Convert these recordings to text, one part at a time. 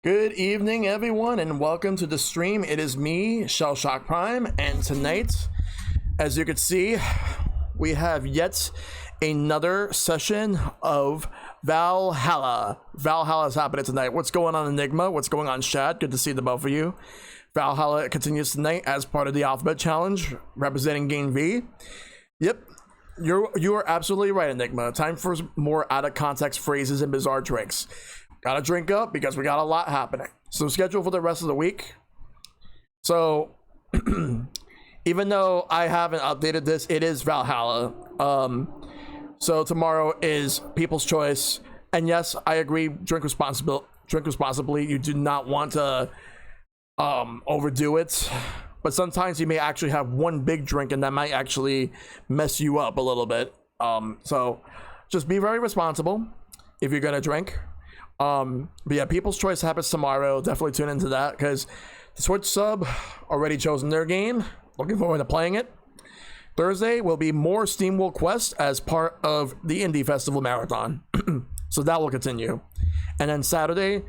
Good evening, everyone, and welcome to the stream. It is me, ShellshockPrime, and tonight, as you can see, we have yet another session of Valhalla. Valhalla is happening tonight. What's going on, Enigma? What's going on, Shad? Good to see the both of you. Valhalla continues tonight as part of the Alphabet Challenge, representing Game V. Yep, you are absolutely right, Enigma. Time for more out-of-context phrases and bizarre drinks. Gotta drink up because we got a lot happening. So schedule for the rest of the week. So even though I haven't updated this, it is Valhalla. So tomorrow is People's Choice. And yes, I agree, drink responsibly. You do not want to overdo it. But sometimes you may actually have one big drink and that might actually mess you up a little bit. So just be very responsible if you're gonna drink. But yeah, People's Choice happens tomorrow. Definitely tune into that because the Switch sub already chosen their game. Looking forward to playing it. Thursday will be more SteamWorld Quest as part of the Indie Festival Marathon. So that will continue. And then Saturday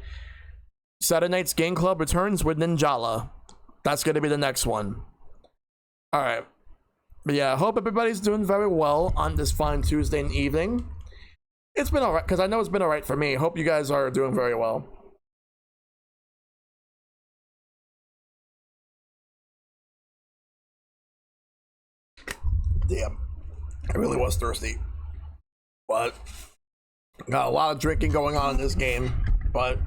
night's Game Club returns with Ninjala. That's going to be the next one. All right. But yeah, I hope everybody's doing very well on this fine Tuesday evening. It's been alright, because I know it's been alright for me. Hope you guys are doing very well. Damn, I really was thirsty. But, got a lot of drinking going on in this game. But,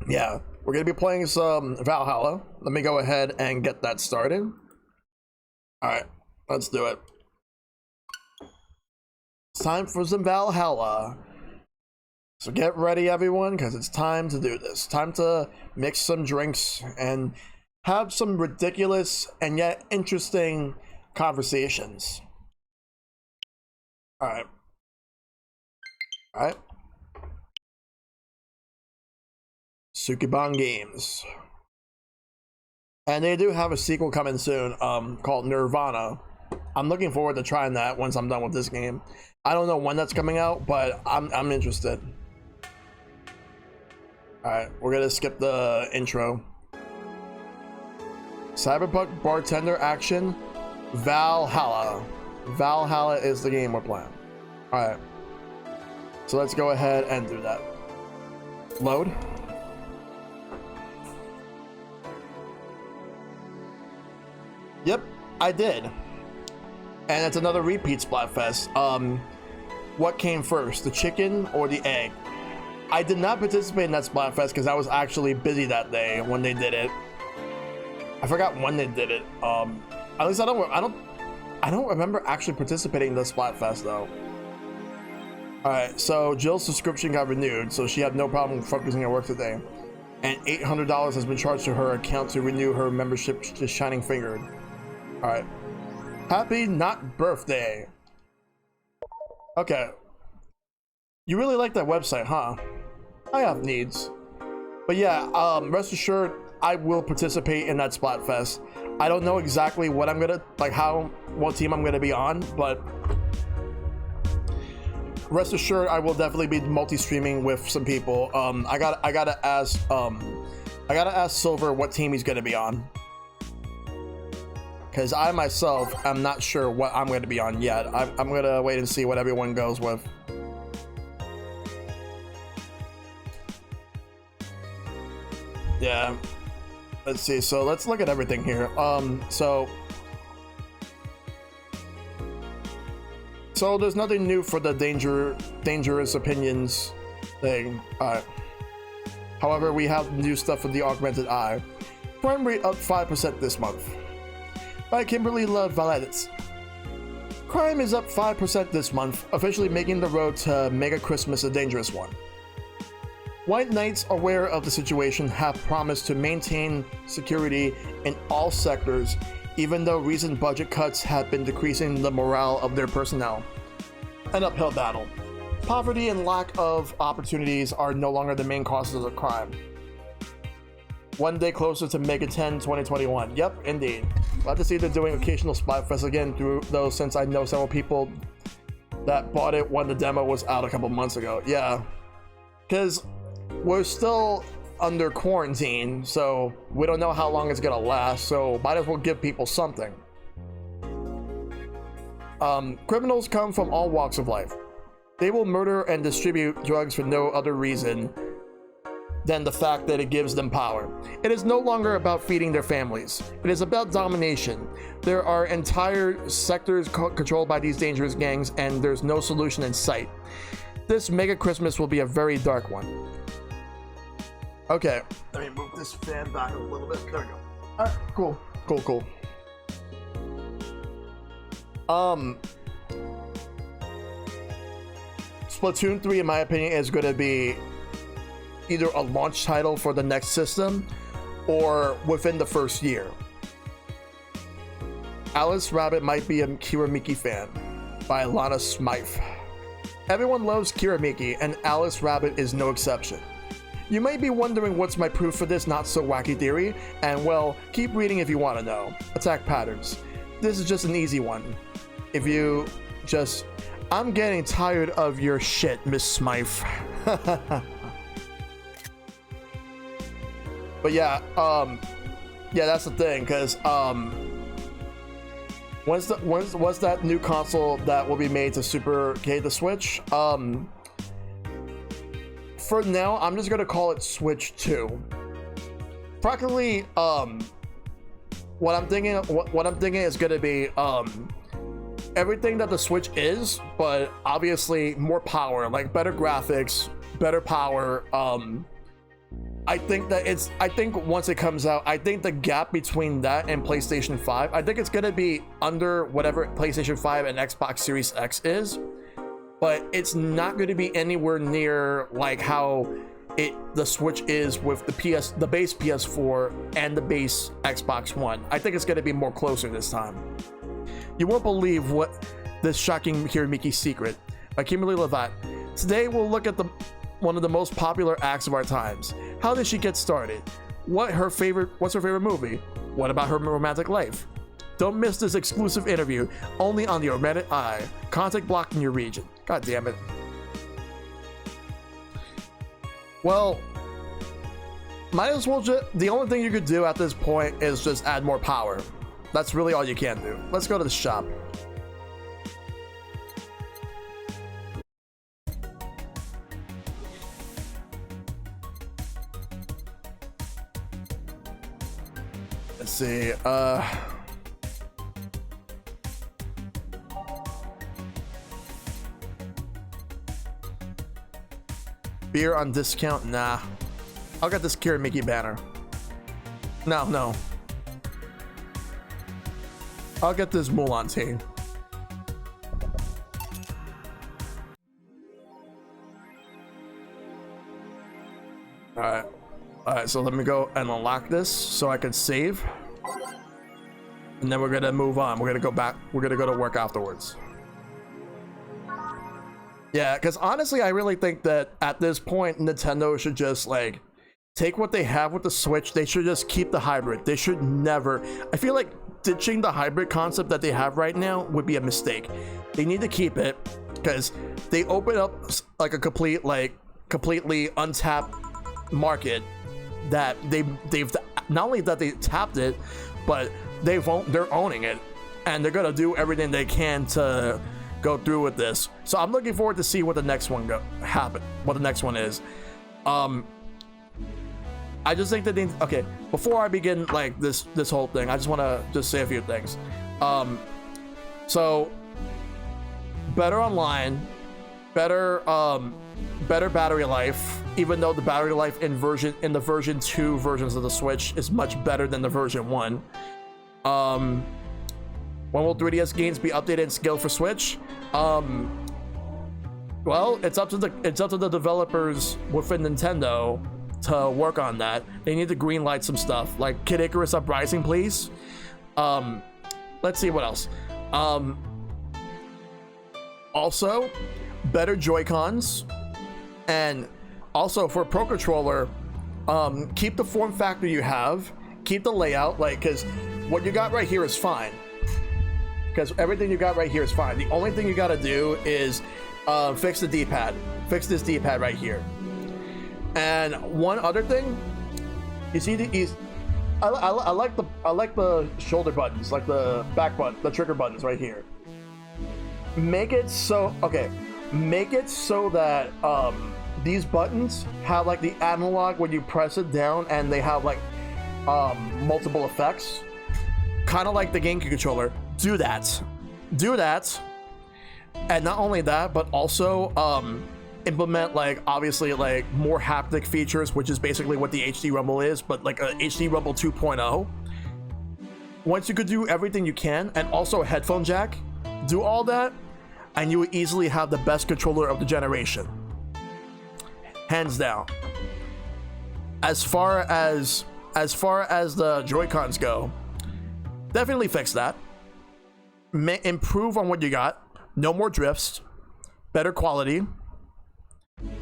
yeah, we're going to be playing some Valhalla. Let me go ahead and get that started. Alright, let's do it. It's time for some Valhalla. So get ready, everyone, because it's time to do this. Time to mix some drinks and have some ridiculous and yet interesting conversations. Alright. Alright. Sukiban Games. And they do have a sequel coming soon, called Nirvana. I'm looking forward to trying that once I'm done with this game. I don't know when that's coming out, but I'm interested. Alright, we're gonna skip the intro. Cyberpunk Bartender action, Valhalla. Valhalla is the game we're playing. Alright. So let's go ahead and do that. Load. Yep, I did. And it's another repeat Splatfest. What came first, the chicken or the egg? I did not participate in that Splatfest because I was actually busy that day when they did it. I forgot when they did it. At least I don't remember actually participating in the Splatfest though. All right, so Jill's subscription got renewed, so she had no problem focusing at work today, and $800 has been charged to her account to renew her membership to Shining Fingered. All right. Happy not birthday. Okay. You really like that website, huh? I have needs. But yeah, rest assured, I will participate in that Splatfest. I don't know exactly what I'm gonna, like what team I'm gonna be on, but rest assured, I will definitely be multi-streaming with some people. I gotta ask Silver what team he's gonna be on. Because I myself am not sure what I'm going to be on yet. I'm going to wait and see what everyone goes with. Yeah. Let's see. So let's look at everything here. So there's nothing new for the dangerous opinions thing. Alright. However, we have new stuff for the augmented eye. Crime rate up 5% this month. By Kimberly Love Valedis. Crime is up 5% this month, officially making the road to Mega Christmas a dangerous one. White Knights, aware of the situation, have promised to maintain security in all sectors, even though recent budget cuts have been decreasing the morale of their personnel. An uphill battle. Poverty and lack of opportunities are no longer the main causes of crime. One day closer to Mega 10 2021. Yep, indeed. Glad to see they're doing occasional Splatfest again, though, since I know several people that bought it when the demo was out a couple months ago. Yeah, because we're still under quarantine, so we don't know how long it's gonna last, so might as well give people something. Criminals come from all walks of life. They will murder and distribute drugs for no other reason than the fact that it gives them power. It is no longer about feeding their families. It is about domination. There are entire sectors controlled by these dangerous gangs, and there's no solution in sight. This mega Christmas will be a very dark one. Okay, let me move this fan back a little bit. There we go. Alright, cool. Splatoon 3, in my opinion, is going to be either a launch title for the next system or within the first year. Alice Rabbit might be a Kiramiki fan by Lana Smythe. Everyone loves Kiramiki, and Alice Rabbit is no exception. You might be wondering what's my proof for this not so wacky theory, and well, keep reading if you want to know. Attack patterns. This is just an easy one. If you just... I'm getting tired of your shit, Miss Smythe. But yeah, that's the thing, because what's that new console that will be made to supercade the Switch? For now, I'm just gonna call it Switch 2. Practically, what I'm thinking is gonna be everything that the Switch is, but obviously more power, like better graphics, better power. I think once it comes out, I think the gap between that and PlayStation 5, I think it's gonna be under whatever PlayStation 5 and Xbox Series X is, but it's not going to be anywhere near like how the Switch is with the base PS4 and the base Xbox One. I think it's going to be more closer this time. You won't believe what this shocking Kiramiki secret by Kimberly Lovat. Today we'll look at one of the most popular acts of our times. How did she get started? What's her favorite movie? What about her romantic life? Don't miss this exclusive interview, only on the Romantic Eye. Contact blocked in your region. God damn it. Well, might as well the only thing you could do at this point is just add more power. That's really all you can do. Let's go to the shop. Let's see, beer on discount? Nah. I'll get this Kiramiki banner. No. I'll get this Mulan tea. Alright, so let me go and unlock this so I can save. And then we're gonna move on. We're gonna go back. We're gonna go to work afterwards. Yeah, because honestly, I really think that at this point, Nintendo should just like take what they have with the Switch. They should just keep the hybrid. They should never. I feel like ditching the hybrid concept that they have right now would be a mistake. They need to keep it because they open up like a completely untapped market that they've not only that they tapped it, but they're owning it, and they're gonna do everything they can to go through with this. So I'm looking forward to see what the next one what the next one is. I just think that okay, before I begin like this whole thing, I just want to just say a few things. So better online, better battery life, even though the battery life in the version 2 versions of the Switch is much better than the version 1. When will 3DS games be updated and scaled for Switch? Well, it's up to the developers within Nintendo to work on that. They need to greenlight some stuff, like Kid Icarus Uprising, please. Let's see what else. Also, better Joy-Cons, and also for Pro Controller, keep the form factor you have, keep the layout, like, because what you got right here is fine. Because everything you got right here is fine. The only thing you got to do is fix the D-pad. Fix this D-pad right here. And one other thing, You see, I like the shoulder buttons, like the back button, the trigger buttons right here. Make it so make it so that these buttons have like the analog when you press it down, and they have like multiple effects, kind of like the GameCube controller. Do that, and not only that, but also implement like obviously like more haptic features, which is basically what the HD Rumble is, but like a HD Rumble 2.0. Once you could do everything you can, and also a headphone jack, do all that, and you would easily have the best controller of the generation, hands down. As far as the Joy-Cons go, definitely fix that. Improve on what you got. No more drifts. Better quality.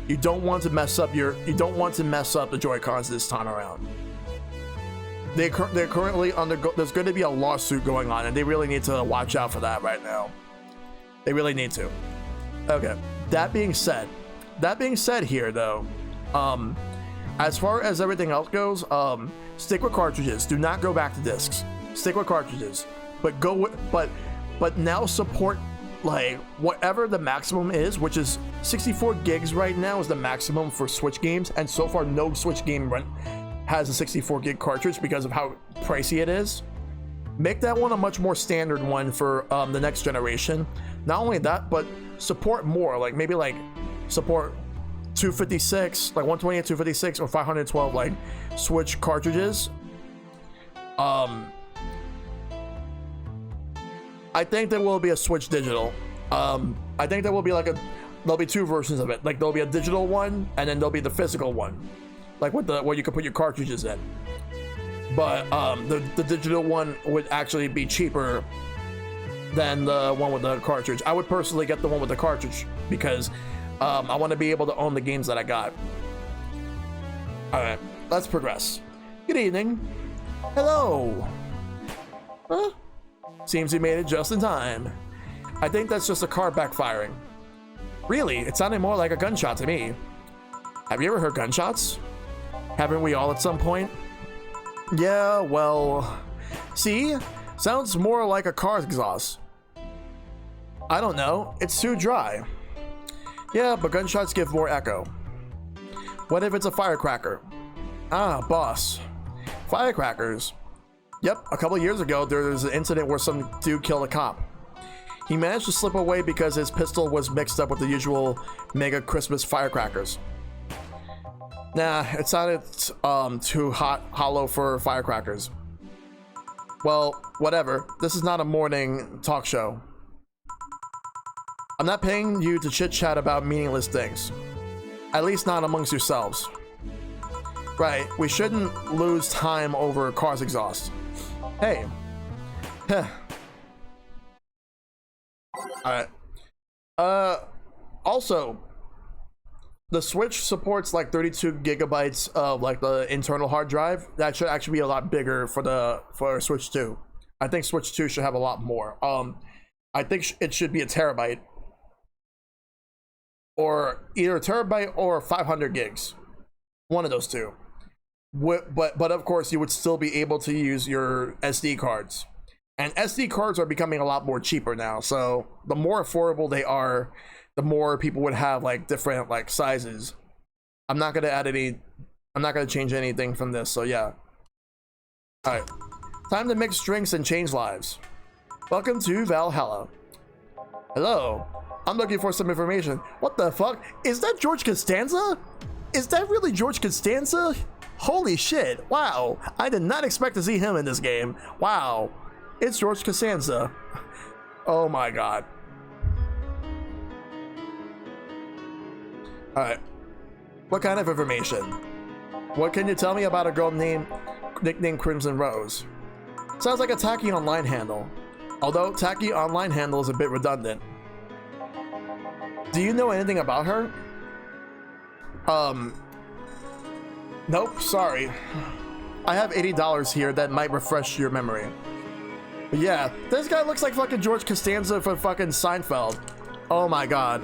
You don't want to mess up the Joy-Cons this time around. They're currently there's going to be a lawsuit going on, and they really need to watch out for that right now. They really need to. Okay. That being said here though, as far as everything else goes, stick with cartridges. Do not go back to discs. Stick with cartridges, but now support like whatever the maximum is, which is 64 gigs right now is the maximum for Switch games, and so far no Switch game has a 64 gig cartridge because of how pricey it is. Make that one a much more standard one for the next generation. Not only that, but support more, like maybe like support 256, like 128, 256, or 512 like Switch cartridges. I think there will be a Switch digital. I think there will be there'll be two versions of it. Like there'll be a digital one, and then there'll be the physical one, like with where you can put your cartridges in. But the digital one would actually be cheaper than the one with the cartridge. I would personally get the one with the cartridge because I want to be able to own the games that I got. All right, let's progress. Good evening. Hello. Huh? Seems you made it just in time. I think that's just a car backfiring. Really, it sounded more like a gunshot to me. Have you ever heard gunshots? Haven't we all at some point? Yeah, well, see? Sounds more like a car's exhaust. I don't know, it's too dry. Yeah, but gunshots give more echo. What if it's a firecracker? Ah, boss. Firecrackers. Yep, a couple years ago, there was an incident where some dude killed a cop. He managed to slip away because his pistol was mixed up with the usual mega Christmas firecrackers. Nah, it sounded too hollow for firecrackers. Well, whatever. This is not a morning talk show. I'm not paying you to chit-chat about meaningless things. At least not amongst yourselves. Right, we shouldn't lose time over car's exhaust. Hey. Alright. Also, the Switch supports like 32 gigabytes of like the internal hard drive. That should actually be a lot bigger for Switch 2. I think Switch 2 should have a lot more. I think it should be a terabyte. Or either a terabyte or 500 gigs. One of those two. But of course you would still be able to use your SD cards, and SD cards are becoming a lot more cheaper now, so the more affordable they are, the more people would have like different like sizes. I'm not gonna change anything from this, so yeah. All right, time to mix drinks and change lives. Welcome to Valhalla. Hello, I'm looking for some information. What the fuck? Is that George Costanza? Is that really George Costanza? Holy shit, wow. I did not expect to see him in this game. Wow, it's George Costanza. Oh my god. Alright, what kind of information? What can you tell me about a girl nicknamed Crimson Rose? Sounds like a tacky online handle. Although tacky online handle is a bit redundant. Do you know anything about her? Nope, sorry. I have $80 here that might refresh your memory. But yeah, this guy looks like fucking George Costanza from fucking Seinfeld. Oh my god.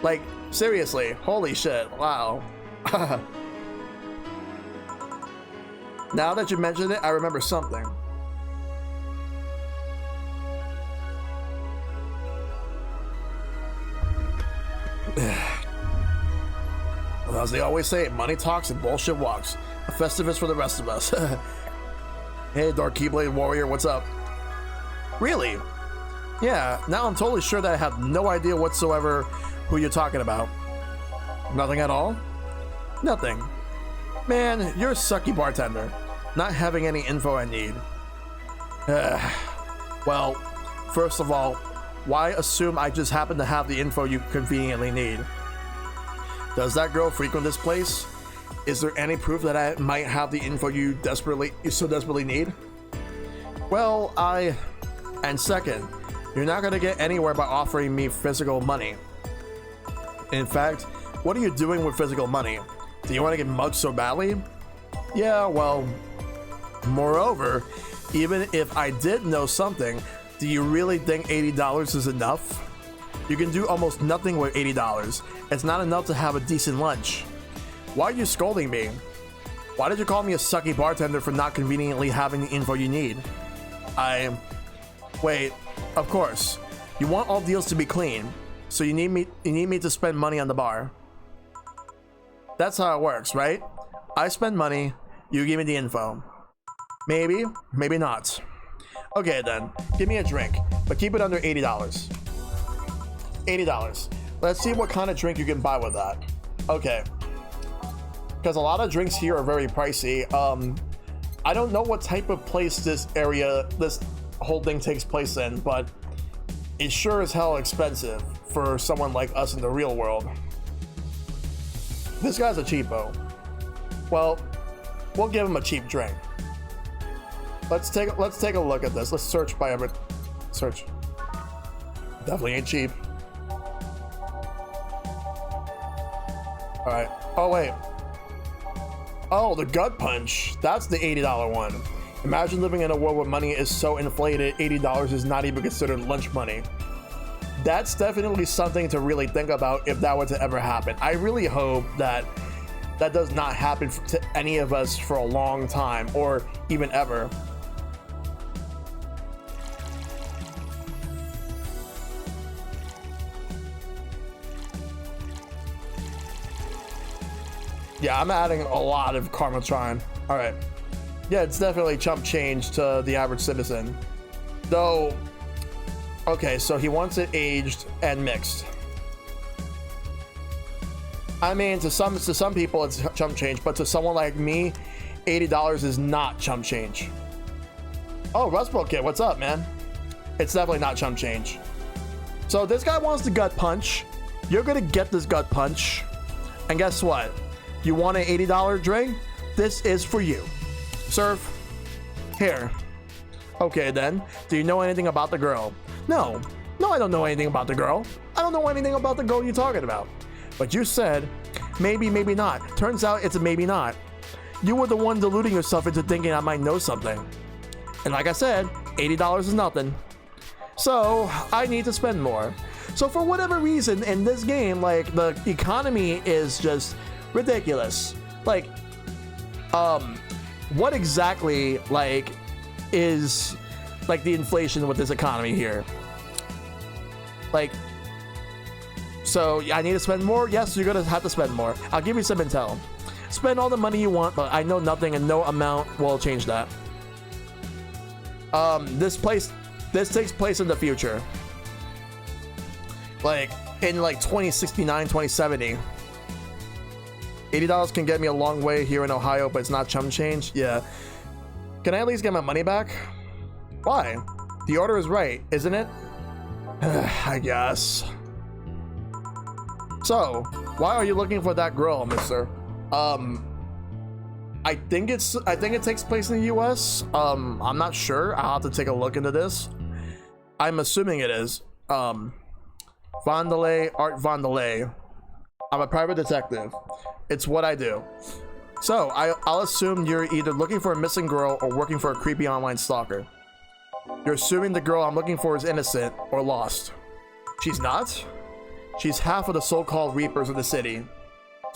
Like, seriously, holy shit, wow. Now that you mentioned it, I remember something. Well, as they always say, money talks and bullshit walks. A Festivus for the rest of us. Hey, Dark Keyblade Warrior, what's up? Really? Yeah, now I'm totally sure that I have no idea whatsoever who you're talking about. Nothing at all? Nothing. Man, you're a sucky bartender. Not having any info I need. Well, first of all, why assume I just happen to have the info you conveniently need? Does that girl frequent this place? Is there any proof that I might have the info you so desperately need? Well, and second, you're not gonna get anywhere by offering me physical money. In fact, what are you doing with physical money? Do you want to get mugged so badly? Yeah, well, moreover, even if I did know something, do you really think $80 is enough? You can do almost nothing with $80. It's not enough to have a decent lunch. Why are you scolding me? Why did you call me a sucky bartender for not conveniently having the info you need? Wait, of course. You want all deals to be clean, so you need me to spend money on the bar. That's how it works, right? I spend money, you give me the info. Maybe, maybe not. Okay then, give me a drink, but keep it under $80. $80. Let's see what kind of drink you can buy with that. Okay. Because a lot of drinks here are very pricey. I don't know what type of place this whole thing takes place in, but it's sure as hell expensive for someone like us in the real world. This guy's a cheapo. Well, we'll give him a cheap drink. Let's take a look at this. Let's search by every search. Definitely ain't cheap. All right. Oh wait. Oh, the gut punch. That's the $80 one. Imagine living in a world where money is so inflated, $80 is not even considered lunch money. That's definitely something to really think about if that were to ever happen. I really hope that that does not happen to any of us for a long time, or even ever. Yeah, I'm adding a lot of Karmatron. All right. Yeah, it's definitely chump change to the average citizen. Though, okay, so he wants it aged and mixed. I mean, to some people it's chump change, but to someone like me, $80 is not chump change. Oh, Rustbelt Kid, what's up, man? It's definitely not chump change. So this guy wants the gut punch. You're gonna get this gut punch. And guess what? You want an $80 drink? This is for you. Serve. Here. Okay then. Do you know anything about the girl? No. No, I don't know anything about the girl. I don't know anything about the girl you're talking about. But you said, maybe, maybe not. Turns out it's a maybe not. You were the one deluding yourself into thinking I might know something. And like I said, $80 is nothing. So, I need to spend more. So for whatever reason, in this game, like, the economy is just ridiculous. Like, what exactly, like, is, like, the inflation with this economy here? Like, so I need to spend more? Yes, you're gonna have to spend more. I'll give you some intel. Spend all the money you want, but I know nothing and no amount will change that. This takes place in the future. Like, in like 2069, 2070. $80 can get me a long way here in Ohio, but it's not chump change. Yeah. Can I at least get my money back? Why? The order is right, isn't it? I guess. So, why are you looking for that girl, mister? I think it takes place in the US. I'm not sure. I'll have to take a look into this. I'm assuming it is. Vandelay, Art Vandelay. I'm a private detective. It's what I do. So, I'll assume you're either looking for a missing girl or working for a creepy online stalker. You're assuming the girl I'm looking for is innocent or lost. She's not? She's half of the so-called Reapers of the city.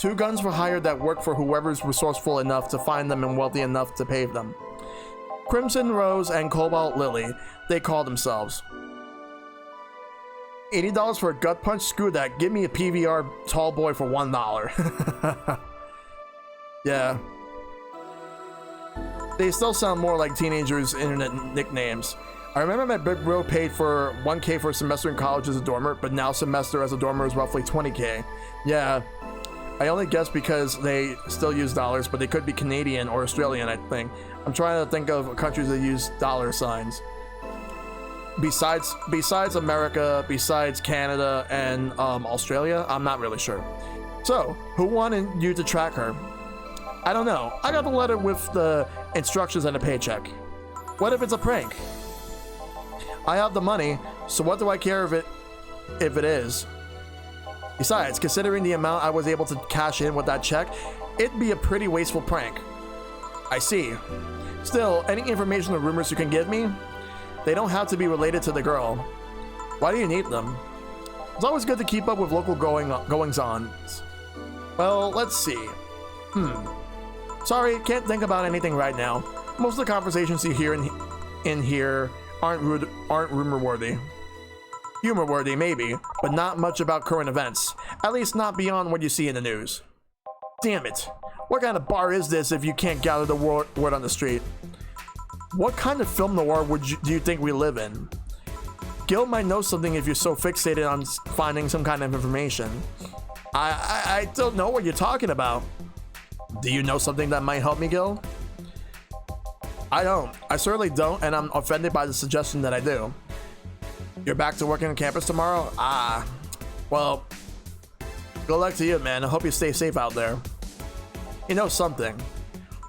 2 guns for hire that work for whoever's resourceful enough to find them and wealthy enough to pay them. Crimson Rose and Cobalt Lily, they call themselves. $80 for a gut punch? Screw that. Give me a PVR tall boy for $1. Yeah. They still sound more like teenagers' internet nicknames. I remember my big bro paid for $1K for a semester in college as a dormer, but now semester as a dormer is roughly $20K. Yeah. I only guess because they still use dollars, but they could be Canadian or Australian, I think. I'm trying to think of countries that use dollar signs. Besides America, besides Canada and Australia, I'm not really sure. So, who wanted you to track her? I don't know. I got the letter with the instructions and a paycheck. What if it's a prank? I have the money, so what do I care if it is? Besides, considering the amount I was able to cash in with that check, it'd be a pretty wasteful prank. I see. Still, any information or rumors you can give me? They don't have to be related to the girl. Why do you need them? It's always good to keep up with local goings-ons. Well, let's see. Sorry, can't think about anything right now. Most of the conversations you hear in here aren't rumor-worthy. Humor-worthy, maybe, but not much about current events. At least not beyond what you see in the news. Damn it. What kind of bar is this if you can't gather the word on the street? What kind of film noir do you think we live in? Gil might know something if you're so fixated on finding some kind of information. I don't know what you're talking about. Do you know something that might help me, Gil? I don't. I certainly don't, and I'm offended by the suggestion that I do. You're back to working on campus tomorrow? Well, good luck to you, man. I hope you stay safe out there. You know something?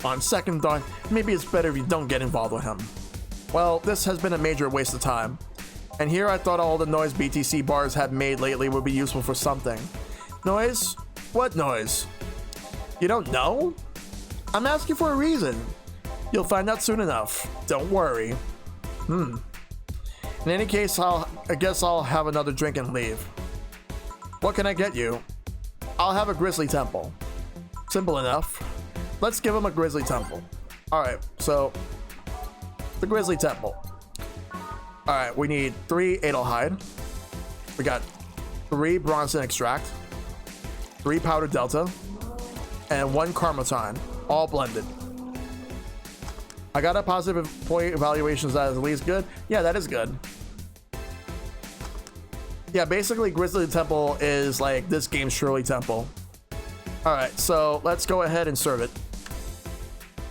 On second thought, maybe it's better if you don't get involved with him. Well, this has been a major waste of time. And here I thought all the noise BTC bars have made lately would be useful for something. Noise? What noise? You don't know? I'm asking for a reason. You'll find out soon enough. Don't worry. In any case, I guess I'll have another drink and leave. What can I get you? I'll have a Grizzly Temple. Simple enough. Let's give him a Grizzly Temple. Alright, so the Grizzly Temple. Alright, we need 3 Adelhide. We got 3 Bronson Extract, 3 Powder Delta, and 1 Karmaton, all blended. I got a positive point evaluations that is at least good. Yeah, that is good. Yeah, basically Grizzly Temple is like this game's Shirley Temple. Alright, so let's go ahead and serve it.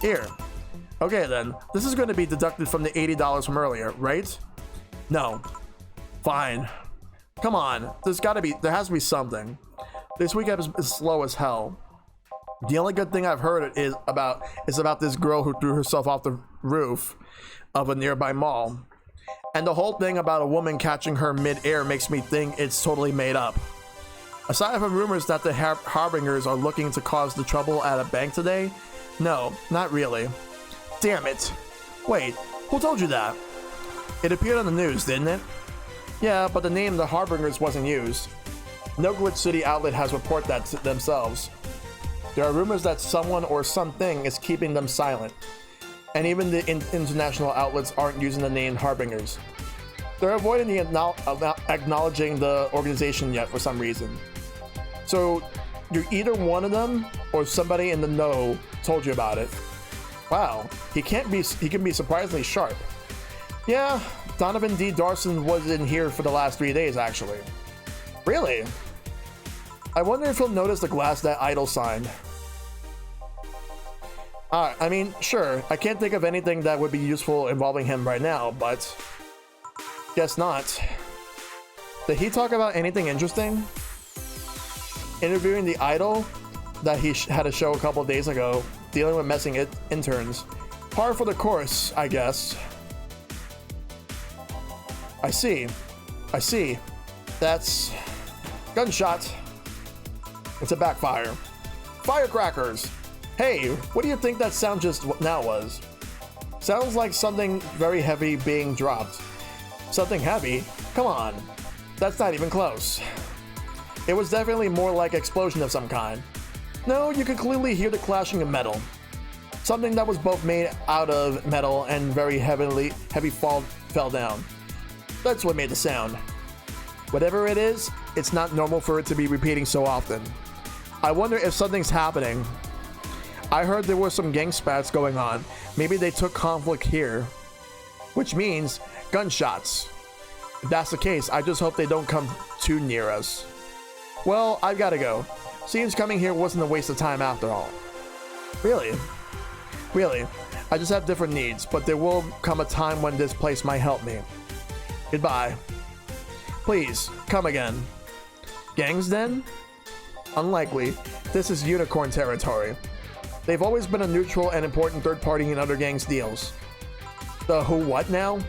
Here. Okay then, this is going to be deducted from the $80 from earlier, right? No. Fine. Come on, there has to be something. This week is slow as hell. The only good thing I've heard is about this girl who threw herself off the roof of a nearby mall. And the whole thing about a woman catching her mid-air makes me think it's totally made up. Aside from rumors that the Harbingers are looking to cause the trouble at a bank today, no, not really. Damn it. Wait, who told you that? It appeared on the news, didn't it? Yeah, but the name the Harbingers wasn't used. No Glitch City outlet has reported that themselves. There are rumors that someone or something is keeping them silent. And even the international outlets aren't using the name Harbingers. They're avoiding acknowledging the organization yet for some reason. So you're either one of them or somebody in the know told you about it. Wow, he can be surprisingly sharp. Yeah, Donovan D. Darson was in here for the last 3 days actually. Really? I wonder if he'll notice the glass that Idol signed. I mean, sure, I can't think of anything that would be useful involving him right now, but guess not. Did he talk about anything interesting? Interviewing the Idol that he had a show a couple days ago, dealing with messing interns. Par for the course, I guess. I see. That's gunshot. It's a backfire. Firecrackers. Hey, what do you think that sound just now was? Sounds like something very heavy being dropped. Something heavy? Come on. That's not even close. It was definitely more like explosion of some kind. No, you could clearly hear the clashing of metal. Something that was both made out of metal and very heavy fell down. That's what made the sound. Whatever it is, it's not normal for it to be repeating so often. I wonder if something's happening. I heard there were some gang spats going on. Maybe they took conflict here. Which means gunshots. If that's the case, I just hope they don't come too near us. Well, I've gotta go. Seems coming here wasn't a waste of time after all. Really? Really, I just have different needs, but there will come a time when this place might help me. Goodbye. Please, come again. Gangs then? Unlikely. This is unicorn territory. They've always been a neutral and important third party in other gangs' deals. The who what now?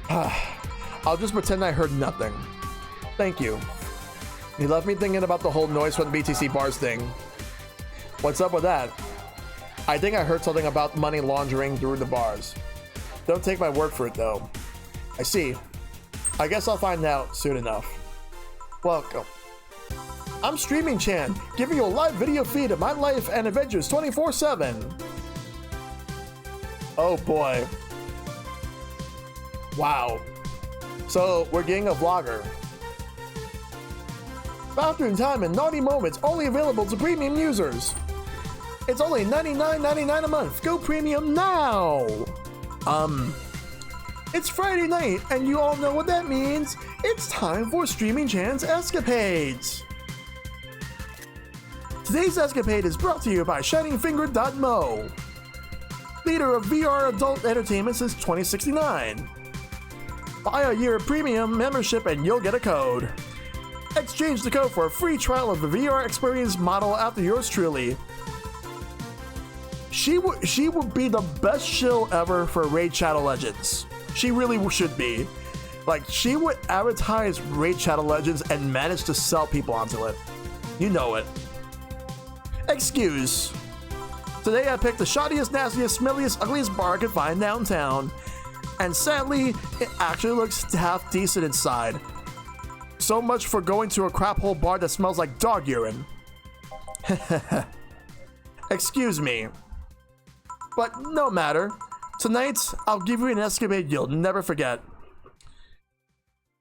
I'll just pretend I heard nothing. Thank you. You left me thinking about the whole noise from the BTC bars thing. What's up with that? I think I heard something about money laundering through the bars. Don't take my word for it though. I see. I guess I'll find out soon enough. Welcome. I'm Streaming Chan, giving you a live video feed of my life and adventures 24/7. Oh boy. Wow. So we're getting a vlogger. Bathroom time and naughty moments only available to premium users. It's only $99.99 a month. Go premium now. It's Friday night and you all know what that means. It's time for Streaming Chan's Escapades. Today's escapade is brought to you by ShiningFinger.mo, leader of VR adult entertainment since 2069. Buy a year premium membership and you'll get a code. Exchange the code for a free trial of the VR experience model after yours truly. She would be the best shill ever for Raid Shadow Legends. She really should be. Like, she would advertise Raid Shadow Legends and manage to sell people onto it. You know it. Excuse. Today I picked the shoddiest, nastiest, smelliest, ugliest bar I could find downtown. And sadly, it actually looks half decent inside. So much for going to a crap hole bar that smells like dog urine. Excuse me. But no matter. Tonight, I'll give you an escapade you'll never forget.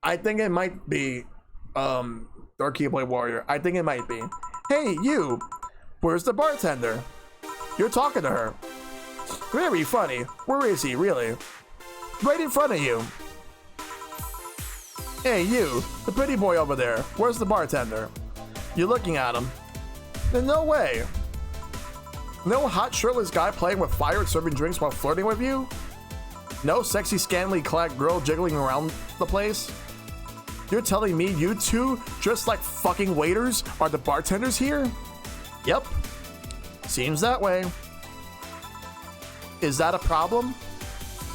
I think it might be, Dark Keyblade Warrior. I think it might be. Hey, you! Where's the bartender? You're talking to her. Very funny. Where is he, really? Right in front of you. Hey, you, the pretty boy over there. Where's the bartender? You're looking at him. No way. No hot shirtless guy playing with fire and serving drinks while flirting with you? No sexy scantily clad girl jiggling around the place? You're telling me you two, dressed like fucking waiters, are the bartenders here? Yep. Seems that way. Is that a problem?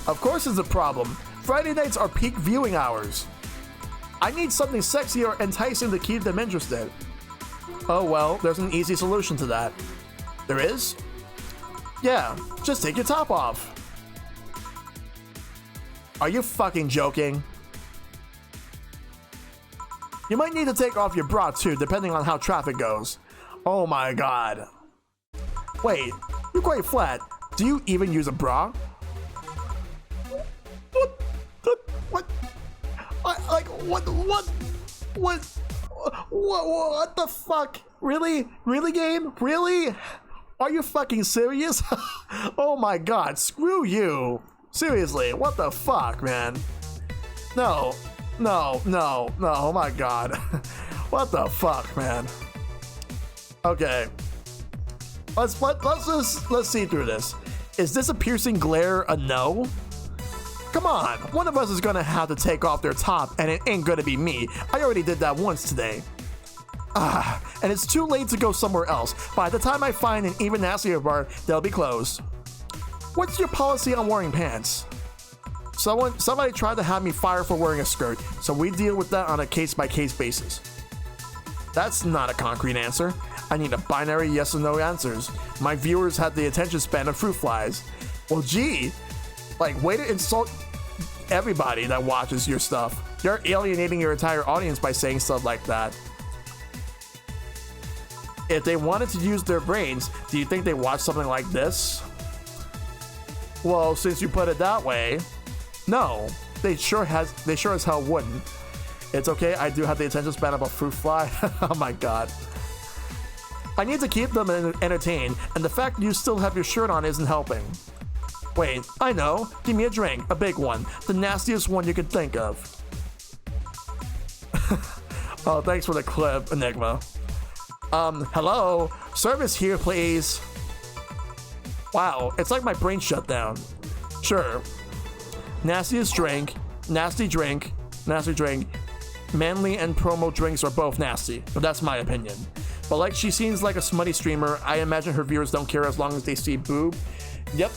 Of course it's a problem. Friday nights are peak viewing hours. I need something sexy or enticing to keep them interested. Oh well, there's an easy solution to that. There is? Yeah, just take your top off. Are you fucking joking? You might need to take off your bra too, depending on how traffic goes. Oh my god. Wait, you're quite flat. Do you even use a bra? What the fuck? Really? Really, game? Really? Are you fucking serious? Oh my god, screw you. Seriously, what the fuck, man? No, oh my god. What the fuck, man? Okay. Let's see through this. Is this a piercing glare a no? Come on, one of us is gonna have to take off their top and it ain't gonna be me. I already did that once today. And it's too late to go somewhere else. By the time I find an even nastier bar, they'll be closed. What's your policy on wearing pants? Somebody tried to have me fired for wearing a skirt, so we deal with that on a case-by-case basis. That's not a concrete answer. I need a binary yes or no answers. My viewers have the attention span of fruit flies. Well, gee, like, way to insult everybody that watches your stuff. You're alienating your entire audience by saying stuff like that. If they wanted to use their brains, do you think they watch something like this? Well, since you put it that way, no. They sure as hell wouldn't. It's okay, I do have the attention span of a fruit fly. Oh my god. I need to keep them entertained, and the fact that you still have your shirt on isn't helping. Wait, I know. Give me a drink, a big one. The nastiest one you can think of. Oh, thanks for the clip, Enigma. Hello? Service here, please. Wow, it's like my brain shut down. Sure. Nastiest drink, nasty drink, nasty drink. Manly and promo drinks are both nasty, but that's my opinion. But like she seems like a smutty streamer, I imagine her viewers don't care as long as they see boob. Yep.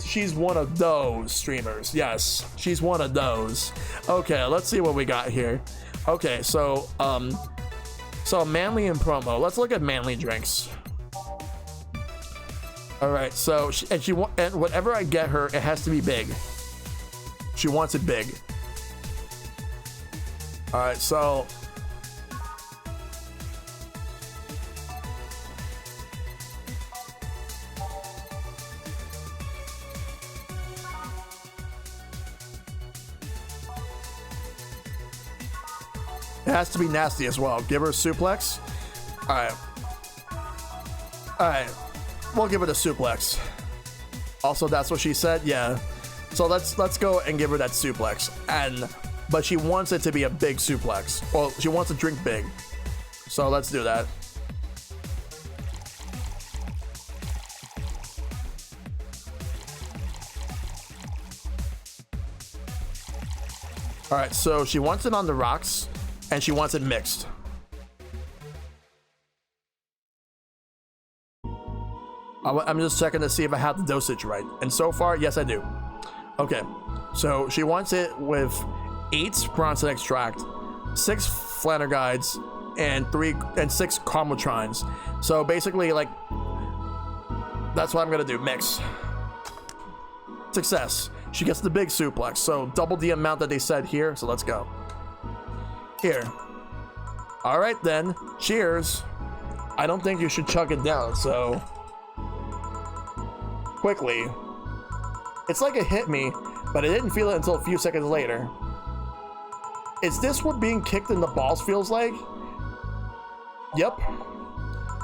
She's one of those streamers. Yes, she's one of those. Okay, let's see what we got here. Okay, so manly and promo. Let's look at manly drinks. All right, so and whatever I get her, it has to be big. She wants it big. All right, so it has to be nasty as well. Give her a suplex. All right. All right. We'll give it a suplex. Also, that's what she said. Yeah. So let's go and give her that suplex. But she wants it to be a big suplex. Well, she wants to drink big. So let's do that. All right. So she wants it on the rocks, and she wants it mixed. I'm just checking to see if I have the dosage right. And so far, yes, I do. Okay. So she wants it with 8 Bronson extract, 6 Flannerguides, and 6 Carmotrines. So basically, like, that's what I'm gonna do. Mix. Success. She gets the big suplex. So double the amount that they said here. So let's go. Here. All right then. Cheers. I don't think you should chug it down. So quickly. It's like it hit me, but I didn't feel it until a few seconds later. Is this what being kicked in the balls feels like? Yep.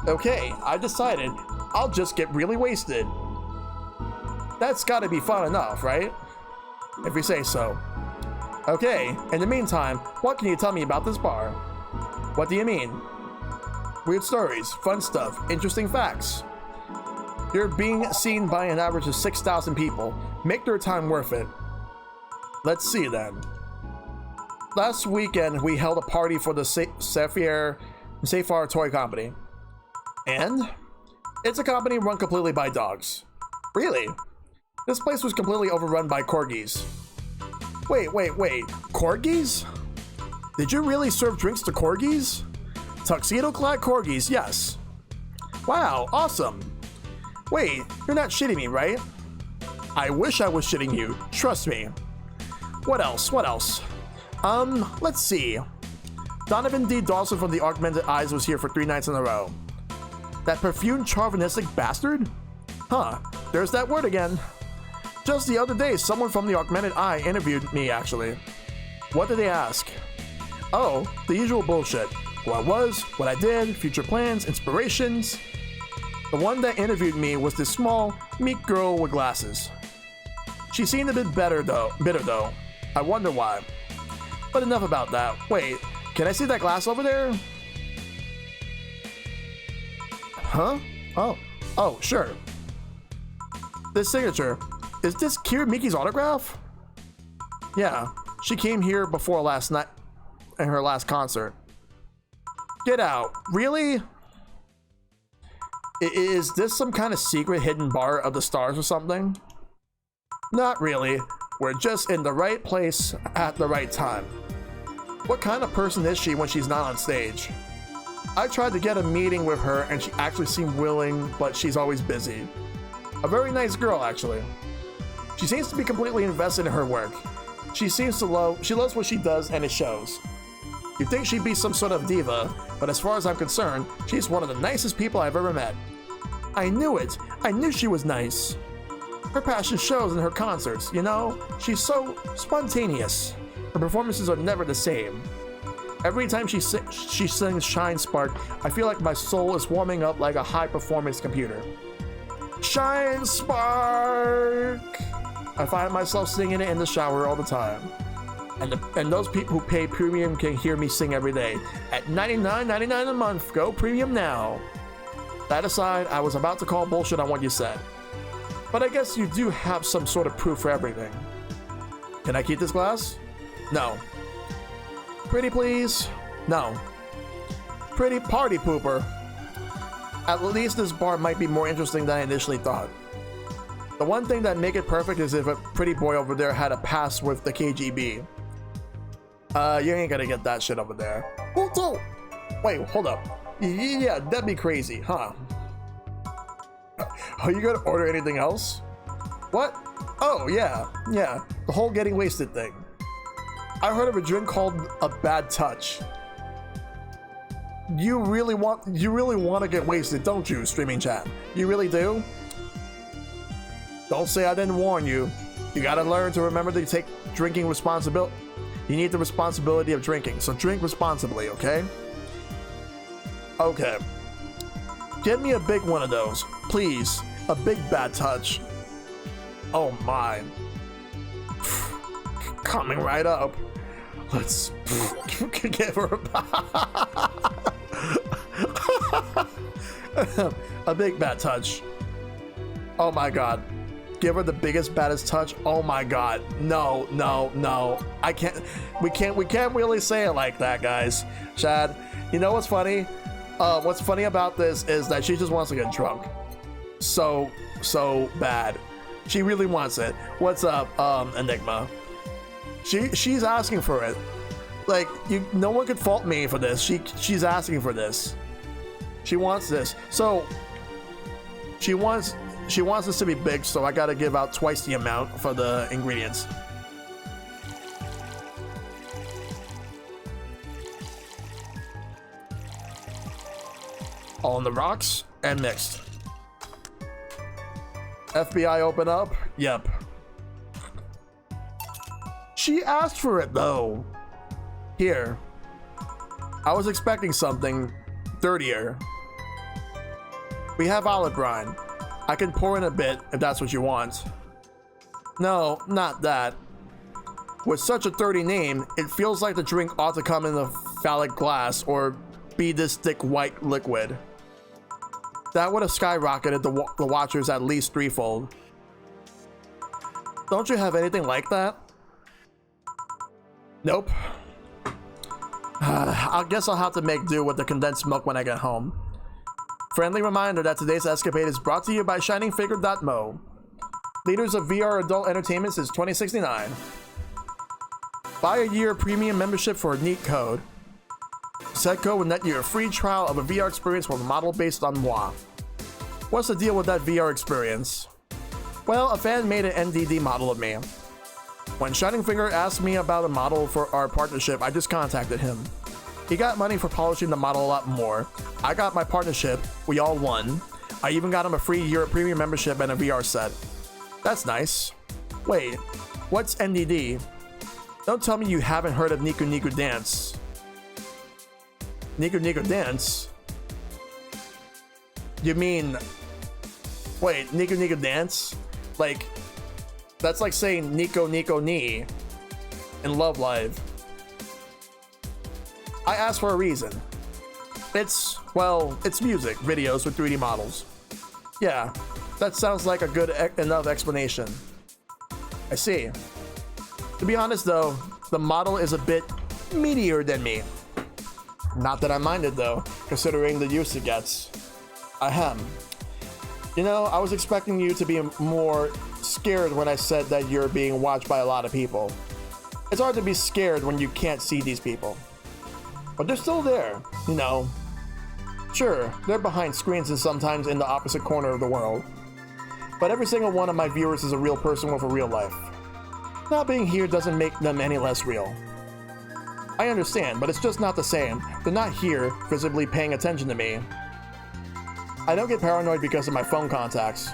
Okay, I decided I'll just get really wasted. That's gotta be fun enough, right? If you say so. Okay, in the meantime, what can you tell me about this bar? What do you mean? Weird stories, fun stuff, interesting facts. You're being seen by an average of 6,000 people. Make their time worth it. Let's see then. Last weekend, we held a party for the Sapphire Toy Company. And? It's a company run completely by dogs. Really? This place was completely overrun by corgis. Wait. Corgis? Did you really serve drinks to corgis? Tuxedo-clad corgis, yes. Wow, awesome. Wait, you're not shitting me, right? I wish I was shitting you. Trust me. What else? Let's see. Donovan D. Dawson from the Augmented Eyes was here for 3 nights in a row. That perfumed chauvinistic bastard? Huh, there's that word again. Just the other day, someone from the Augmented Eye interviewed me, actually. What did they ask? Oh, the usual bullshit. Who I was, what I did, future plans, inspirations. The one that interviewed me was this small, meek girl with glasses. She seemed a bit bitter though. I wonder why. But enough about that. Wait, can I see that glass over there? Huh? Oh, sure. This signature. Is this Kira Miki's autograph? Yeah, she came here before last night in her last concert. Get out. Really? Is this some kind of secret hidden bar of the stars or something? Not really. We're just in the right place at the right time. What kind of person is she when she's not on stage? I tried to get a meeting with her and she actually seemed willing, but she's always busy. A very nice girl, actually. She seems to be completely invested in her work. She loves what she does and it shows. You'd think she'd be some sort of diva, but as far as I'm concerned, she's one of the nicest people I've ever met. I knew it! I knew she was nice! Her passion shows in her concerts, you know? She's so spontaneous. Her performances are never the same. Every time she sings Shine Spark, I feel like my soul is warming up like a high-performance computer. Shine Spark! I find myself singing it in the shower all the time. And those people who pay premium can hear me sing every day. At $99.99 a month, go premium now. That aside, I was about to call bullshit on what you said. But I guess you do have some sort of proof for everything. Can I keep this glass? No. Pretty please? No. Pretty party pooper. At least this bar might be more interesting than I initially thought. The one thing that make it perfect is if a pretty boy over there had a pass with the KGB. You ain't gonna get that shit over there. Wait, hold up. Yeah, that'd be crazy, huh? Are you gonna order anything else? What? Oh, yeah, the whole getting wasted thing. I heard of a drink called a bad touch. You really want to get wasted, don't you, streaming chat? You really do? Don't say I didn't warn you. You gotta learn to remember to take drinking responsibility. You need the responsibility of drinking, so drink responsibly, okay? Okay. Get me a big one of those, please. A big bad touch. Oh my. Coming right up. Let's give her a big bad touch. Oh my god. Give her the biggest, baddest touch. Oh my god. No. I can't. We can't really say it like that, guys. Chad, you know what's funny? What's funny about this is that she just wants to get drunk. So bad. She really wants it. What's up, Enigma? She's asking for it. Like, no one could fault me for this. She's asking for this. She wants this. So she wants this to be big, so I gotta give out twice the amount for the ingredients. All on the rocks and mixed. FBI open up? Yep. She asked for it though. Here. I was expecting something dirtier. We have olive brine. I can pour in a bit if that's what you want. No, not that. With such a dirty name, it feels like the drink ought to come in a phallic glass or be this thick white liquid. That would have skyrocketed the watchers at least threefold. Don't you have anything like that? Nope. I guess I'll have to make do with the condensed milk when I get home. Friendly reminder that today's escapade is brought to you by ShiningFigure.mo. Leaders of VR adult entertainment since 2069. Buy a year premium membership for a neat code. Said code will net you a free trial of a VR experience with a model based on moi. What's the deal with that VR experience? Well, a fan made an NDD model of me. When Shining Finger asked me about a model for our partnership, I just contacted him. He got money for polishing the model a lot more. I got my partnership, we all won. I even got him a free year premium membership and a VR set. That's nice. Wait, what's NDD? Don't tell me you haven't heard of Niku Niku Dance. Niku Niku Dance? You mean... Wait, Niku Niku Dance? Like... That's like saying Nico Nico Ni in Love Live. I asked for a reason. It's music videos with 3D models. Yeah, that sounds like a good enough explanation. I see. To be honest though, the model is a bit meatier than me. Not that I minded though, considering the use it gets. Ahem. You know, I was expecting you to be more scared when I said that you're being watched by a lot of people. It's hard to be scared when you can't see these people. But they're still there, you know. Sure, they're behind screens and sometimes in the opposite corner of the world. But every single one of my viewers is a real person with a real life. Not being here doesn't make them any less real. I understand, but it's just not the same. They're not here, visibly paying attention to me. I don't get paranoid because of my phone contacts.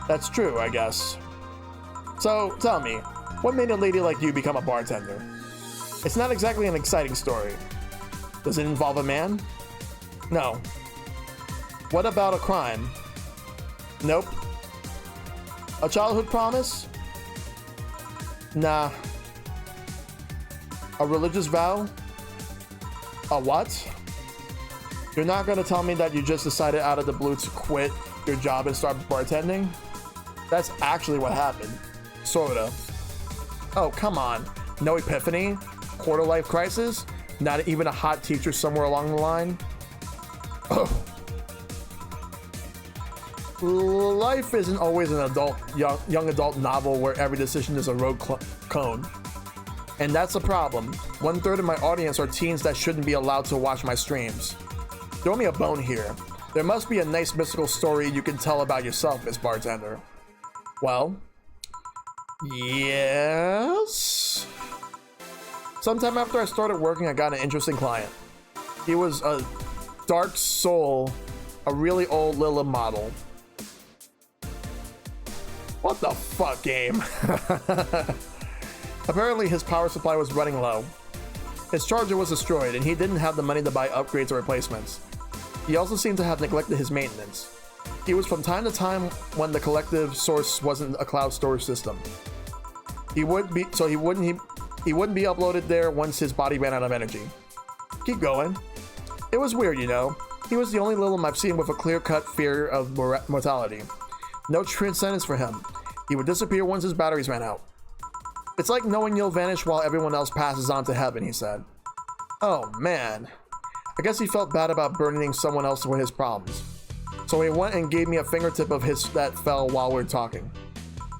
That's true, I guess. So, tell me, what made a lady like you become a bartender? It's not exactly an exciting story. Does it involve a man? No. What about a crime? Nope. A childhood promise? Nah. A religious vow? A what? You're not gonna tell me that you just decided out of the blue to quit your job and start bartending? That's actually what happened. Sorta. Oh, come on. No epiphany? Quarter life crisis? Not even a hot teacher somewhere along the line? Oh. Life isn't always an young adult novel where every decision is a road cone. And that's a problem. 1/3 of my audience are teens that shouldn't be allowed to watch my streams. Throw me a bone here. There must be a nice mystical story you can tell about yourself, Miss Bartender. Well, yes. Sometime after I started working, I got an interesting client. He was a dark soul, a really old Lilith model. What the fuck, game? Apparently his power supply was running low. His charger was destroyed and he didn't have the money to buy upgrades or replacements. He also seemed to have neglected his maintenance. He was from time to time when the collective source wasn't a cloud storage system. He wouldn't be uploaded there once his body ran out of energy. Keep going. It was weird, you know. He was the only Lilith I've seen with a clear-cut fear of mortality. No transcendence for him. He would disappear once his batteries ran out. It's like knowing you'll vanish while everyone else passes on to heaven, he said. Oh man. I guess he felt bad about burdening someone else with his problems. So he went and gave me a fingertip of his that fell while we were talking.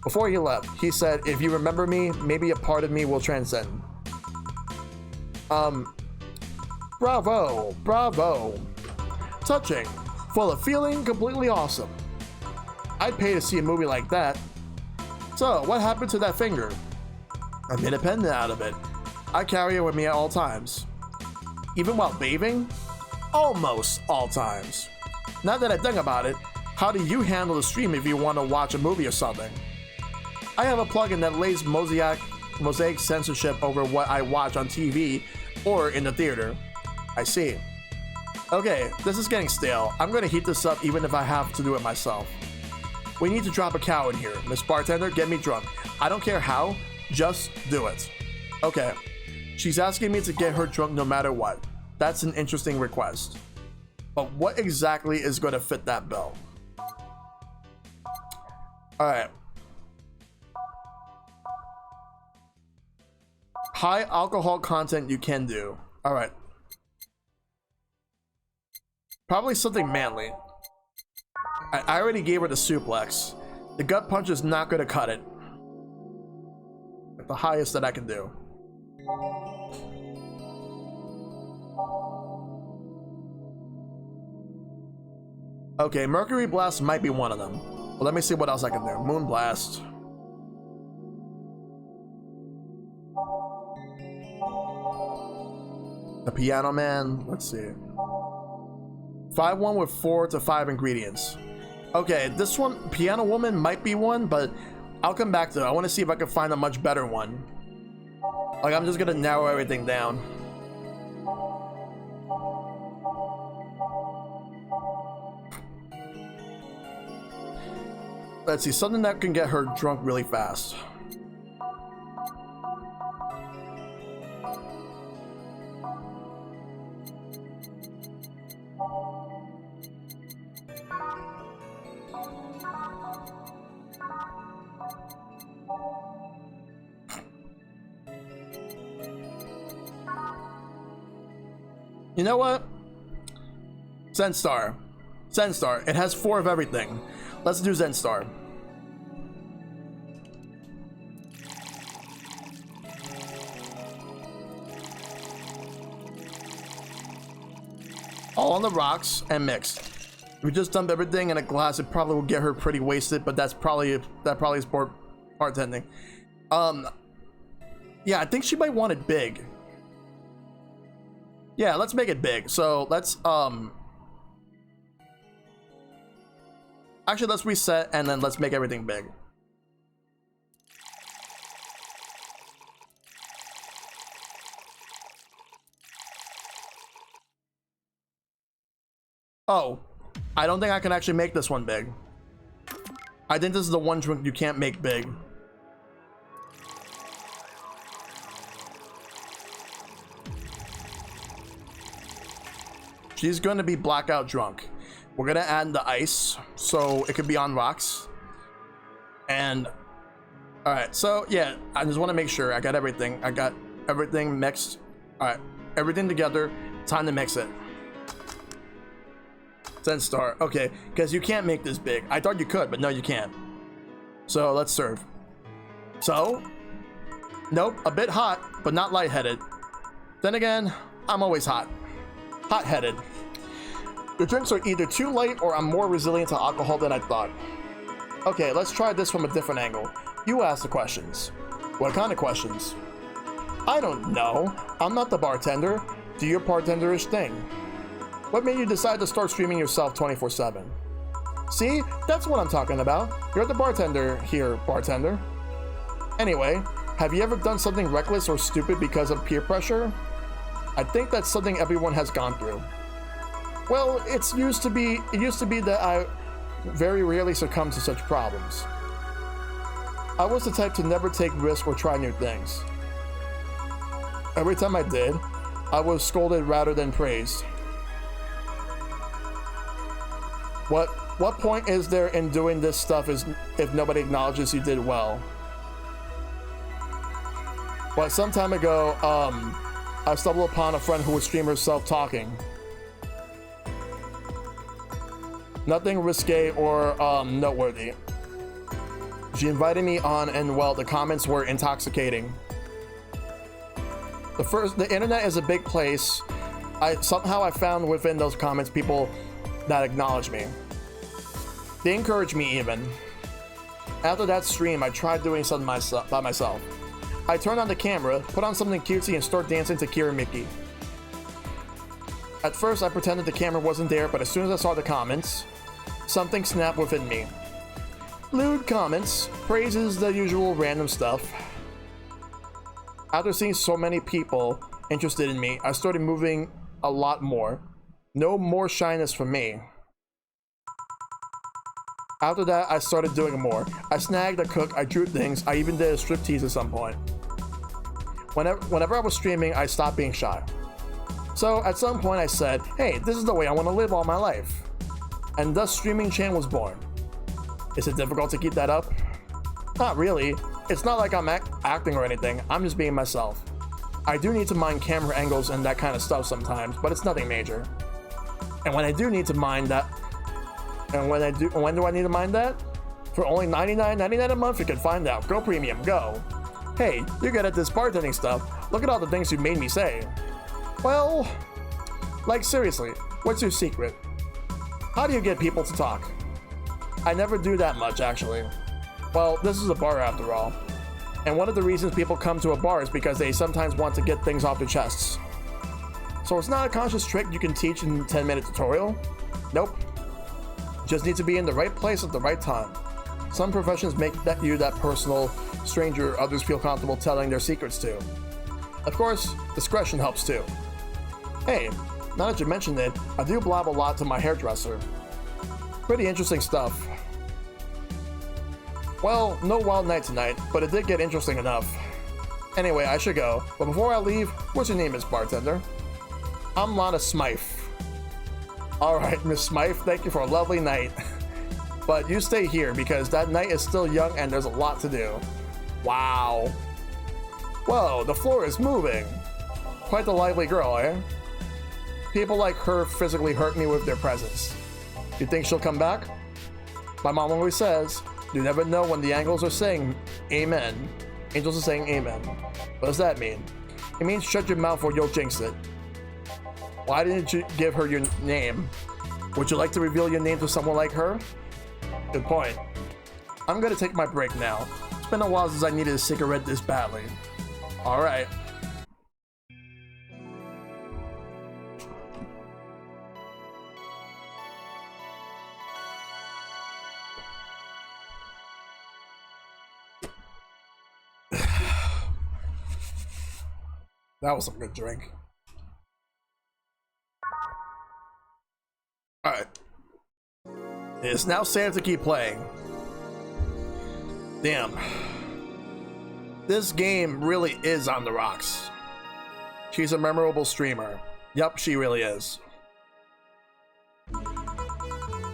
Before he left, he said, if you remember me, maybe a part of me will transcend. Bravo, bravo. Touching, full of feeling, completely awesome. I'd pay to see a movie like that. So, what happened to that finger? I made a pendant out of it. I carry it with me at all times. Even while bathing? Almost all times. Now that I think about it, how do you handle the stream if you want to watch a movie or something? I have a plugin that lays mosaic censorship over what I watch on TV or in the theater. I see. Okay, this is getting stale. I'm gonna heat this up even if I have to do it myself. We need to drop a cow in here. Miss Bartender, get me drunk. I don't care how, just do it. Okay, she's asking me to get her drunk no matter what. That's an interesting request. But what exactly is gonna fit that bill? Alright. High alcohol content you can do. Alright. Probably something manly. I already gave her the suplex. The gut punch is not gonna cut it. At the highest that I can do. Okay, Mercury Blast might be one of them. Well, let me see what else I can do. Moon Blast. The Piano Man. Let's see. 5-1 with 4 to 5 ingredients. Okay, this one, Piano Woman, might be one, but I'll come back to it. I want to see if I can find a much better one. Like, I'm just gonna narrow everything down. Let's see, something that can get her drunk really fast. You know what? Zenstar. Zenstar. It has 4 of everything. Let's do Zenstar. All on the rocks and mixed. If we just dump everything in a glass, it probably will get her pretty wasted, but that probably is bartending. Yeah, I think she might want it big. Yeah, let's make it big. So let's actually let's reset and then let's make everything big. Oh, I don't think I can actually make this one big. I think this is the one drink you can't make big. She's going to be blackout drunk. We're going to add the ice so it could be on rocks. And all right, so yeah, I just want to make sure I got everything. I got everything mixed. All right, everything together. Time to mix it. 10 star. Okay, because you can't make this big. I thought you could, but no, you can't. So let's serve. So, nope, a bit hot, but not lightheaded. Then again, I'm always hot. Hot-headed. Your drinks are either too light or I'm more resilient to alcohol than I thought. Okay, let's try this from a different angle. You ask the questions. What kind of questions? I don't know. I'm not the bartender. Do your bartenderish thing. What made you decide to start streaming yourself 24/7? See, that's what I'm talking about. You're the bartender here, bartender. Anyway, have you ever done something reckless or stupid because of peer pressure? I think that's something everyone has gone through. Well, it used to be that I very rarely succumbed to such problems. I was the type to never take risks or try new things. Every time I did, I was scolded rather than praised. What point is there in doing this stuff if nobody acknowledges you did well? But some time ago, I stumbled upon a friend who would stream herself talking. Nothing risque or noteworthy. She invited me on and well, the comments were intoxicating. The internet is a big place. Somehow I found within those comments people that acknowledge me. They encourage me even. After that stream, I tried doing something by myself. I turned on the camera, put on something cutesy, and start dancing to Kira Mickey. At first, I pretended the camera wasn't there, but as soon as I saw the comments, something snapped within me. Lewd comments, praises, the usual random stuff. After seeing so many people interested in me, I started moving a lot more. No more shyness from me. After that, I started doing more. I snagged, I cooked, I drew things, I even did a striptease at some point. Whenever I was streaming, I stopped being shy. So at some point I said, hey, this is the way I want to live all my life. And thus Streaming Chan was born. Is it difficult to keep that up? Not really. It's not like I'm acting or anything, I'm just being myself. I do need to mind camera angles and that kind of stuff sometimes, but it's nothing major. And when I do need to mind that, when do I need to mind that? For only $99.99 a month, you can find out. Go Premium, go. Hey, you're good at this bartending stuff. Look at all the things you made me say. Well, like seriously, what's your secret? How do you get people to talk? I never do that much, actually. Well, this is a bar after all. And one of the reasons people come to a bar is because they sometimes want to get things off their chests. So it's not a conscious trick you can teach in a 10-minute tutorial. Nope. Just need to be in the right place at the right time. Some professions make you that personal stranger others feel comfortable telling their secrets to. Of course, discretion helps too. Hey, now that you mentioned it, I do blab a lot to my hairdresser. Pretty interesting stuff. Well, no wild night tonight, but it did get interesting enough. Anyway, I should go, but before I leave, what's your name, Miss Bartender? I'm Lana Smythe. Alright, Miss Smythe, thank you for a lovely night. But you stay here because that night is still young and there's a lot to do. Wow. Whoa, the floor is moving. Quite the lively girl, eh? People like her physically hurt me with their presence. You think she'll come back? My mom always says, you never know when the angels are saying amen. Angels are saying amen. What does that mean? It means shut your mouth or you'll jinx it. Why didn't you give her your name? Would you like to reveal your name to someone like her? Good point. I'm gonna take my break now. It's been a while since I needed a cigarette this badly. Alright. That was some good drink. Alright. It's now safe to keep playing. Damn. This game really is on the rocks. She's a memorable streamer. Yup, she really is.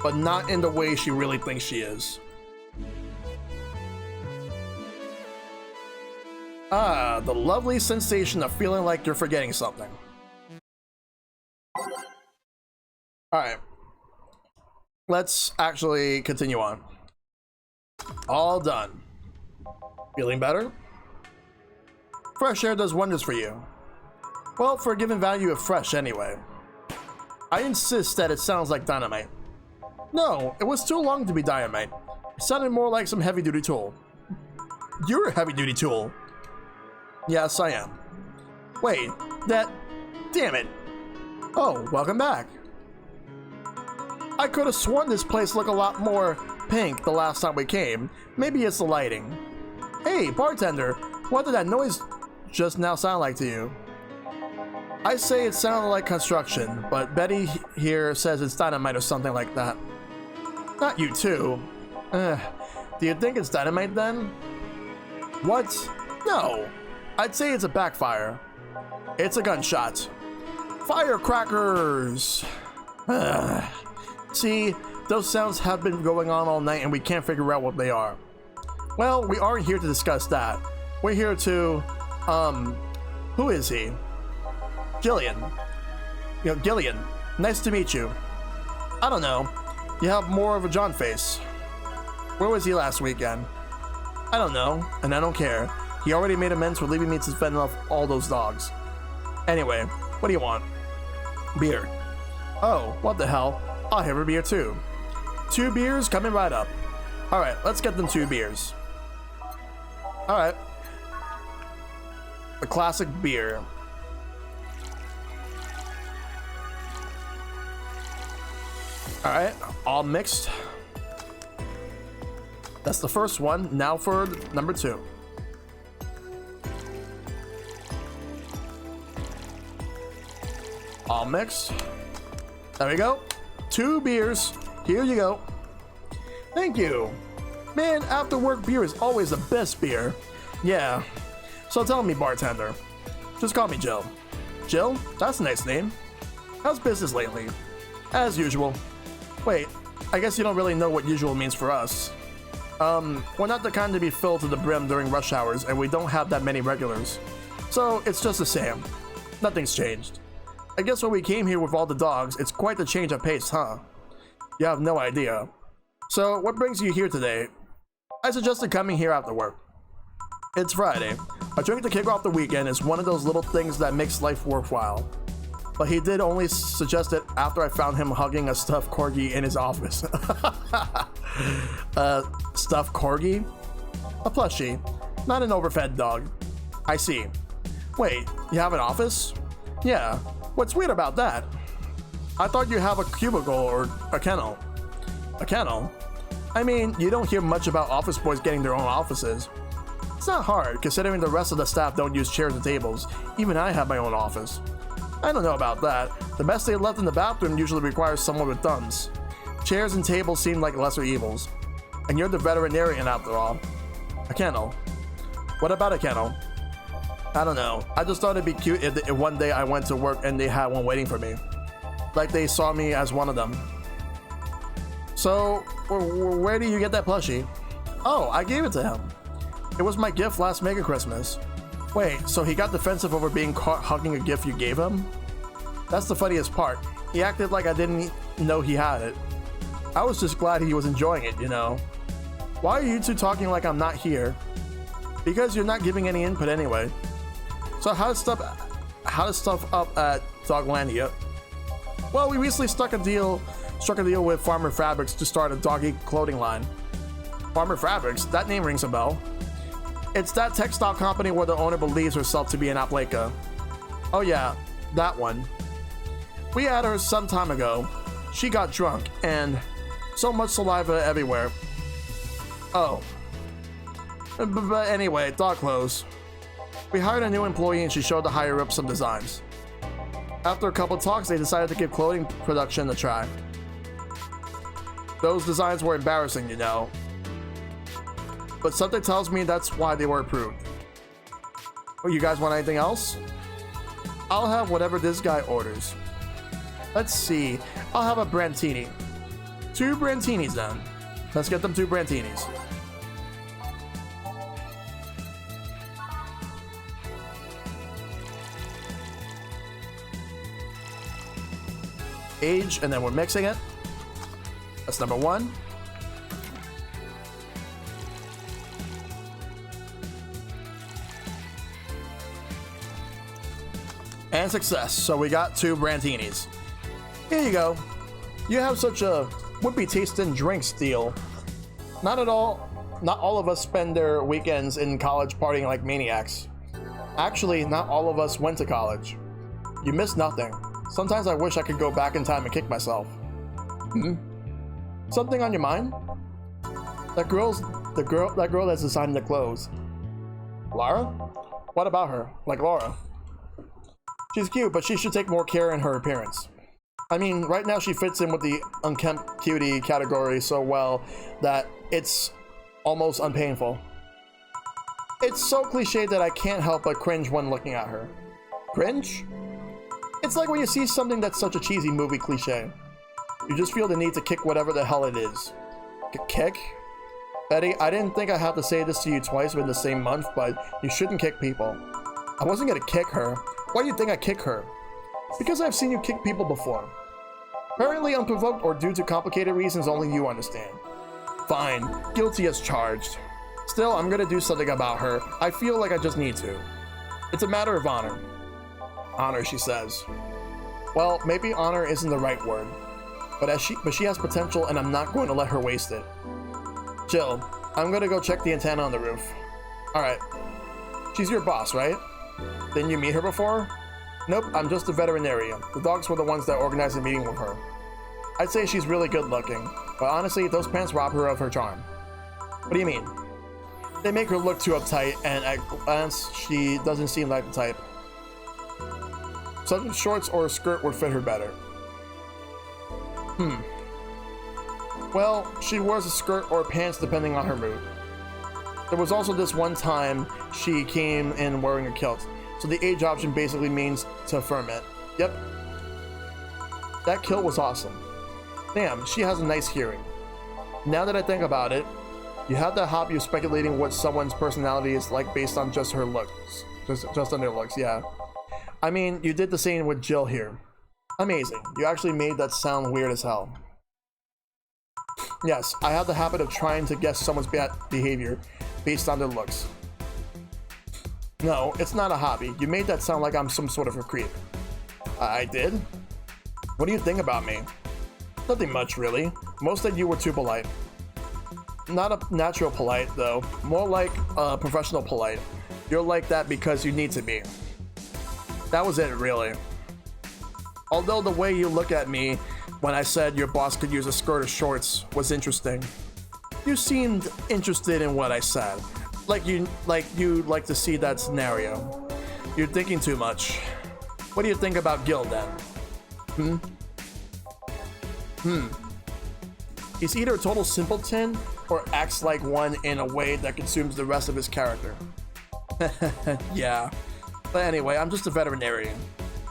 But not in the way she really thinks she is. Ah, the lovely sensation of feeling like you're forgetting something. Alright. Let's actually continue on. All done. Feeling better? Fresh air does wonders for you. Well, for a given value of fresh anyway. I insist that it sounds like dynamite. No, it was too long to be dynamite. It sounded more like some heavy-duty tool. You're a heavy-duty tool. Yes, I am. Wait, that... Damn it. Oh, welcome back. I could have sworn this place looked a lot more pink the last time we came. Maybe it's the lighting. Hey, bartender, what did that noise just now sound like to you? I say it sounded like construction, but Betty here says it's dynamite or something like that. Not you too. Do you think it's dynamite then? What? No. I'd say it's a backfire. It's a gunshot. Firecrackers! See, those sounds have been going on all night and we can't figure out what they are. Well, we aren't here to discuss that. We're here to, who is he? Gillian. Gillian, nice to meet you. I don't know. You have more of a John face. Where was he last weekend? I don't know, and I don't care. He already made amends for leaving me to fend off all those dogs. Anyway, what do you want? Beer. Oh, what the hell? I'll have a beer too. 2 beers coming right up. Alright, let's get them 2 beers. Alright. The classic beer. Alright, all mixed. That's the first one. Now for number 2. All mixed. There we go. 2 beers. Here you go. Thank you. Man, after work beer is always the best beer. Yeah. So tell me, bartender. Just call me Jill. Jill? That's a nice name. How's business lately? As usual. Wait, I guess you don't really know what usual means for us. We're not the kind to be filled to the brim during rush hours, and we don't have that many regulars. So it's just the same. Nothing's changed. I guess when we came here with all the dogs, it's quite the change of pace, huh? You have no idea. So, what brings you here today? I suggested coming here after work. It's Friday. A drink to kick off the weekend is one of those little things that makes life worthwhile. But he did only suggest it after I found him hugging a stuffed corgi in his office. Stuffed corgi? A plushie, not an overfed dog. I see. Wait, you have an office? Yeah. What's weird about that? I thought you have a cubicle or a kennel. A kennel? I mean, you don't hear much about office boys getting their own offices. It's not hard, considering the rest of the staff don't use chairs and tables. Even I have my own office. I don't know about that. The mess they left in the bathroom usually requires someone with thumbs. Chairs and tables seem like lesser evils. And you're the veterinarian after all. A kennel. What about a kennel? I don't know. I just thought it'd be cute if one day I went to work and they had one waiting for me. Like they saw me as one of them. So, where do you get that plushie? Oh, I gave it to him. It was my gift last Mega Christmas. Wait, so he got defensive over being caught hugging a gift you gave him? That's the funniest part. He acted like I didn't know he had it. I was just glad he was enjoying it, you know. Why are you two talking like I'm not here? Because you're not giving any input anyway. So how's stuff up at Doglandia? Well, we recently struck a deal with Farmer Fabrics to start a doggy clothing line. Farmer Fabrics? That name rings a bell. It's that textile company where the owner believes herself to be an Apleka. Oh yeah, that one. We had her some time ago. She got drunk, and so much saliva everywhere. Oh. But anyway, dog clothes. We hired a new employee and she showed the higher up some designs. After a couple talks, they decided to give clothing production a try. Those designs were embarrassing, you know. But something tells me that's why they were approved. Oh, you guys want anything else? I'll have whatever this guy orders. Let's see. I'll have a Brantini. 2 Brantinis then. Let's get them 2 Brantinis. Age, and then we're mixing it. That's number 1. And success. So we got 2 Brantinis. Here you go. You have such a would-be tasting drinks deal. Not all of us spend their weekends in college partying like maniacs. Actually, not all of us went to college. You missed nothing. Sometimes I wish I could go back in time and kick myself. Something on your mind? That girl that's designing the clothes. Lara? What about her? Like Laura? She's cute, but she should take more care in her appearance. I mean, right now she fits in with the unkempt cutie category so well that it's almost unpainful. It's so cliche that I can't help but cringe when looking at her. Cringe? It's like when you see something that's such a cheesy movie cliche. You just feel the need to kick whatever the hell it is. Kick? Betty, I didn't think I had to say this to you twice within the same month, but you shouldn't kick people. I wasn't gonna kick her. Why do you think I kick her? Because I've seen you kick people before. Apparently unprovoked or due to complicated reasons only you understand. Fine, guilty as charged. Still, I'm gonna do something about her. I feel like I just need to. It's a matter of honor. Honor, she says. Well, maybe honor isn't the right word. But she has potential and I'm not going to let her waste it. Jill, I'm gonna go check the antenna on the roof. Alright. She's your boss, right? Didn't you meet her before? Nope, I'm just a veterinarian. The dogs were the ones that organized a meeting with her. I'd say she's really good looking, but honestly, those pants rob her of her charm. What do you mean? They make her look too uptight, and at glance, she doesn't seem like the type. Some shorts or a skirt would fit her better. Well, she wears a skirt or pants depending on her mood. There was also this one time she came in wearing a kilt, so the age option basically means to affirm it. Yep. That kilt was awesome. Damn, she has a nice hearing. Now that I think about it, you have that hobby of speculating what someone's personality is like based on just her looks. Just on their looks, yeah. I mean, you did the same with Jill here. Amazing. You actually made that sound weird as hell. Yes, I have the habit of trying to guess someone's bad behavior based on their looks. No, it's not a hobby. You made that sound like I'm some sort of a creep. I did? What do you think about me? Nothing much, really. Most of you were too polite. Not a natural polite, though. More like a professional polite. You're like that because you need to be. That was it, really. Although the way you look at me when I said your boss could use a skirt or shorts was interesting. You seemed interested in what I said. Like you'd like to see that scenario. You're thinking too much. What do you think about Gil then? He's either a total simpleton or acts like one in a way that consumes the rest of his character. Yeah. But anyway, I'm just a veterinarian.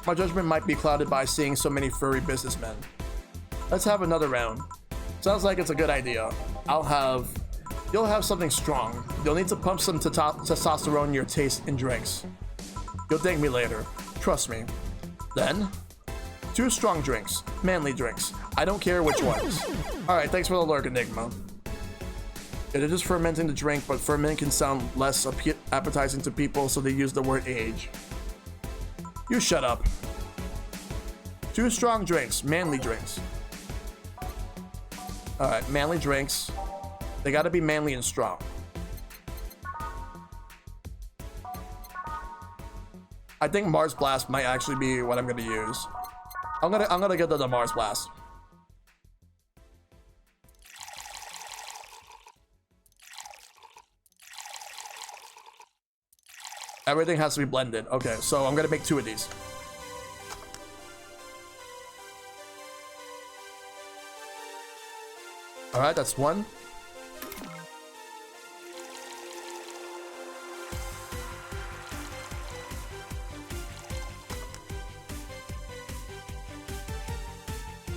My judgment might be clouded by seeing so many furry businessmen. Let's have another round. Sounds like it's a good idea. You'll have something strong. You'll need to pump some testosterone in your taste in drinks. You'll thank me later. Trust me. Then, 2 strong drinks. Manly drinks. I don't care which ones. Alright, thanks for the lurk, Enigma. It is just fermenting the drink, but ferment can sound less appetizing to people, so they use the word age. You shut up. 2 strong drinks. Manly drinks. Alright, manly drinks. They gotta be manly and strong. I think Mars Blast might actually be what I'm gonna use. I'm gonna get the Mars Blast. Everything has to be blended. Okay, so I'm gonna make 2 of these. All right, that's 1.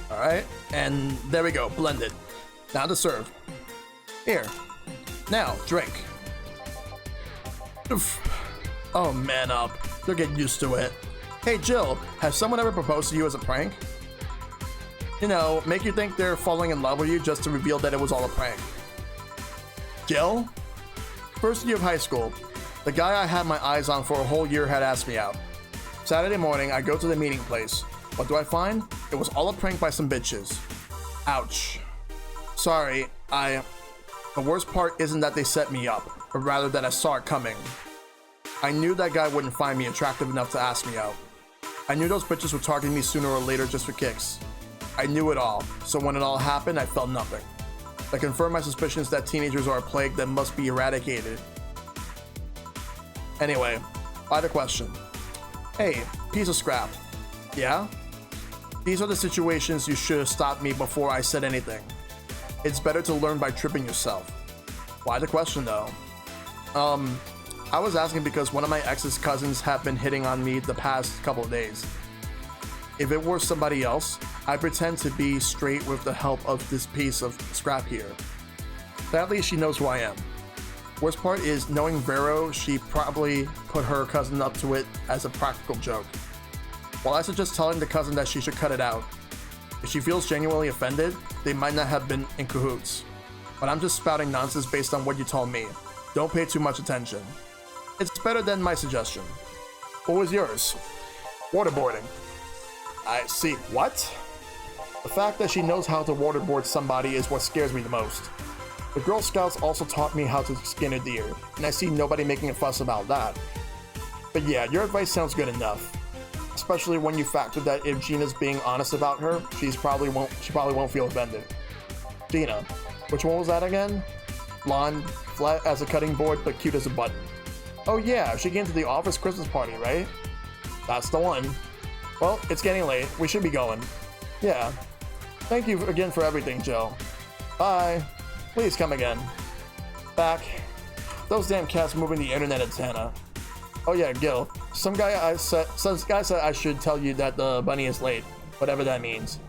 All right, and there we go, blended. Now to serve. Here. Now, drink. Oof. Oh, man up. You'll get used to it. Hey, Jill, has someone ever proposed to you as a prank? You know, make you think they're falling in love with you just to reveal that it was all a prank. Jill? First year of high school. The guy I had my eyes on for a whole year had asked me out. Saturday morning, I go to the meeting place. What do I find? It was all a prank by some bitches. Ouch. Sorry, the worst part isn't that they set me up, but rather that I saw it coming. I knew that guy wouldn't find me attractive enough to ask me out. I knew those bitches would target me sooner or later just for kicks. I knew it all, so when it all happened, I felt nothing. That confirmed my suspicions that teenagers are a plague that must be eradicated. Anyway, by the question. Hey, piece of scrap. Yeah? These are the situations you should have stopped me before I said anything. It's better to learn by tripping yourself. Why the question though? I was asking because one of my ex's cousins have been hitting on me the past couple of days. If it were somebody else, I pretend to be straight with the help of this piece of scrap here. Sadly, she knows who I am. Worst part is, knowing Vero, she probably put her cousin up to it as a practical joke. While I suggest telling the cousin that she should cut it out, if she feels genuinely offended, they might not have been in cahoots. But I'm just spouting nonsense based on what you told me. Don't pay too much attention. It's better than my suggestion. What was yours? Waterboarding. I see. What? The fact that she knows how to waterboard somebody is what scares me the most. The Girl Scouts also taught me how to skin a deer, and I see nobody making a fuss about that. But yeah, your advice sounds good enough. Especially when you factor that if Gina's being honest about her, she probably won't feel offended. Gina, which one was that again? Blonde, flat as a cutting board, but cute as a button. Oh yeah, she came to the office Christmas party, right? That's the one. Well, it's getting late. We should be going. Yeah. Thank you again for everything, Jill. Bye. Please come again. Back. Those damn cats moving the internet antenna. Oh yeah, Gil. Some guy said I should tell you that the bunny is late, whatever that means.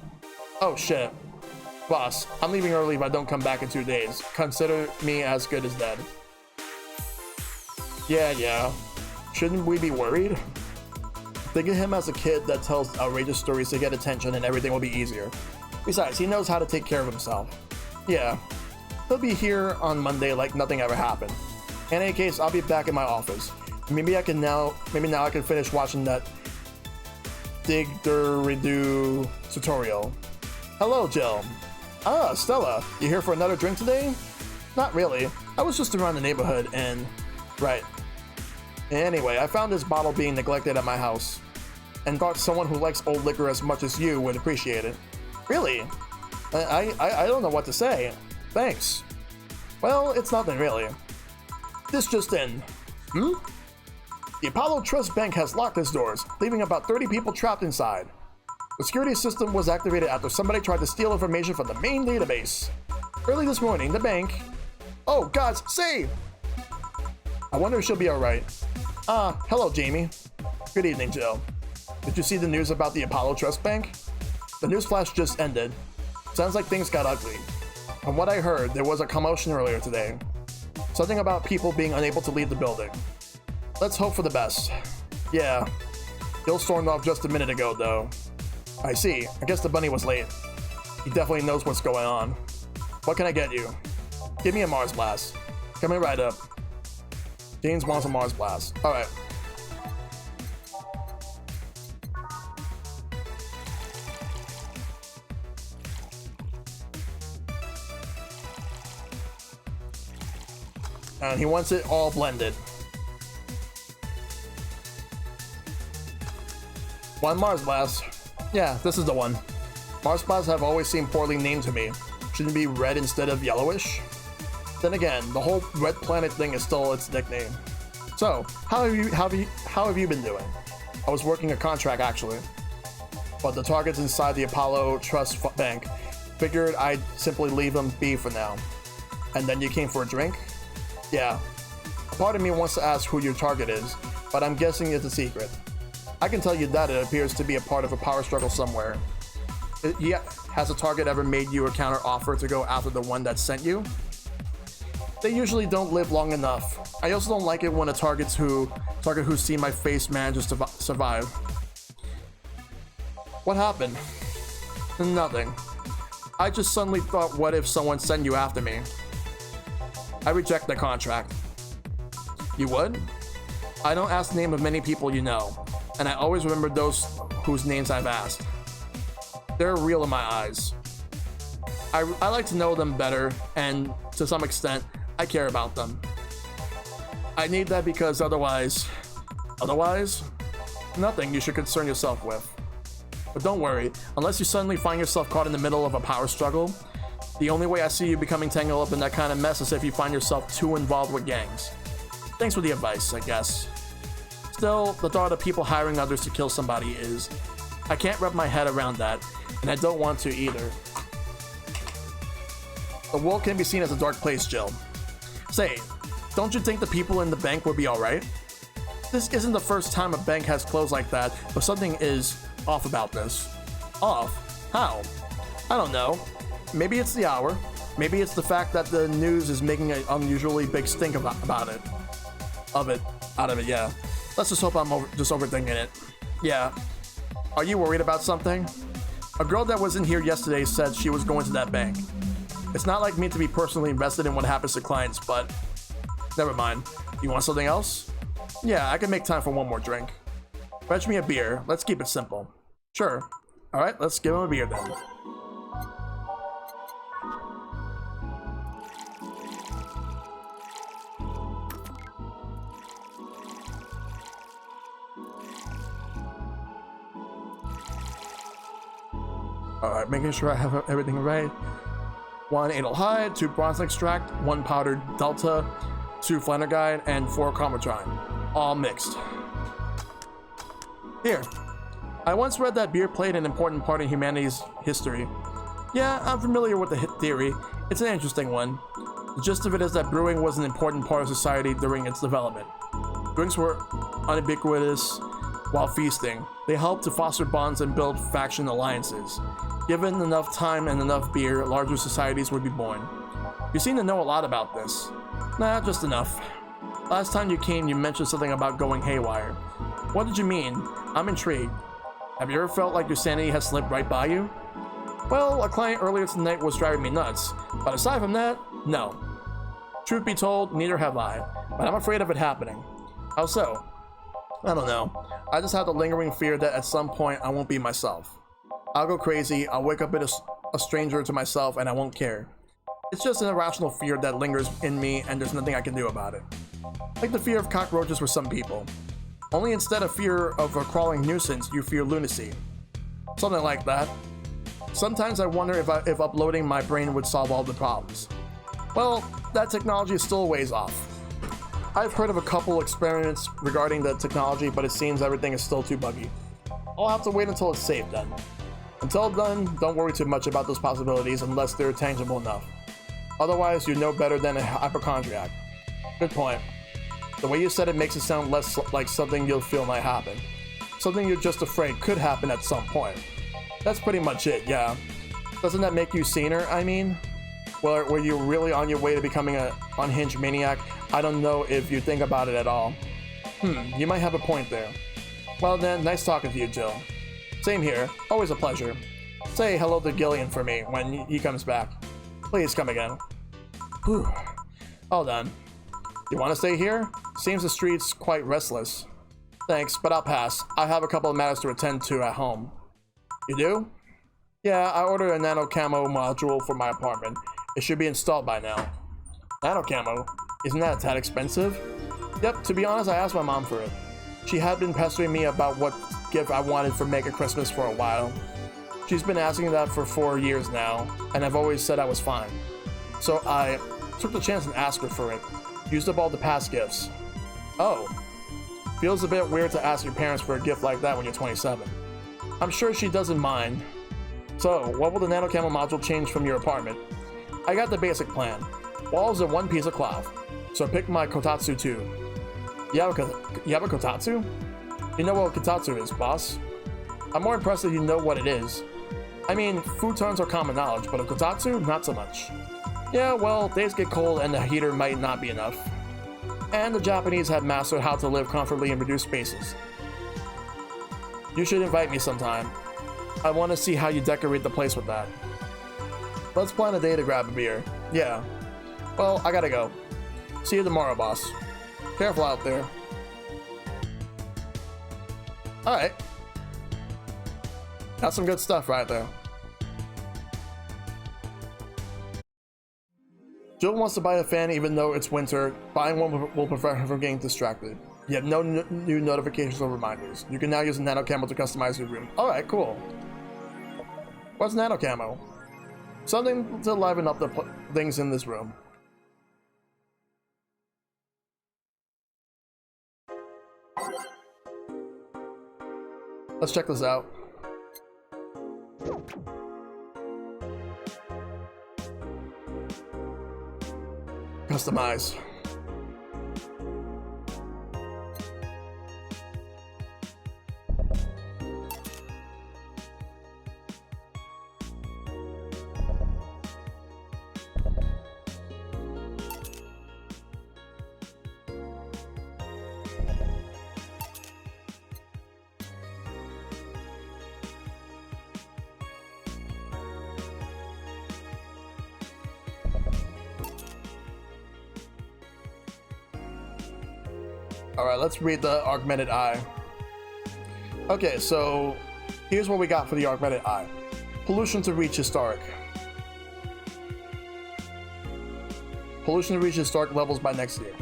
Oh shit. Boss, I'm leaving early if I don't come back in 2 days. Consider me as good as dead. Yeah. Shouldn't we be worried? Think of him as a kid that tells outrageous stories to get attention and everything will be easier. Besides, he knows how to take care of himself. Yeah. He'll be here on Monday like nothing ever happened. In any case, I'll be back in my office. Maybe now I can finish watching that Dig-der-redo tutorial. Hello, Jill. Ah, Stella, you here for another drink today? Not really. I was just around the neighborhood and... Right. Anyway, I found this bottle being neglected at my house, and thought someone who likes old liquor as much as you would appreciate it. Really? I don't know what to say. Thanks. Well, it's nothing really. This just in. The Apollo Trust Bank has locked its doors, leaving about 30 people trapped inside. The security system was activated after somebody tried to steal information from the main database. Early this morning, the bank... Oh, gods, save! I wonder if she'll be alright. Hello, Jamie. Good evening, Jill. Did you see the news about the Apollo Trust Bank? The news flash just ended. Sounds like things got ugly. From what I heard, there was a commotion earlier today. Something about people being unable to leave the building. Let's hope for the best. Yeah. Bill stormed off just a minute ago, though. I see. I guess the bunny was late. He definitely knows what's going on. What can I get you? Give me a Mars Blast. Coming right up. James wants a Mars Blast. Alright. And he wants it all blended. One Mars Blast. Yeah, this is the one. Mars Blasts have always seemed poorly named to me. Shouldn't it be red instead of yellowish? Then again, the whole red planet thing is still its nickname. So, how have you been doing? I was working a contract actually, but the target's inside the Apollo Trust Bank. Figured I'd simply leave them be for now. And then you came for a drink? Yeah. Part of me wants to ask who your target is, but I'm guessing it's a secret. I can tell you that it appears to be a part of a power struggle somewhere. Yeah, has a target ever made you a counter offer to go after the one that sent you? They usually don't live long enough. I also don't like it when a target who see my face manages to survive. What happened? Nothing. I just suddenly thought, what if someone sent you after me? I reject the contract. You would? I don't ask the name of many people you know, and I always remember those whose names I've asked. They're real in my eyes. I like to know them better, and to some extent, I care about them. I need that because otherwise, nothing you should concern yourself with. But don't worry, unless you suddenly find yourself caught in the middle of a power struggle, the only way I see you becoming tangled up in that kind of mess is if you find yourself too involved with gangs. Thanks for the advice, I guess. Still, the thought of people hiring others to kill somebody is... I can't wrap my head around that, and I don't want to either. The world can be seen as a dark place, Jill. Say, don't you think the people in the bank would be alright? This isn't the first time a bank has closed like that, but something is off about this. Off? How? I don't know. Maybe it's the hour. Maybe it's the fact that the news is making an unusually big stink out of it, yeah. Let's just hope I'm just overthinking it. Yeah. Are you worried about something? A girl that was in here yesterday said she was going to that bank. It's not like me to be personally invested in what happens to clients, but never mind. You want something else? Yeah, I can make time for one more drink. Fetch me a beer. Let's keep it simple. Sure. Alright, let's give him a beer then. Alright, making sure I have everything right. 1 anal hide, 2 bronze extract, 1 powdered delta, 2 flannergide, and 4 chromatrine. All mixed. Here. I once read that beer played an important part in humanity's history. Yeah, I'm familiar with the theory. It's an interesting one. The gist of it is that brewing was an important part of society during its development. Drinks were ubiquitous while feasting. They helped to foster bonds and build faction alliances. Given enough time and enough beer, larger societies would be born. You seem to know a lot about this. Nah, just enough. Last time you came, you mentioned something about going haywire. What did you mean? I'm intrigued. Have you ever felt like your sanity has slipped right by you? Well, a client earlier tonight was driving me nuts, but aside from that, no. Truth be told, neither have I, but I'm afraid of it happening. How so? I don't know. I just have the lingering fear that at some point I won't be myself. I'll go crazy, I'll wake up a stranger to myself, and I won't care. It's just an irrational fear that lingers in me, and there's nothing I can do about it. Like the fear of cockroaches for some people. Only instead of fear of a crawling nuisance, you fear lunacy. Something like that. Sometimes I wonder if uploading my brain would solve all the problems. Well, that technology is still a ways off. I've heard of a couple experiments regarding the technology, but it seems everything is still too buggy. I'll have to wait until it's safe then. Until then, don't worry too much about those possibilities unless they're tangible enough. Otherwise, you're no better than a hypochondriac. Good point. The way you said it makes it sound less like something you'll feel might happen. Something you're just afraid could happen at some point. That's pretty much it, yeah. Doesn't that make you saner, I mean? Well, were you really on your way to becoming an unhinged maniac? I don't know if you think about it at all. You might have a point there. Well then, nice talking to you, Jill. Same here. Always a pleasure. Say hello to Gillian for me when he comes back. Please come again. Whew. All done. You want to stay here? Seems the street's quite restless. Thanks, but I'll pass. I have a couple of matters to attend to at home. You do? Yeah, I ordered a nano camo module for my apartment. It should be installed by now. Nano camo? Isn't that a tad expensive? Yep, to be honest, I asked my mom for it. She had been pestering me about what gift I wanted for Mega Christmas for a while. She's been asking that for 4 years now, and I've always said I was fine. So I took the chance and asked her for it. Used up all the past gifts. Oh. Feels a bit weird to ask your parents for a gift like that when you're 27. I'm sure she doesn't mind. So, what will the nano camo module change from your apartment? I got the basic plan. Walls are one piece of cloth. So pick my kotatsu too. You have a kotatsu? You know what kotatsu is, boss. I'm more impressed that you know what it is. I mean, futons are common knowledge, but a kotatsu, not so much. Yeah, well, days get cold and the heater might not be enough. And the Japanese have mastered how to live comfortably in reduced spaces. You should invite me sometime. I want to see how you decorate the place with that. Let's plan a day to grab a beer. Yeah. Well, I gotta go. See you tomorrow, boss. Careful out there. Alright. That's some good stuff right there. Jill wants to buy a fan even though it's winter. Buying one will prevent her from getting distracted. You have no new notifications or reminders. You can now use a nano camo to customize your room. Alright, cool. What's nano camo? Something to liven up the things in this room. Let's check this out. Customize. Alright, let's read the augmented eye. Okay, so here's what we got for the augmented eye. Pollution to reach historic. Pollution to reach historic levels by next year.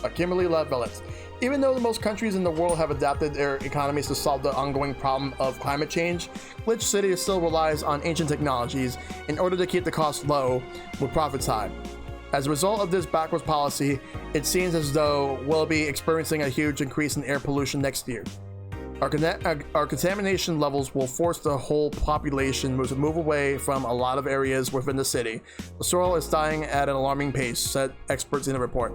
By Kimberly Lavalette. Even though the most countries in the world have adapted their economies to solve the ongoing problem of climate change, Glitch City still relies on ancient technologies in order to keep the costs low with profits high. As a result of this backwards policy, it seems as though we'll be experiencing a huge increase in air pollution next year. Our contamination levels will force the whole population to move away from a lot of areas within the city. The soil is dying at an alarming pace, said experts in a report.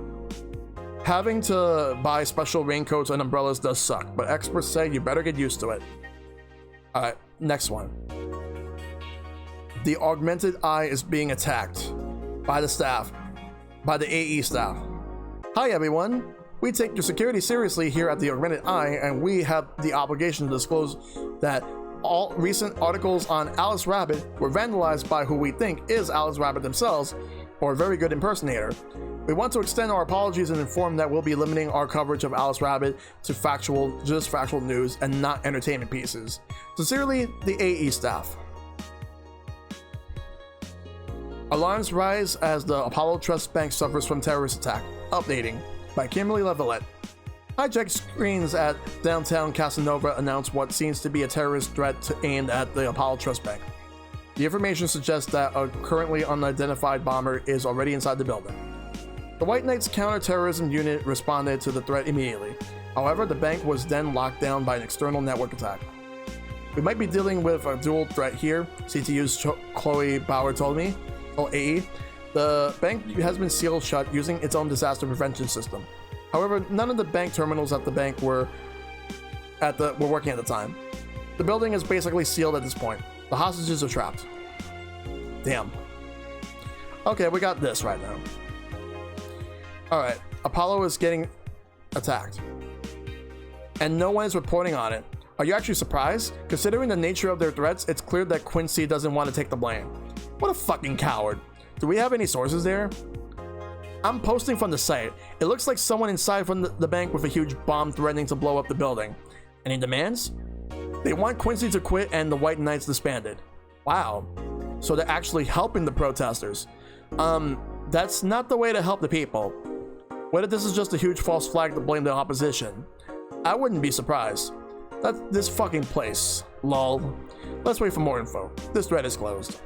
Having to buy special raincoats and umbrellas does suck, but experts say you better get used to it. Alright, next one. The augmented eye is being attacked by the staff. By the AE staff. Hi everyone, we take your security seriously here at the Augmented Eye, and we have the obligation to disclose that all recent articles on Alice Rabbit were vandalized by who we think is Alice Rabbit themselves, or a very good impersonator. We want to extend our apologies and inform that we'll be limiting our coverage of Alice Rabbit to just factual news and not entertainment pieces. Sincerely, the AE staff. Alarms rise as the Apollo Trust Bank suffers from terrorist attack. Updating by Kimberly Lavalette. Hijacked screens at downtown Casanova announce what seems to be a terrorist threat aimed at the Apollo Trust Bank. The information suggests that a currently unidentified bomber is already inside the building. The White Knights counterterrorism unit responded to the threat immediately. However, the bank was then locked down by an external network attack. We might be dealing with a dual threat here, CTU's Chloe Bauer told me. AE. The bank has been sealed shut using its own disaster prevention system. However, none of the bank terminals at the bank were working at the time. The building is basically sealed at this point. The hostages are trapped. Damn. Okay, we got this right now. Alright, Apollo is getting attacked. And no one is reporting on it. Are you actually surprised? Considering the nature of their threats, it's clear that Quincy doesn't want to take the blame. What a fucking coward. Do we have any sources there? I'm posting from the site. It looks like someone inside from the bank with a huge bomb threatening to blow up the building. Any demands? They want Quincy to quit and the White Knights disbanded. Wow. So they're actually helping the protesters. That's not the way to help the people. What if this is just a huge false flag to blame the opposition? I wouldn't be surprised. That's this fucking place. Lol. Let's wait for more info. This thread is closed.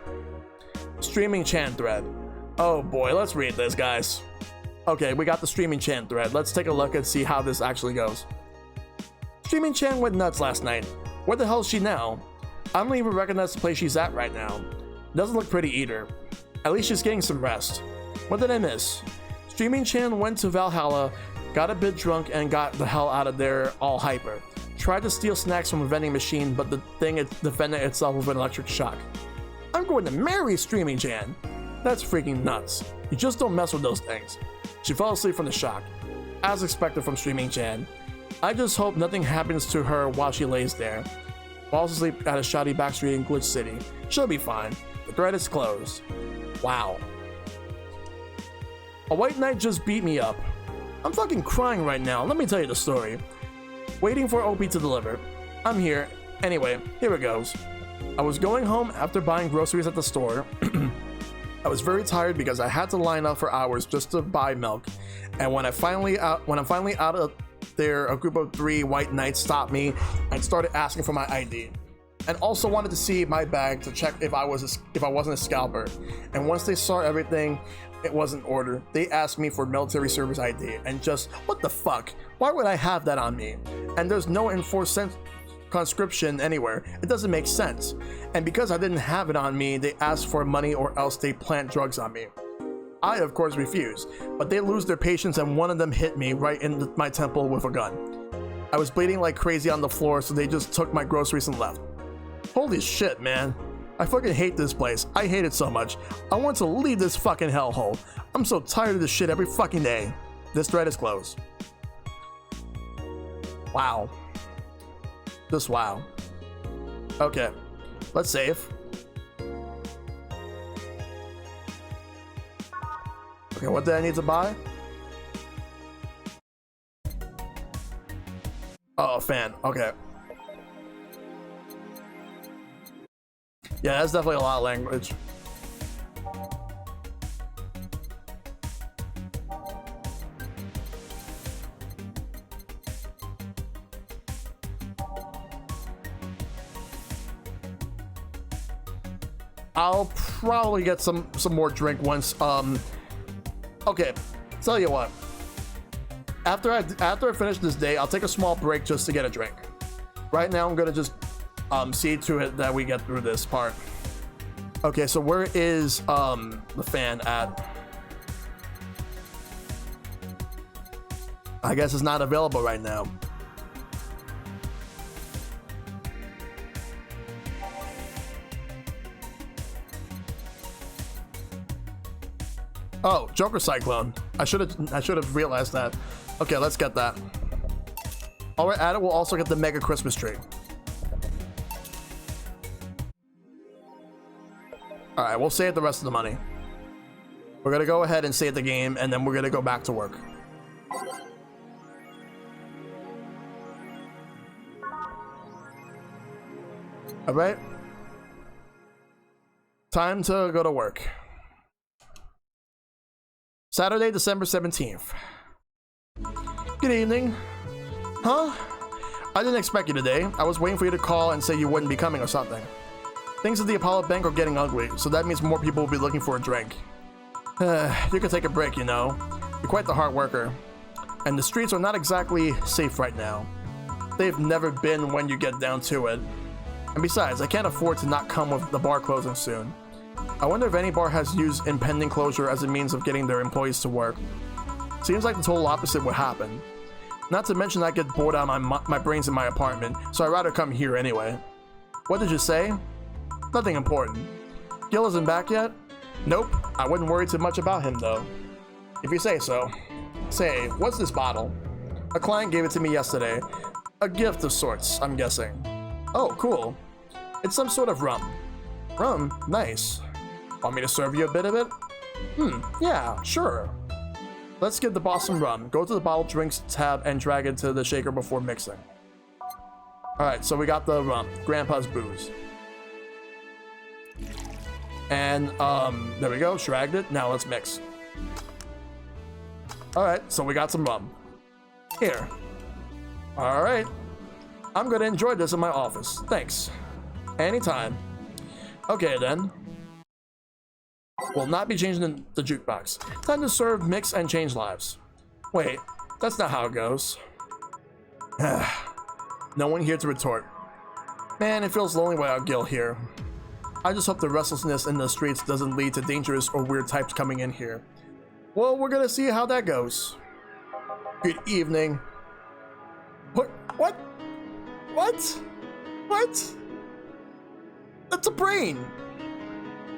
Streaming Chan thread. Oh boy, let's read this, guys. Okay, we got the Streaming Chan thread. Let's take a look and see how this actually goes. Streaming Chan went nuts last night. Where the hell is she now? I don't even recognize the place she's at right now. Doesn't look pretty either. At least she's getting some rest. What did I miss? Streaming Chan went to Valhalla, got a bit drunk, and got the hell out of there all hyper. Tried to steal snacks from a vending machine, but the thing defended itself with an electric shock. I'm going to marry Streaming Chan. That's freaking nuts. You just don't mess with those things. She fell asleep from the shock, as expected from Streaming Chan. I just hope nothing happens to her while she lays there. Falls asleep at a shoddy backstreet in Glitch City. She'll be fine. The thread is closed. Wow. A white knight just beat me up. I'm fucking crying right now. Let me tell you the story. Waiting for OP to deliver. I'm here. Anyway, here it goes. I was going home after buying groceries at the store. I was very tired because I had to line up for hours just to buy milk. And when I'm finally out of there, a group of 3 white knights stopped me and started asking for my ID, and also wanted to see my bag to check if I wasn't a scalper. And once they saw everything, it was in order. They asked me for military service ID, and just what the fuck? Why would I have that on me? And there's no enforced conscription anywhere. It doesn't make sense. And because I didn't have it on me, they asked for money or else they plant drugs on me. I, of course, refused, but they lose their patience and one of them hit me right in my temple with a gun. I was bleeding like crazy on the floor, so they just took my groceries and left. Holy shit, man. I fucking hate this place. I hate it so much. I want to leave this fucking hellhole. I'm so tired of this shit every fucking day. This thread is closed. Wow. Just wow. Okay. Let's save. Okay, what did I need to buy? Oh, a fan. Okay. Yeah, that's definitely a lot of language. I'll probably get some more drink once. Okay, tell you what. After I finish this day, I'll take a small break just to get a drink. Right now, I'm gonna just see to it that we get through this part. Okay, so where is the fan at? I guess it's not available right now. Oh, Joker Cyclone. I should have realized that. Okay, let's get that. While we're at it, we'll also get the Mega Christmas Tree. Alright, we'll save the rest of the money. We're gonna go ahead and save the game, and then we're gonna go back to work. Alright. Time to go to work. Saturday, December 17th. Good evening. Huh? I didn't expect you today. I was waiting for you to call and say you wouldn't be coming or something. Things at the Apollo Bank are getting ugly, so that means more people will be looking for a drink. You can take a break, you know. You're quite the hard worker. And the streets are not exactly safe right now. They've never been when you get down to it. And besides, I can't afford to not come with the bar closing soon. I wonder if any bar has used impending closure as a means of getting their employees to work. Seems like the total opposite would happen. Not to mention I get bored out of my brains in my apartment, so I'd rather come here anyway. What did you say? Nothing important. Gil isn't back yet? Nope, I wouldn't worry too much about him though. If you say so. Say, what's this bottle? A client gave it to me yesterday. A gift of sorts, I'm guessing. Oh, cool. It's some sort of rum. Rum? Nice. Want me to serve you a bit of it? Yeah, sure. Let's get the boss some rum. Go to the bottle drinks tab and drag it to the shaker before mixing. Alright, so we got the rum. Grandpa's booze. And, there we go. Dragged it. Now let's mix. Alright, so we got some rum. Here. Alright. I'm gonna enjoy this in my office. Thanks. Anytime. Okay then. Will not be changing the jukebox. Time to serve, mix, and change lives. Wait, that's not how it goes. No one here to retort. Man, it feels lonely without Gil here. I just hope the restlessness in the streets doesn't lead to dangerous or weird types coming in here. Well, we're gonna see how that goes. Good evening. What? What? What? What? That's a brain!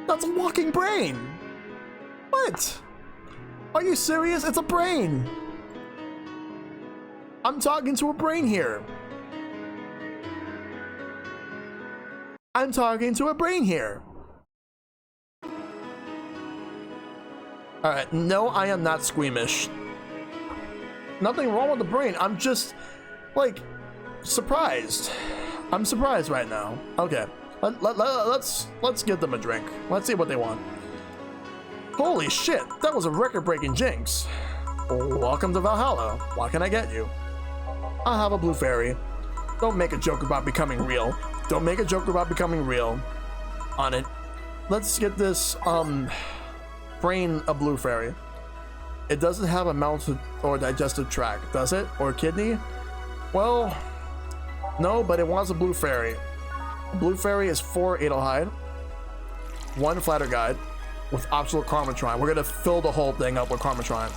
That's a walking brain! What? Are you serious? It's a brain! I'm talking to a brain here. I'm talking to a brain here. Alright, no, I am not squeamish. Nothing wrong with the brain. I'm just, like, surprised. I'm surprised right now. Okay, let's give them a drink. Let's see what they want. Holy shit, that was a record-breaking jinx. Welcome to Valhalla. What can I get you? I'll have a blue fairy. Don't make a joke about becoming real. Don't make a joke about becoming real. On it. Let's get this, brain a blue fairy. It doesn't have a mouth or digestive tract, does it? Or kidney? Well, no, but it wants a blue fairy. Blue fairy is 4 Adelheid, 1 flatter guide, with optional Karmatrine. We're gonna fill the whole thing up with Karmatrine.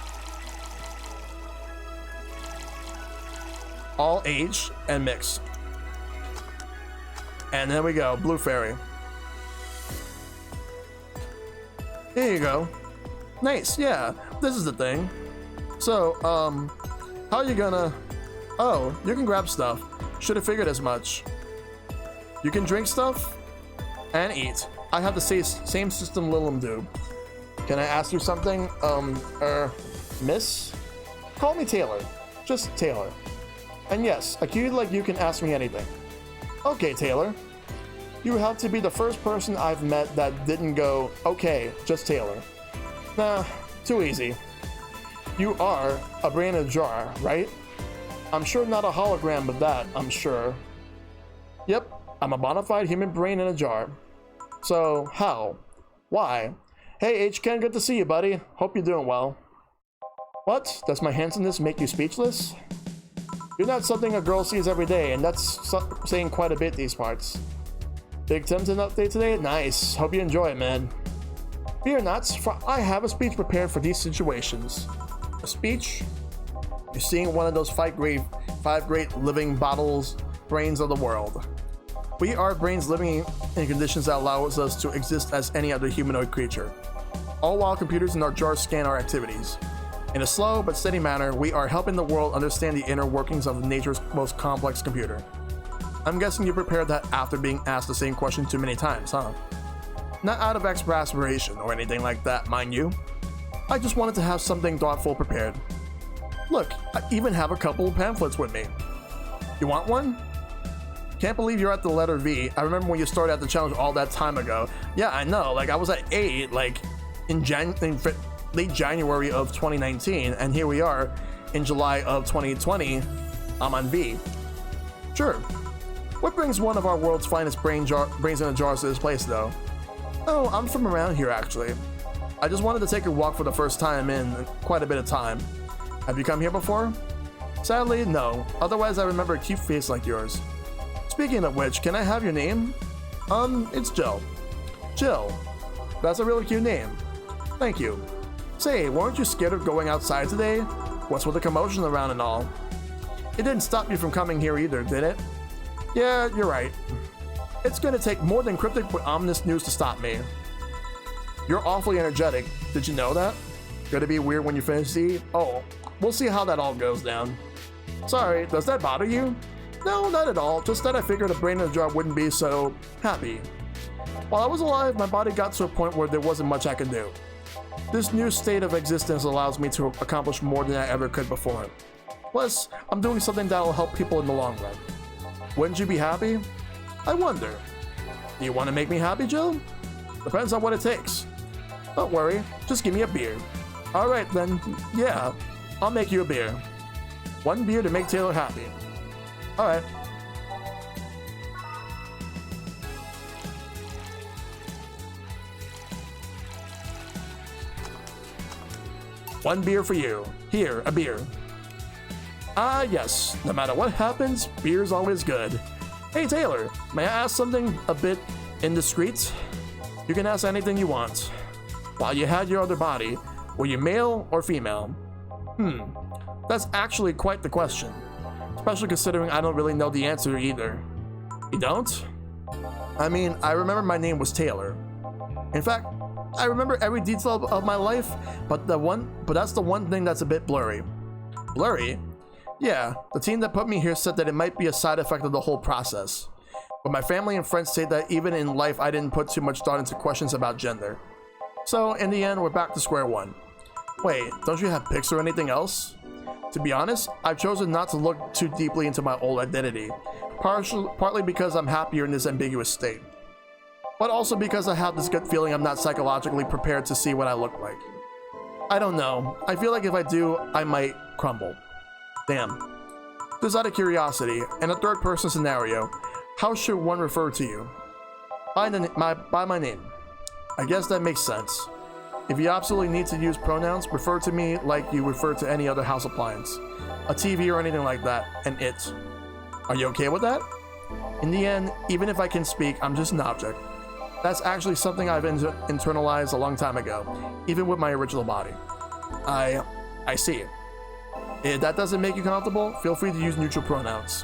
All age and mix. And there we go, blue fairy. Here you go. Nice, yeah, this is the thing. So, how you gonna... Oh, you can grab stuff. Should have figured as much. You can drink stuff and eat. I have the same system Lilim do. Can I ask you something? Miss? Call me Taylor. Just Taylor. And yes, a kid like you can ask me anything. Okay, Taylor. You have to be the first person I've met that didn't go, okay, just Taylor. Nah, too easy. You are a brain in a jar, right? I'm sure not a hologram, but that, I'm sure. Yep, I'm a bona fide human brain in a jar. So, how? Why? Hey, H-Ken, good to see you, buddy. Hope you're doing well. What? Does my handsomeness make you speechless? You're not something a girl sees every day, and that's saying quite a bit these parts. Big Tim's an update today? Nice. Hope you enjoy it, man. Fear not, for I have a speech prepared for these situations. A speech? You're seeing one of those 5 great living brains of the world. We are brains living in conditions that allows us to exist as any other humanoid creature. All while computers in our jars scan our activities. In a slow but steady manner, we are helping the world understand the inner workings of nature's most complex computer. I'm guessing you prepared that after being asked the same question too many times, huh? Not out of exasperation or anything like that, mind you. I just wanted to have something thoughtful prepared. Look, I even have a couple of pamphlets with me. You want one? Can't believe you're at the letter V. I remember when you started at the challenge all that time ago. Yeah, I know, like I was at A, like in late January of 2019, and here we are in July of 2020. I'm on V. Sure. What brings one of our world's finest brains in a jar to this place, though? Oh, I'm from around here, actually. I just wanted to take a walk for the first time in quite a bit of time. Have you come here before? Sadly, no. Otherwise, I remember a cute face like yours. Speaking of which, can I have your name? It's Jill. Jill. That's a really cute name. Thank you. Say, weren't you scared of going outside today? What's with the commotion around and all? It didn't stop you from coming here either, did it? Yeah, you're right. It's gonna take more than cryptic but ominous news to stop me. You're awfully energetic. Did you know that? Gonna be weird when you finish Z? Oh, we'll see how that all goes down. Sorry, does that bother you? No, not at all. Just that I figured a brain in a jar wouldn't be so happy. While I was alive, my body got to a point where there wasn't much I could do. This new state of existence allows me to accomplish more than I ever could before. Plus, I'm doing something that will help people in the long run. Wouldn't you be happy? I wonder. Do you want to make me happy, Jill? Depends on what it takes. Don't worry, just give me a beer. Alright then, yeah, I'll make you a beer. 1 beer to make Taylor happy. Alright. One beer for you. Here, a beer. Ah, yes. No matter what happens, beer's always good. Hey, Taylor, may I ask something a bit indiscreet? You can ask anything you want. While you had your other body, were you male or female? That's actually quite the question. Especially considering I don't really know the answer either. You don't? I mean, I remember my name was Taylor. In fact, I remember every detail of my life, but that's the one thing that's a bit blurry. Blurry? Yeah, the team that put me here said that it might be a side effect of the whole process. But my family and friends say that even in life I didn't put too much thought into questions about gender. So in the end, we're back to square one. Wait, don't you have pics or anything else? To be honest, I've chosen not to look too deeply into my old identity, partly because I'm happier in this ambiguous state. But also because I have this good feeling I'm not psychologically prepared to see what I look like. I don't know, I feel like if I do, I might crumble. Damn. Just out of curiosity, in a third person scenario, how should one refer to you? By my name. I guess that makes sense. If you absolutely need to use pronouns, refer to me like you refer to any other house appliance, a TV or anything like that, and it. Are you okay with that? In the end, even if I can speak, I'm just an object. That's actually something I've internalized a long time ago, even with my original body. I see. If that doesn't make you comfortable, feel free to use neutral pronouns.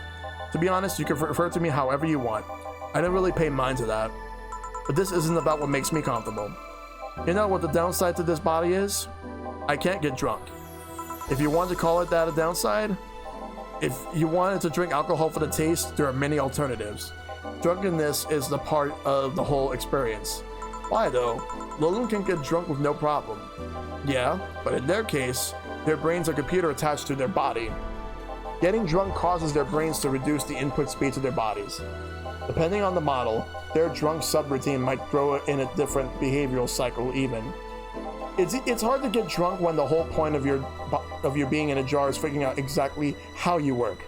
To be honest, you can refer to me however you want. I don't really pay mind to that. But this isn't about what makes me comfortable. You know what the downside to this body is? I can't get drunk. If you want to call it that a downside, if you wanted to drink alcohol for the taste, there are many alternatives. Drunkenness is the part of the whole experience. Why though? Lilun can get drunk with no problem. Yeah, but in their case, their brains are computer attached to their body. Getting drunk causes their brains to reduce the input speed to their bodies. Depending on the model, their drunk subroutine might throw in a different behavioral cycle even. It's hard to get drunk when the whole point of your being in a jar is figuring out exactly how you work.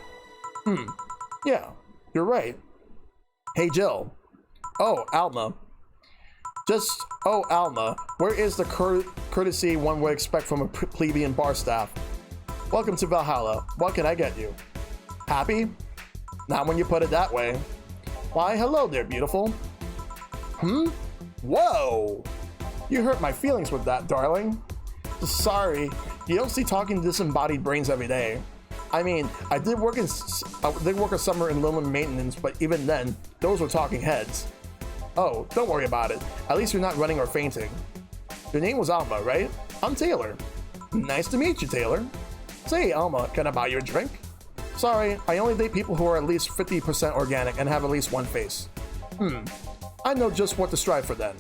Yeah, you're right. Hey Jill. Oh, Alma. Alma, where is the courtesy one would expect from a plebeian bar staff? Welcome to Valhalla. What can I get you? Happy? Not when you put it that way. Why, hello there, beautiful. Whoa! You hurt my feelings with that, darling. Sorry, you don't see talking disembodied brains every day. I mean, I did work a summer in Lilin maintenance, but even then, those were talking heads. Oh, don't worry about it. At least you're not running or fainting. Your name was Alma, right? I'm Taylor. Nice to meet you, Taylor. Say, Alma, can I buy you a drink? Sorry, I only date people who are at least 50% organic and have at least one face. I know just what to strive for then.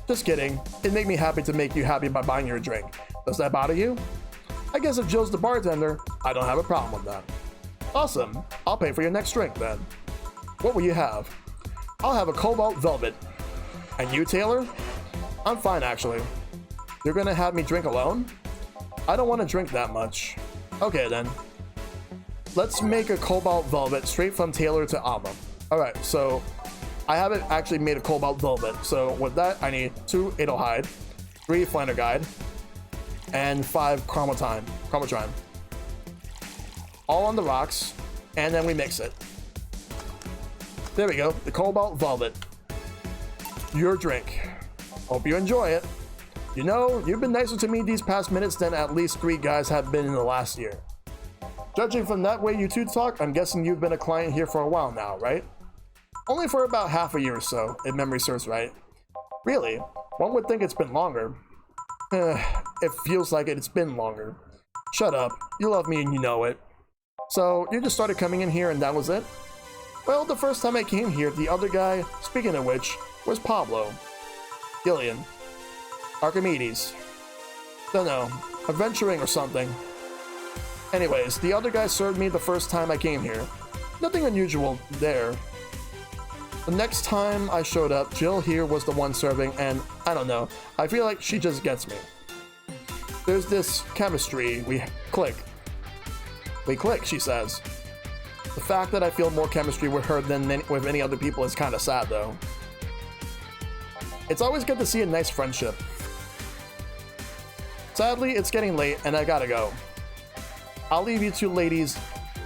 Just kidding. It'd make me happy to make you happy by buying you a drink. Does that bother you? I guess if Jill's the bartender, I don't have a problem with that. Awesome. I'll pay for your next drink then. What will you have? I'll have a Cobalt Velvet. And you, Taylor? I'm fine, actually. You're gonna have me drink alone? I don't want to drink that much. Okay, then. Let's make a Cobalt Velvet straight from Taylor to Alma. Alright, so I haven't actually made a Cobalt Velvet. So with that, I need 2 Adelhyde, 3 Flanergide, and 5 Chromatrine. All on the rocks, and then we mix it. There we go, the Cobalt Velvet. Your drink. Hope you enjoy it. You know, you've been nicer to me these past minutes than at least 3 guys have been in the last year. Judging from that way you two talk, I'm guessing you've been a client here for a while now, right? Only for about half a year or so, if memory serves right. Really? One would think it's been longer. It feels like it's been longer. Shut up. You love me and you know it. So, you just started coming in here and that was it? Well, the first time I came here, the other guy, speaking of which, was Pablo. Gillian. Archimedes. Don't know. Adventuring or something. Anyways, the other guy served me the first time I came here. Nothing unusual there. The next time I showed up, Jill here was the one serving, and I don't know, I feel like she just gets me. There's this chemistry, we click. We click, she says. The fact that I feel more chemistry with her than with any other people is kinda sad though. It's always good to see a nice friendship. Sadly, it's getting late and I gotta go. I'll leave you two ladies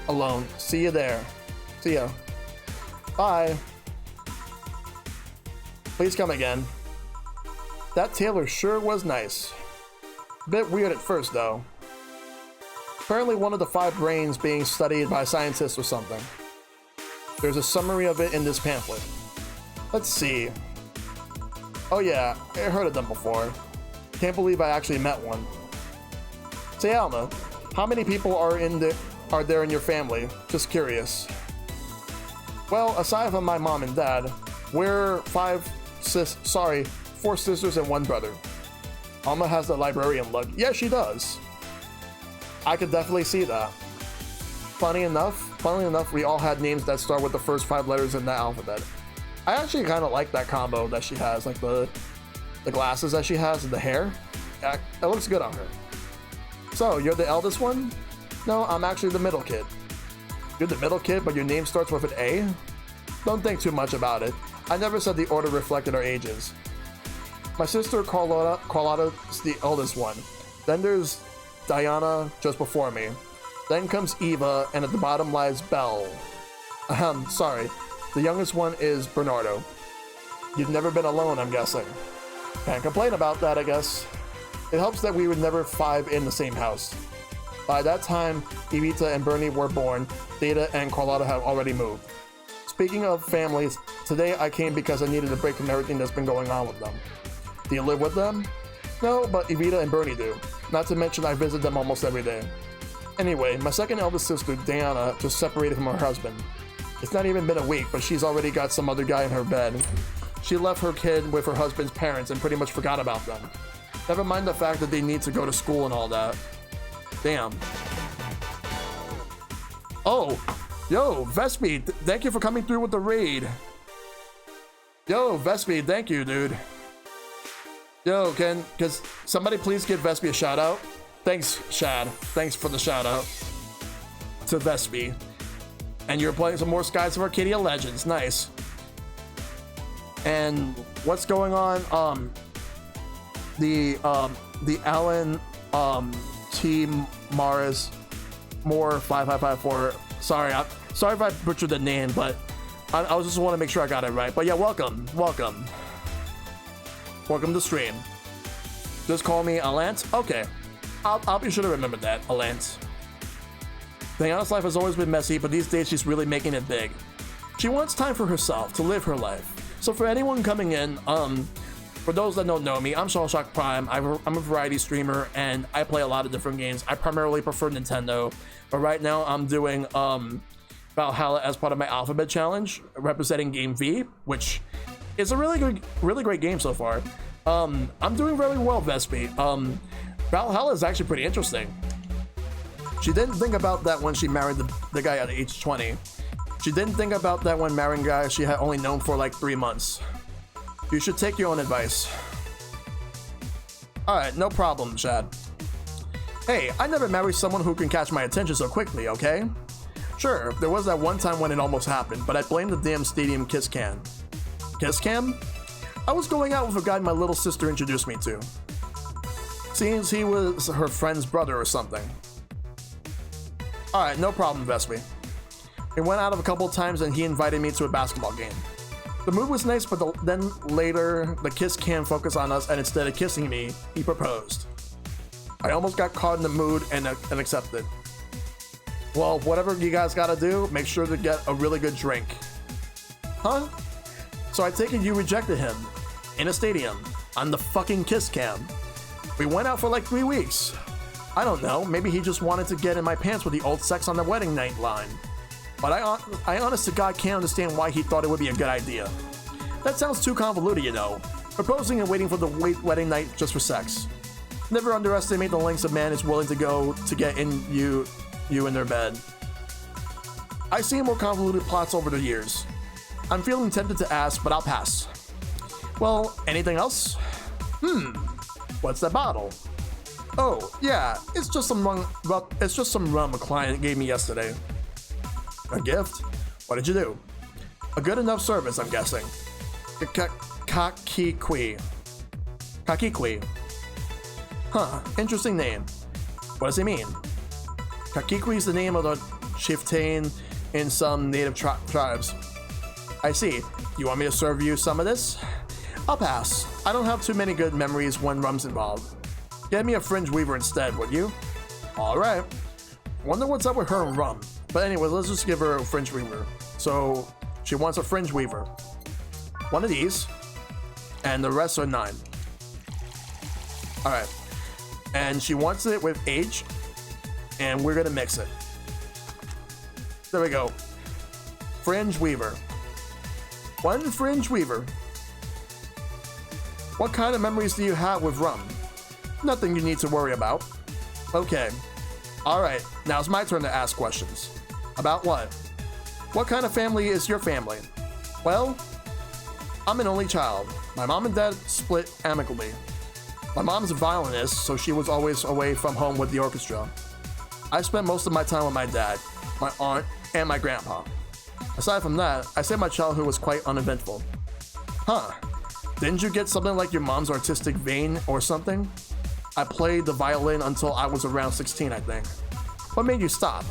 alone. See you there. See ya. Bye. Please come again. That tailor sure was nice. Bit weird at first though. Apparently one of the 5 brains being studied by scientists or something. There's a summary of it in this pamphlet. Let's see. Oh yeah, I heard of them before. Can't believe I actually met one. Say Alma, how many people are there in your family? Just curious. Well, aside from my mom and dad, we're 4 sisters and 1 brother. Alma has the librarian look. Yeah, she does. I could definitely see that. Funny enough, we all had names that start with the first 5 letters in the alphabet. I actually kind of like that combo that she has, like the glasses that she has and the hair. Yeah, it looks good on her. So, you're the eldest one? No, I'm actually the middle kid. You're the middle kid, but your name starts with an A? Don't think too much about it. I never said the order reflected our ages. My sister Carlotta is the eldest one. Then there's Diana just before me. Then comes Eva, and at the bottom lies Belle. Sorry. The youngest one is Bernardo. You've never been alone, I'm guessing. Can't complain about that, I guess. It helps that we were never 5 in the same house. By that time, Evita and Bernie were born. Data and Carlotta have already moved. Speaking of families, today I came because I needed a break from everything that's been going on with them. Do you live with them? No, but Evita and Bernie do. Not to mention I visit them almost every day. Anyway, my second eldest sister, Diana, just separated from her husband. It's not even been a week, but she's already got some other guy in her bed. She left her kid with her husband's parents and pretty much forgot about them. Never mind the fact that they need to go to school and all that. Damn. Oh, yo, Vespi, thank you for coming through with the raid. Yo, Vespi, thank you, dude. Yo, can somebody please give Vespi a shout out? Thanks, Shad. Thanks for the shout out to Vespi. And you're playing some more Skies of Arcadia Legends. Nice. And what's going on? The Alan T Morris Moore 5554. Sorry if I butchered the name, but I was just want to make sure I got it right. But yeah, welcome to stream. Just call me Alant. Okay, I'll be sure to remember that, Alant. Diana's life has always been messy, but these days she's really making it big. She wants time for herself to live her life. So for anyone coming in, for those that don't know me, I'm ShellshockPrime. I'm a variety streamer and I play a lot of different games. I primarily prefer Nintendo, but right now I'm doing Valhalla as part of my Alphabet Challenge, representing Game V, which is a really great game so far. I'm doing very well, Vespi. Valhalla is actually pretty interesting. She didn't think about that when she married the guy at age 20. She didn't think about that when marrying a guy she had only known for like 3 months. You should take your own advice. Alright, no problem, Chad. Hey, I never married someone who can catch my attention so quickly, okay? Sure, there was that one time when it almost happened, but I blame the damn stadium kiss cam. Kiss cam? I was going out with a guy my little sister introduced me to. Seems he was her friend's brother or something. Alright, no problem, Vespi. We went out a couple times and he invited me to a basketball game. The mood was nice, but then later, the kiss cam focused on us and instead of kissing me, he proposed. I almost got caught in the mood and accepted. Well, whatever you guys gotta do, make sure to get a really good drink. Huh? So I take it you rejected him. In a stadium. On the fucking kiss cam. We went out for like 3 weeks. I don't know, maybe he just wanted to get in my pants with the old sex on the wedding night line. But I honest to God can't understand why he thought it would be a good idea. That sounds too convoluted, you know. Proposing and waiting for the wedding night just for sex. Never underestimate the lengths a man is willing to go to get in you in their bed. I've seen more convoluted plots over the years. I'm feeling tempted to ask, but I'll pass. Well, anything else? What's that bottle? Oh, yeah, it's just some rum a client gave me yesterday. A gift? What did you do? A good enough service, I'm guessing. Kakikui. Huh, interesting name. What does it mean? Kakikui is the name of the chieftain in some native tribes. I see. You want me to serve you some of this? I'll pass. I don't have too many good memories when rum's involved. Get me a fringe weaver instead, would you? Alright. Wonder what's up with her and rum. But anyway, let's just give her a fringe weaver. So, she wants a fringe weaver. One of these. And the rest are 9. Alright. And she wants it with H. And we're gonna mix it. There we go. Fringe weaver. One fringe weaver. What kind of memories do you have with rum? Nothing you need to worry about. Okay. Alright, now it's my turn to ask questions. About what? What kind of family is your family? Well, I'm an only child. My mom and dad split amicably. My mom's a violinist, so she was always away from home with the orchestra. I spent most of my time with my dad, my aunt, and my grandpa. Aside from that, I say my childhood was quite uneventful. Huh. Didn't you get something like your mom's artistic vein or something? I played the violin until I was around 16, I think. What made you stop?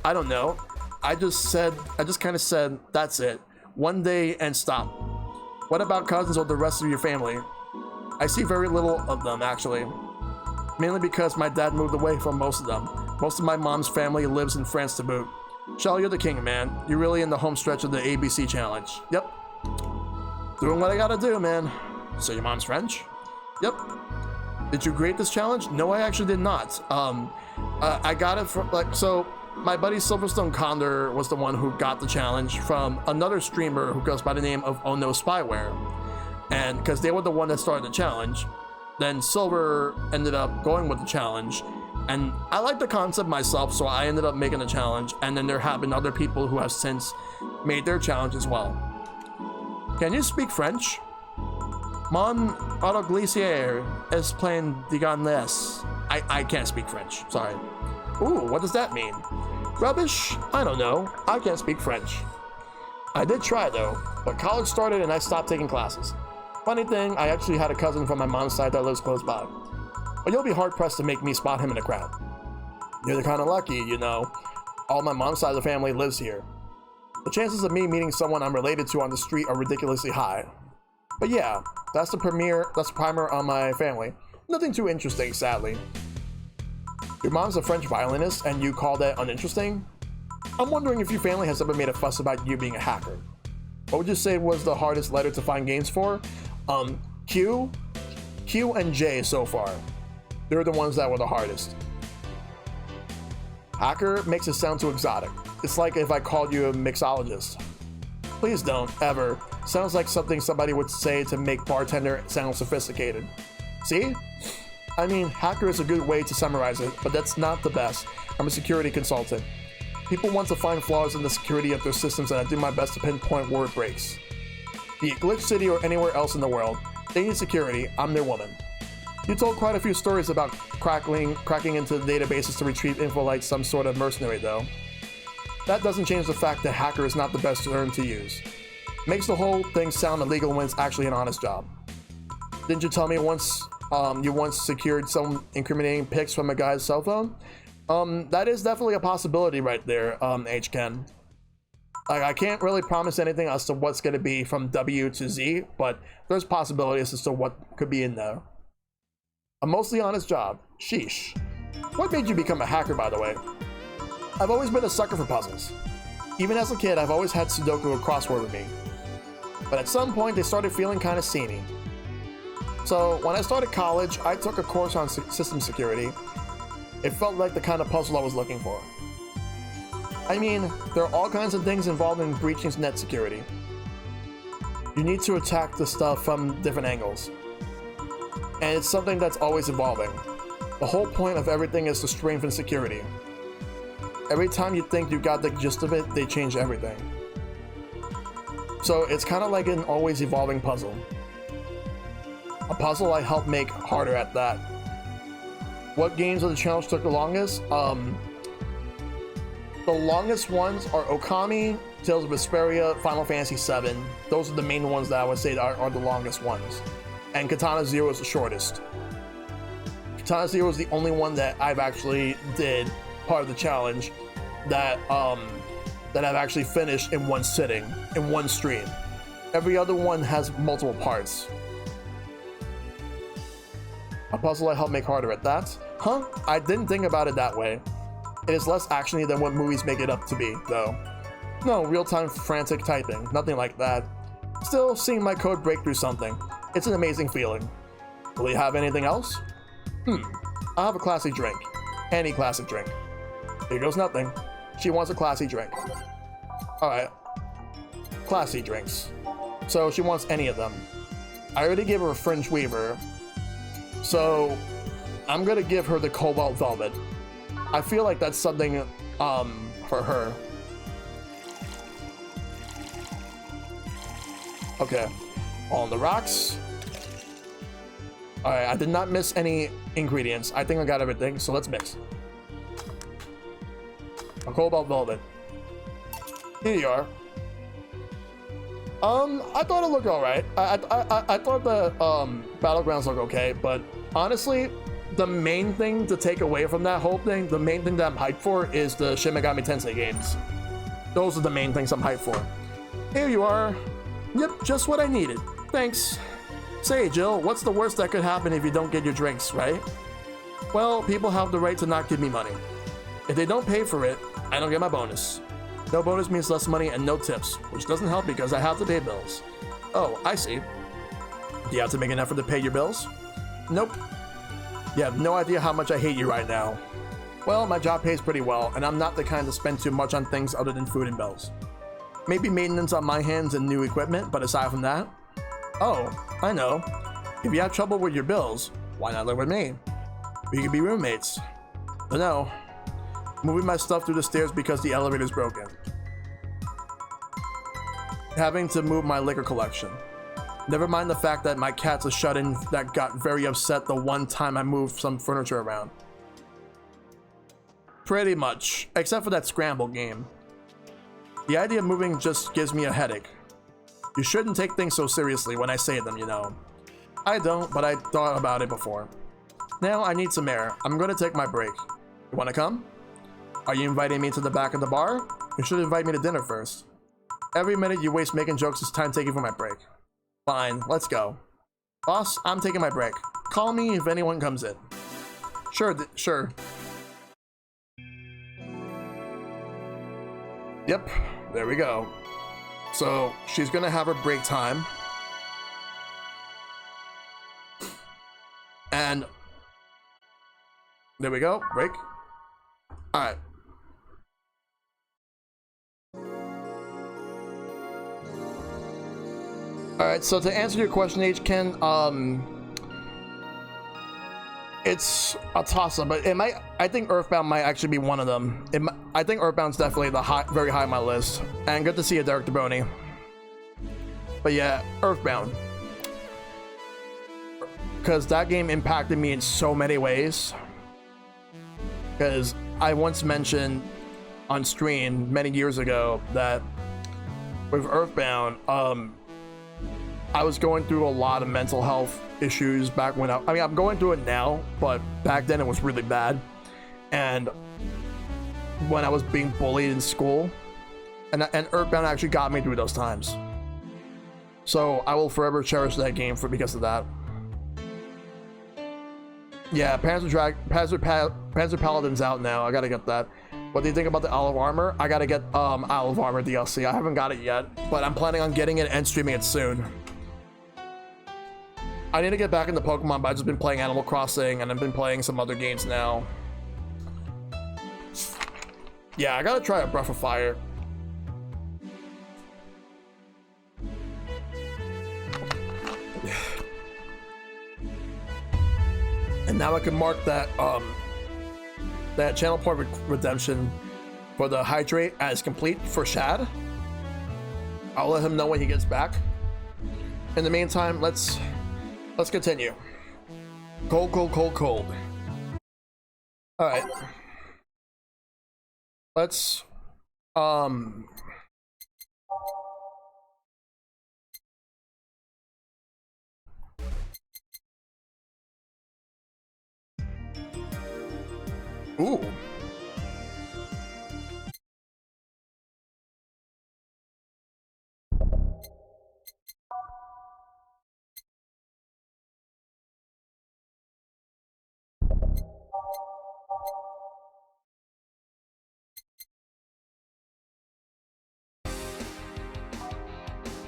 I don't know. I just kind of said, that's it. One day and stop. What about cousins or the rest of your family? I see very little of them, actually. Mainly because my dad moved away from most of them. Most of my mom's family lives in France to boot. Shell, you're the king, man. You're really in the home stretch of the ABC challenge. Yep. Doing what I gotta do, man. So your mom's French? Yep. Did you create this challenge? No, I actually did not. I got it from, so my buddy Silverstone Condor was the one who got the challenge from another streamer who goes by the name of Oh No Spyware. And because they were the one that started the challenge, then Silver ended up going with the challenge. And I like the concept myself, so I ended up making the challenge. And then there have been other people who have since made their challenge as well. Can you speak French? Mon autoglicier is playing Diganles. I can't speak French, sorry. Ooh, what does that mean? Rubbish? I don't know. I can't speak French. I did try though, but college started and I stopped taking classes. Funny thing, I actually had a cousin from my mom's side that lives close by. But you'll be hard pressed to make me spot him in a crowd. You're kind of lucky, you know. All my mom's side of the family lives here. The chances of me meeting someone I'm related to on the street are ridiculously high. But yeah, that's the primer on my family. Nothing too interesting, sadly. Your mom's a French violinist and you call that uninteresting? I'm wondering if your family has ever made a fuss about you being a hacker. What would you say was the hardest letter to find games for? Q and J so far. They're the ones that were the hardest. Hacker makes it sound too exotic. It's like if I called you a mixologist. Please don't, ever. Sounds like something somebody would say to make bartender sound sophisticated. See? I mean, hacker is a good way to summarize it, but that's not the best. I'm a security consultant. People want to find flaws in the security of their systems and I do my best to pinpoint where it breaks. Be it Glitch City or anywhere else in the world, they need security, I'm their woman. You told quite a few stories about cracking into the databases to retrieve info like some sort of mercenary though. That doesn't change the fact that hacker is not the best term to use. Makes the whole thing sound illegal when it's actually an honest job. Didn't you tell me you once secured some incriminating pics from a guy's cell phone? That is definitely a possibility right there, H-Ken. I can't really promise anything as to what's going to be from W to Z, but there's possibilities as to what could be in there. A mostly honest job. Sheesh. What made you become a hacker, by the way? I've always been a sucker for puzzles. Even as a kid, I've always had Sudoku or crossword with me. But at some point, they started feeling kind of samey. So when I started college, I took a course on system security. It felt like the kind of puzzle I was looking for. I mean, there are all kinds of things involved in breaching net security. You need to attack the stuff from different angles. And it's something that's always evolving. The whole point of everything is to strengthen security. Every time you think you got the gist of it, they change everything. So it's kind of like an always evolving puzzle. A puzzle I help make harder at that. What games of the challenge took the longest? The longest ones are Okami, Tales of Vesperia, Final Fantasy VII. Those are the main ones that I would say are the longest ones. And Katana Zero is the shortest. Time Zero was the only one that I've actually did part of the challenge that that I've actually finished in one sitting, in one stream. Every other one has multiple parts. A puzzle I help make harder at that. Huh? I didn't think about it that way. It is less actiony than what movies make it up to be, though. No, real-time frantic typing, nothing like that. Still, seeing my code break through something. It's an amazing feeling. Will you have anything else? I'll have a classy drink. Any classic drink. Here goes nothing. She wants a classy drink. Alright. Classy drinks. So she wants any of them. I already gave her a Fringe Weaver. So I'm gonna give her the Cobalt Velvet. I feel like that's something for her. Okay. On the rocks. Alright, I did not miss any ingredients. I think I got everything, so let's mix. A Cobalt Velvet. Here you are. I thought it looked alright. I thought the battlegrounds look okay, but honestly, the main thing to take away from that whole thing, the main thing that I'm hyped for is the Shin Megami Tensei games. Those are the main things I'm hyped for. Here you are. Yep, just what I needed. Thanks. Say, Jill, what's the worst that could happen if you don't get your drinks, right? Well, people have the right to not give me money. If they don't pay for it, I don't get my bonus. No bonus means less money and no tips, which doesn't help because I have to pay bills. Oh, I see. Do you have to make an effort to pay your bills? Nope. You have no idea how much I hate you right now. Well, my job pays pretty well, and I'm not the kind to spend too much on things other than food and bills. Maybe maintenance on my hands and new equipment, but aside from that... Oh, I know. If you have trouble with your bills, why not live with me? We could be roommates. But no. Moving my stuff through the stairs because the elevator's broken. Having to move my liquor collection. Never mind the fact that my cat's a shut-in that got very upset the one time I moved some furniture around. Pretty much, except for that Scramble game. The idea of moving just gives me a headache. You shouldn't take things so seriously when I say them, you know. I don't, but I thought about it before. Now I need some air. I'm gonna take my break. You wanna come? Are you inviting me to the back of the bar? You should invite me to dinner first. Every minute you waste making jokes is time taking for my break. Fine, let's go. Boss, I'm taking my break. Call me if anyone comes in. Sure, sure. Yep, there we go. So, she's gonna have her break time. And... there we go, break. Alright. Alright, so to answer your question, Ken, it's a toss-up, but it might. I think Earthbound might actually be one of them. I think Earthbound's definitely very high on my list. And good to see you, Derek DeBoni. But yeah, Earthbound, because that game impacted me in so many ways. Because I once mentioned on stream many years ago that with Earthbound, I was going through a lot of mental health issues back when I mean, I'm going through it now, but back then it was really bad. And when I was being bullied in school, and Earthbound actually got me through those times. So I will forever cherish that game because of that. Yeah, Panzer Paladin's out now. I gotta get that. What do you think about the Isle of Armor? I gotta get Isle of Armor DLC. I haven't got it yet, but I'm planning on getting it and streaming it soon. I need to get back into Pokemon, but I've just been playing Animal Crossing and I've been playing some other games now. Yeah, I gotta try a Breath of Fire. And now I can mark that that channel point redemption for the hydrate as complete for Shad. I'll let him know when he gets back. In the meantime, let's continue. Cold, cold, cold, cold. All right. Let's Ooh.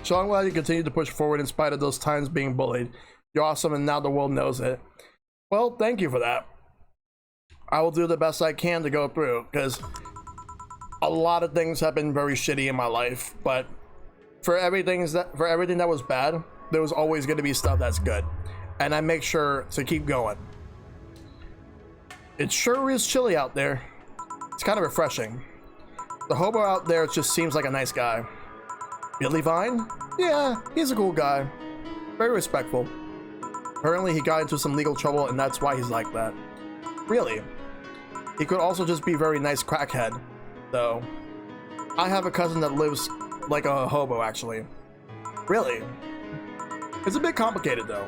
So I'm glad you continue to push forward in spite of those times being bullied. You're awesome, and now the world knows it. Well, thank you for that. I will do the best I can to go through, because a lot of things have been very shitty in my life, but for everything that was bad, there was always going to be stuff that's good, and I make sure to keep going. It sure is chilly out there. It's kind of refreshing. The hobo out there just seems like a nice guy. Billy Vine? Yeah, he's a cool guy. Very respectful. Apparently he got into some legal trouble and that's why he's like that. Really? He could also just be a very nice crackhead, though. I have a cousin that lives like a hobo, actually. Really? It's a bit complicated, though.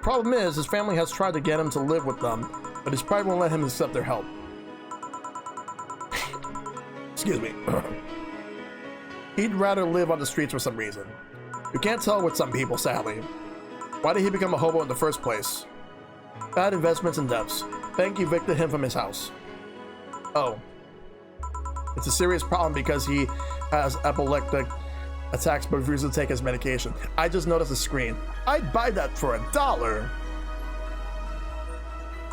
Problem is, his family has tried to get him to live with them, but his pride won't let him accept their help. Excuse me. He'd rather live on the streets for some reason. You can't tell with some people, sadly. Why did he become a hobo in the first place? Bad investments and debts. Bank evicted him from his house. Oh. It's a serious problem because he has epileptic attacks but refuses to take his medication. I just noticed the screen. I'd buy that for $1.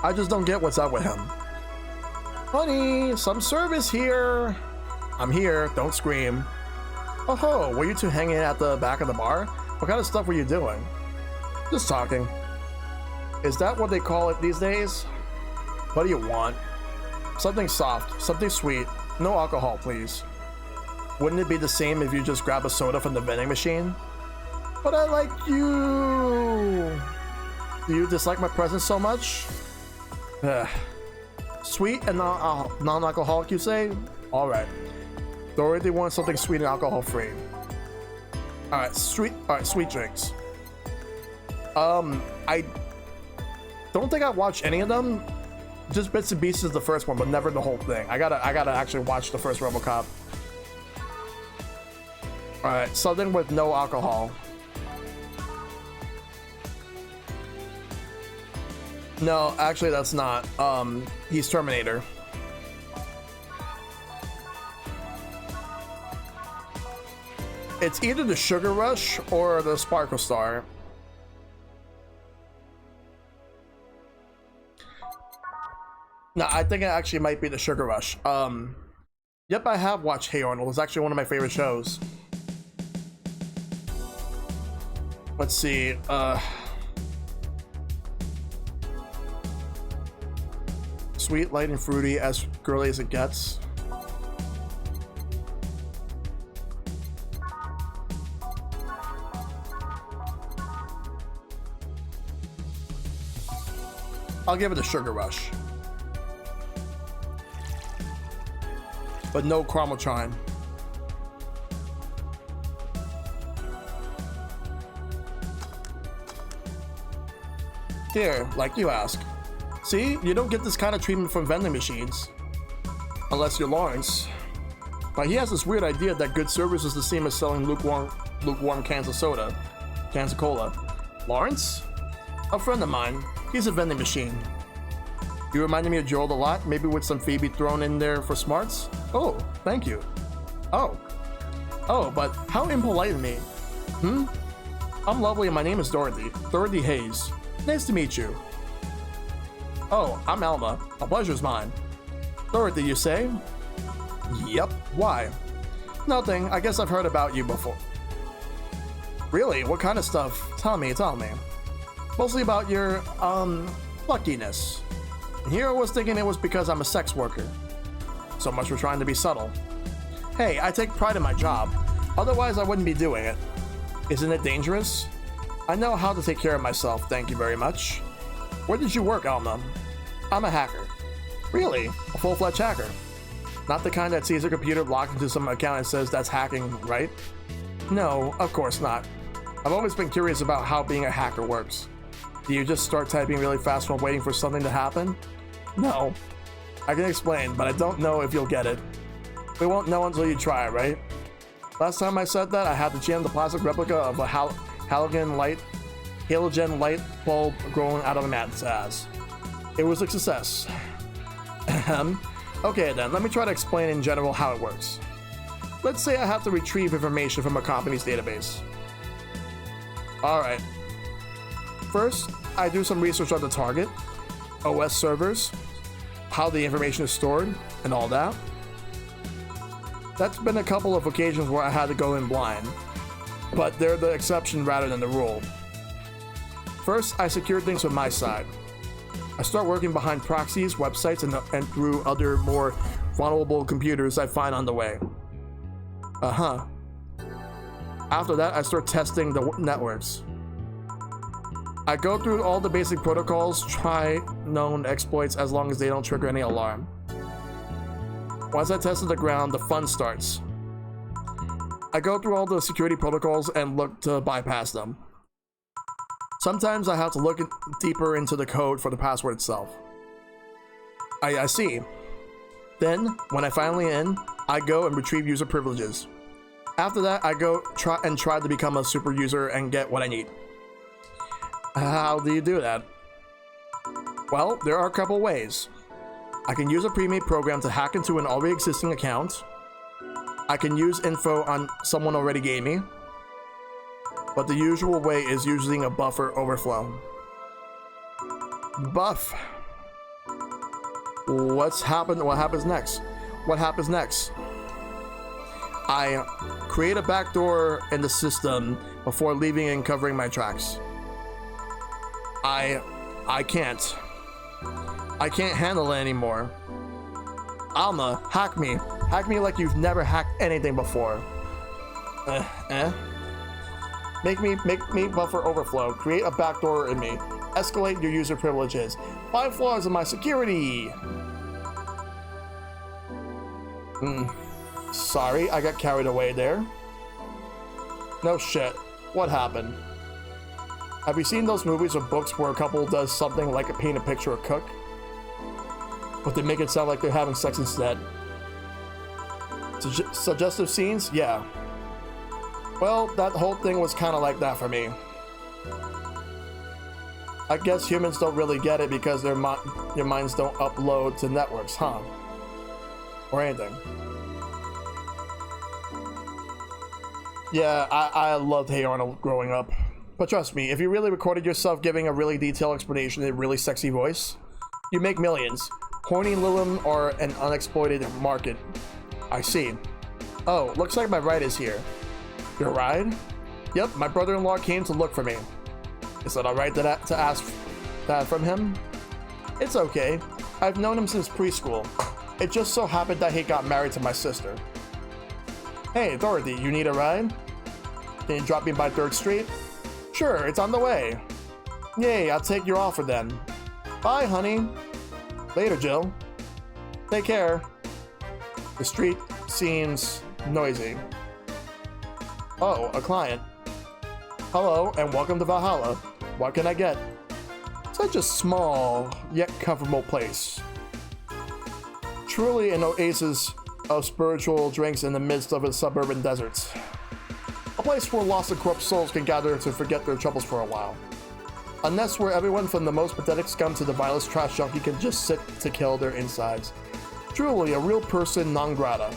I just don't get what's up with him. Honey, some service here. I'm here, don't scream. Oh ho, were you two hanging at the back of the bar? What kind of stuff were you doing? Just talking. Is that what they call it these days? What do you want? Something soft, something sweet. No alcohol, please. Wouldn't it be the same if you just grab a soda from the vending machine? But I like you. Do you dislike my presence so much? Sweet and non-alcoholic, you say? Alright. Dorothy wants something sweet and alcohol-free. Alright, sweet drinks. I don't think I watched any of them. Just bits and pieces of the first one, but never the whole thing. I gotta actually watch the first RoboCop. Alright, something with no alcohol. No, actually that's not. He's Terminator. It's either the Sugar Rush or the Sparkle Star. No, I think it actually might be the Sugar Rush. Yep, I have watched Hey Arnold. It's actually one of my favorite shows. Let's see. Sweet, light, and fruity, as girly as it gets. I'll give it a Sugar Rush. But no Chromatron. Here, like you ask. See, you don't get this kind of treatment from vending machines. Unless you're Lawrence. But he has this weird idea that good service is the same as selling lukewarm cans of soda. Cans of cola. Lawrence? A friend of mine. He's a vending machine. You reminded me of Gerald a lot, maybe with some Phoebe thrown in there for smarts? Oh, thank you. Oh, but how impolite of me. I'm lovely and my name is Dorothy. Dorothy Hayes. Nice to meet you. Oh, I'm Alma. A pleasure's mine. Dorothy, you say? Yep. Why? Nothing. I guess I've heard about you before. Really? What kind of stuff? Tell me. Mostly about your, luckiness. And here I was thinking it was because I'm a sex worker. So much for trying to be subtle. Hey, I take pride in my job. Otherwise, I wouldn't be doing it. Isn't it dangerous? I know how to take care of myself, thank you very much. Where did you work, Alma? I'm a hacker. Really? A full-fledged hacker? Not the kind that sees a computer locked into some account and says that's hacking, right? No, of course not. I've always been curious about how being a hacker works. Do you just start typing really fast while waiting for something to happen? No. I can explain, but I don't know if you'll get it. We won't know until you try, right? Last time I said that, I had to jam the plastic replica of a halogen light bulb growing out of a man's ass. It was a success. Okay then, let me try to explain in general how it works. Let's say I have to retrieve information from a company's database. Alright. First, I do some research on the target, OS servers, how the information is stored, and all that. That's been a couple of occasions where I had to go in blind, but they're the exception rather than the rule. First, I secure things from my side. I start working behind proxies, websites, and through other more vulnerable computers I find on the way. After that, I start testing the networks. I go through all the basic protocols, try known exploits as long as they don't trigger any alarm. Once I tested the ground, the fun starts. I go through all the security protocols and look to bypass them. Sometimes I have to look deeper into the code for the password itself. I see. Then, when I finally in, I go and retrieve user privileges. After that, I go try to become a super user and get what I need. How do you do that? Well, there are a couple ways. I can use a pre-made program to hack into an already existing account. I can use info on someone already gave me. But the usual way is using a buffer overflow. Buff. What happens next? What happens next? I create a backdoor in the system before leaving and covering my tracks. I can't handle it anymore. Alma, hack me. Hack me like you've never hacked anything before. Make me buffer overflow. Create a backdoor in me. Escalate your user privileges. Find flaws in my security. Sorry, I got carried away there. No shit. What happened? Have you seen those movies or books where a couple does something like paint a picture or cook? But they make it sound like they're having sex instead. Suggestive scenes? Yeah. Well, that whole thing was kind of like that for me. I guess humans don't really get it because your minds don't upload to networks, huh? Or anything. Yeah, I loved Hey Arnold growing up. But trust me, if you really recorded yourself giving a really detailed explanation in a really sexy voice, you make millions. Horny Lilum are an unexploited market. I see. Oh, looks like my ride is here. Your ride? Yep, my brother-in-law came to look for me. Is it alright to ask that from him? It's okay. I've known him since preschool. It just so happened that he got married to my sister. Hey, Dorothy, you need a ride? Can you drop me by 3rd Street? Sure, it's on the way. Yay, I'll take your offer then. Bye, honey. Later, Jill. Take care. The street seems noisy. Oh, a client. Hello, and welcome to Valhalla. What can I get? Such a small, yet comfortable place. Truly an oasis of spiritual drinks in the midst of a suburban desert. A place where lost and corrupt souls can gather to forget their troubles for a while. A nest where everyone from the most pathetic scum to the vilest trash junkie can just sit to kill their insides. Truly a real person non grata.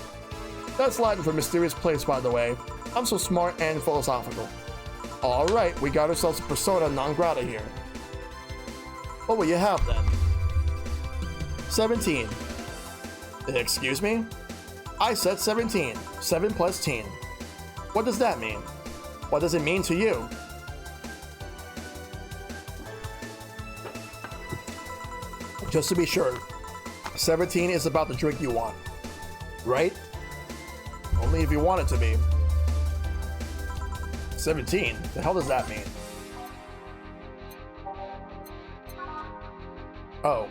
That's Latin for mysterious place, by the way. I'm so smart and philosophical. Alright, we got ourselves a persona non grata here. What will you have then? 17. Excuse me? I said 17. 7 plus teen. What does that mean? What does it mean to you? Just to be sure, 17 is about the drink you want, right? Only if you want it to be. 17? The hell does that mean? Oh.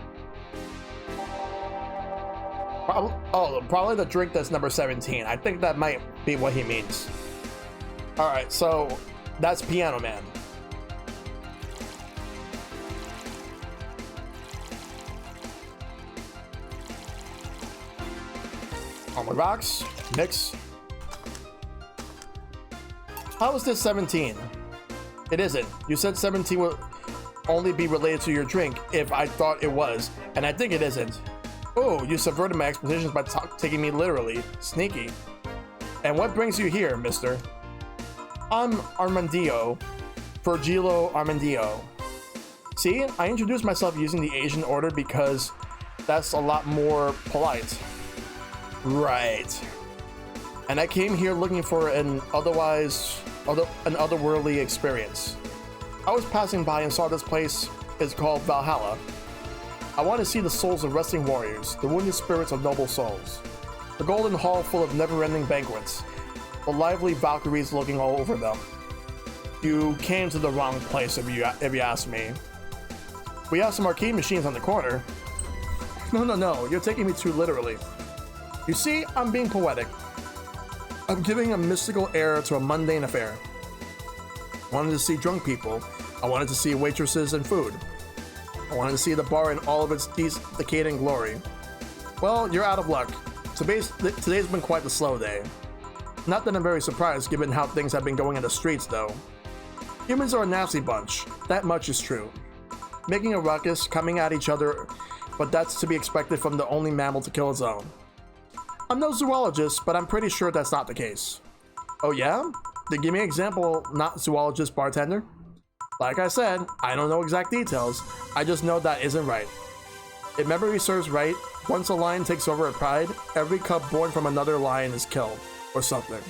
Probably the drink that's number 17. I think that might be what he means. Alright, so that's Piano Man. What rocks? Mix. How is this 17? It isn't. You said 17 would only be related to your drink if I thought it was, and I think it isn't. Oh, you subverted my expectations by taking me literally. Sneaky. And what brings you here, mister? I'm Armandillo. Virgilio Armandillo. See, I introduced myself using the Asian order because that's a lot more polite. Right. And I came here looking for an otherworldly experience. I was passing by and saw this place is called Valhalla. I want to see the souls of resting warriors, the wounded spirits of noble souls. The golden hall full of never-ending banquets, the lively Valkyries looking all over them. You came to the wrong place if you ask me. We have some arcade machines on the corner. No, you're taking me too literally. You see, I'm being poetic. I'm giving a mystical air to a mundane affair. I wanted to see drunk people. I wanted to see waitresses and food. I wanted to see the bar in all of its decaying glory. Well, you're out of luck. Today's been quite the slow day. Not that I'm very surprised given how things have been going in the streets, though. Humans are a nasty bunch. That much is true. Making a ruckus, coming at each other, but that's to be expected from the only mammal to kill its own. I'm no zoologist, but I'm pretty sure that's not the case. Oh yeah? Then give me an example, not zoologist bartender. Like I said, I don't know exact details, I just know that isn't right. If memory serves right, once a lion takes over a pride, every cub born from another lion is killed, or something.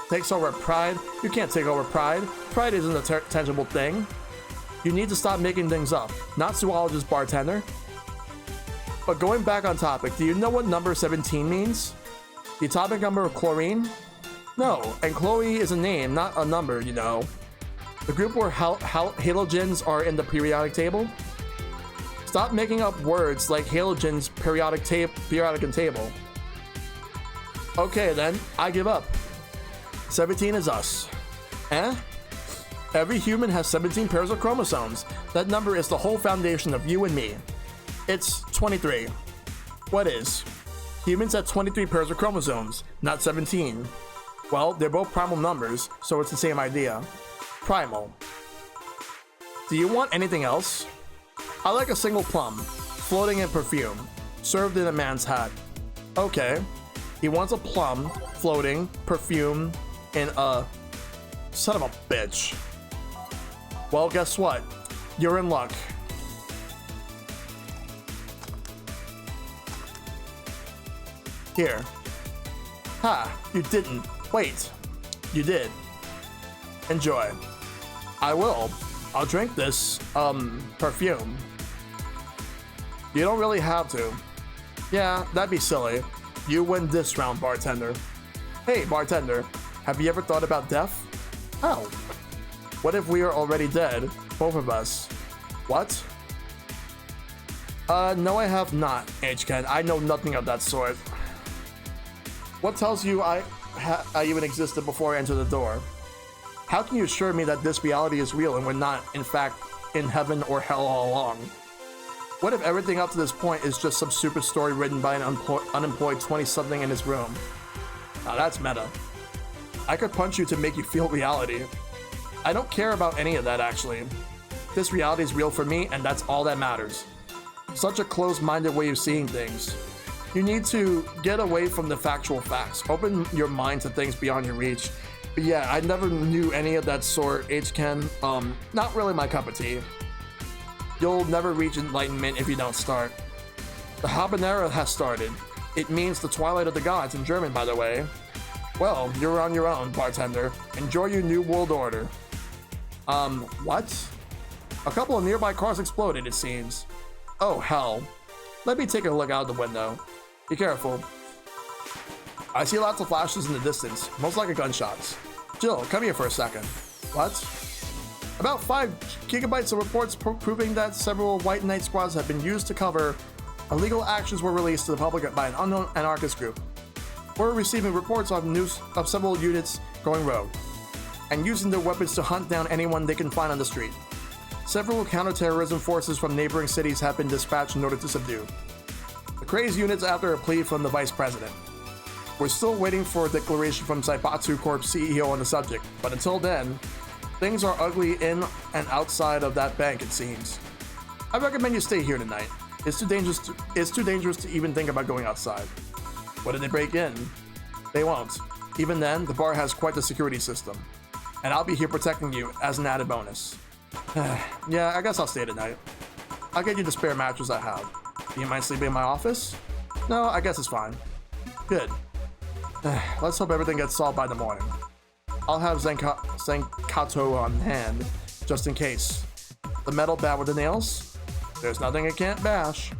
Takes over pride? You can't take over pride. Pride isn't a tangible thing. You need to stop making things up, not zoologist bartender. But going back on topic, do you know what number 17 means? The atomic number of chlorine? No, and Chloe is a name, not a number, you know. The group where halogens are in the periodic table? Stop making up words like halogens, periodic and table. Okay then, I give up. 17 is us. Eh? Every human has 17 pairs of chromosomes. That number is the whole foundation of you and me. It's 23. What is? Humans have 23 pairs of chromosomes, not 17. Well, they're both primal numbers, so it's the same idea. Primal. Do you want anything else? I like a single plum, floating in perfume, served in a man's hat. Okay. He wants a plum, floating, perfume, in a... Son of a bitch. Well, guess what? You're in luck. Here. Ha, you didn't. Wait. You did. Enjoy. I will. I'll drink this, perfume. You don't really have to. Yeah, that'd be silly. You win this round, bartender. Hey, bartender, have you ever thought about death? Oh. What if we are already dead? Both of us. What? No I have not, H-Ken. I know nothing of that sort. What tells you I even existed before I entered the door? How can you assure me that this reality is real and we're not, in fact, in heaven or hell all along? What if everything up to this point is just some super story written by an unemployed 20-something in his room? Now that's meta. I could punch you to make you feel reality. I don't care about any of that, actually. This reality is real for me, and that's all that matters. Such a closed-minded way of seeing things. You need to get away from the factual facts. Open your mind to things beyond your reach. But yeah, I never knew any of that sort, H-Ken. Not really my cup of tea. You'll never reach enlightenment if you don't start. The habanera has started. It means the twilight of the gods in German, by the way. Well, you're on your own, bartender. Enjoy your new world order. What? A couple of nearby cars exploded, it seems. Oh, hell. Let me take a look out the window. Be careful. I see lots of flashes in the distance, most likely gunshots. Jill, come here for a second. What? About 5 gigabytes of reports proving that several White Knight squads have been used to cover illegal actions were released to the public by an unknown anarchist group. We're receiving reports of news of several units going rogue and using their weapons to hunt down anyone they can find on the street. Several counterterrorism forces from neighboring cities have been dispatched in order to subdue. The crazed units after a plea from the vice president. We're still waiting for a declaration from Cyberpunk Corp CEO on the subject, but until then, things are ugly in and outside of that bank, it seems. I recommend you stay here tonight. It's too dangerous to even think about going outside. What did they break in? They won't. Even then, the bar has quite the security system. And I'll be here protecting you as an added bonus. Yeah, I guess I'll stay tonight. I'll get you the spare mattress I have. Do you mind sleeping in my office? No, I guess it's fine. Good. Let's hope everything gets solved by the morning. I'll have Zenkato on hand, just in case. The metal bat with the nails? There's nothing it can't bash.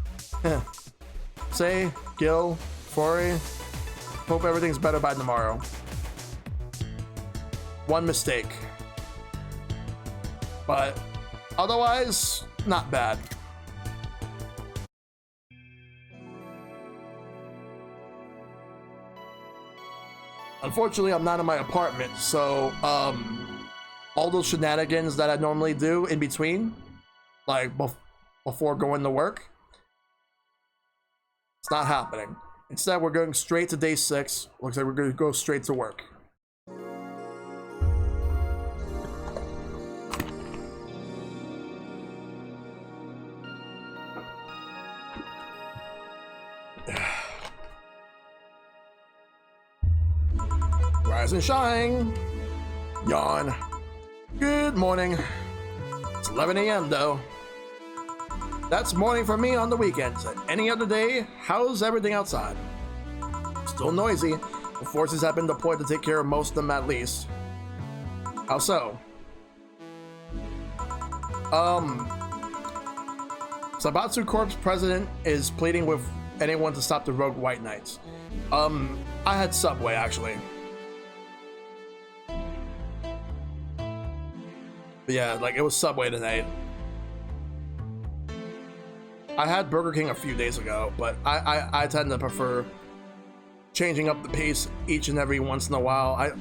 Say, Gil, Fori, hope everything's better by tomorrow. One mistake. But otherwise, not bad. Unfortunately, I'm not in my apartment, so all those shenanigans that I normally do in between, like before going to work, it's not happening. Instead, we're going straight to day 6. Looks like we're going to go straight to work. Rise and shine. Yawn. Good morning. It's 11 a.m. though. That's morning for me on the weekends. And any other day, how's everything outside? Still noisy. The forces have been deployed to take care of most of them at least. How so? Sabatsu Corp's president is pleading with anyone to stop the rogue White Knights. I had Subway actually. But yeah, like it was Subway tonight. I had Burger King a few days ago, but I tend to prefer changing up the pace each and every once in a while. I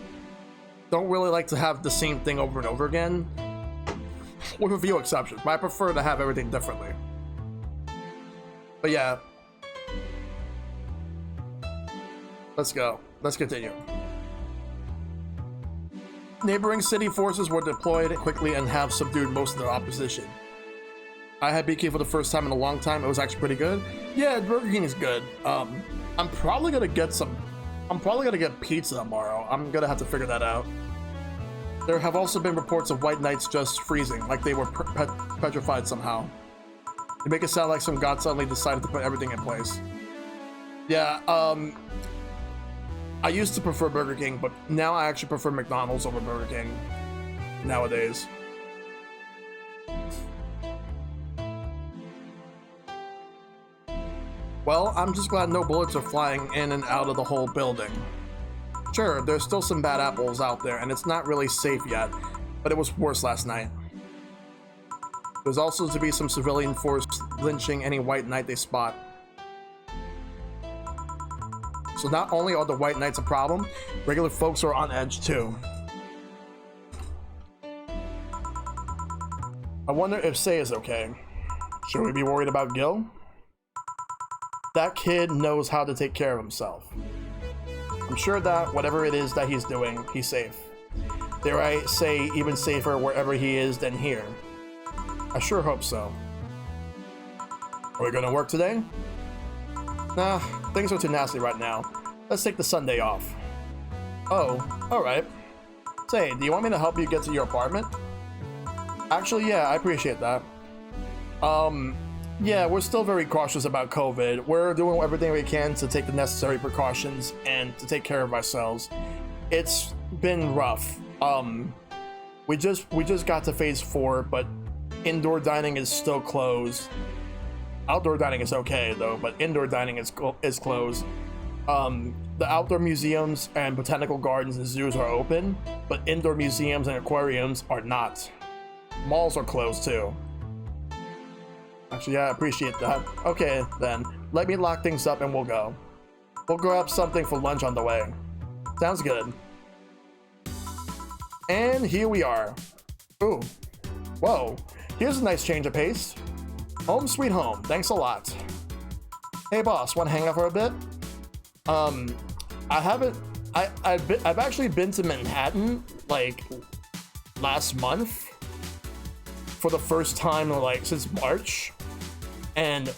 don't really like to have the same thing over and over again, with a few exceptions, but I prefer to have everything differently. But yeah, let's go. Let's continue. Neighboring city forces were deployed quickly and have subdued most of their opposition. I had BK for the first time in a long time. It was actually pretty good. Yeah, Burger King is good. I'm probably gonna get pizza tomorrow. I'm gonna have to figure that out. There have also been reports of White Knights just freezing, like they were petrified somehow. They make it sound like some god suddenly decided to put everything in place. Yeah, I used to prefer Burger King, but now I actually prefer McDonald's over Burger King nowadays. Well, I'm just glad no bullets are flying in and out of the whole building. Sure, there's still some bad apples out there, and it's not really safe yet, but it was worse last night. There's also to be some civilian force lynching any White Knight they spot. So not only are the White Knights a problem, regular folks are on edge too. I wonder if Sei is okay. Should we be worried about Gil? That kid knows how to take care of himself. I'm sure that whatever it is that he's doing, he's safe. Dare I say even safer wherever he is than here. I sure hope so. Are we gonna work today? Nah, things are too nasty right now. Let's take the Sunday off. Oh, alright. Say, do you want me to help you get to your apartment? Actually, yeah, I appreciate that. Yeah, we're still very cautious about COVID. We're doing everything we can to take the necessary precautions and to take care of ourselves. It's been rough. We just got to phase 4, but indoor dining is still closed. Outdoor dining is okay though, but indoor dining is closed. The outdoor museums and botanical gardens and zoos are open, but indoor museums and aquariums are not. Malls are closed too. Actually, yeah, I appreciate that. Okay, then. Let me lock things up and we'll go. We'll grab something for lunch on the way. Sounds good. And here we are. Ooh. Whoa. Here's a nice change of pace. Home sweet home. Thanks a lot. Hey boss, want to hang out for a bit? I haven't. I've actually been to Manhattan like last month for the first time like since March, and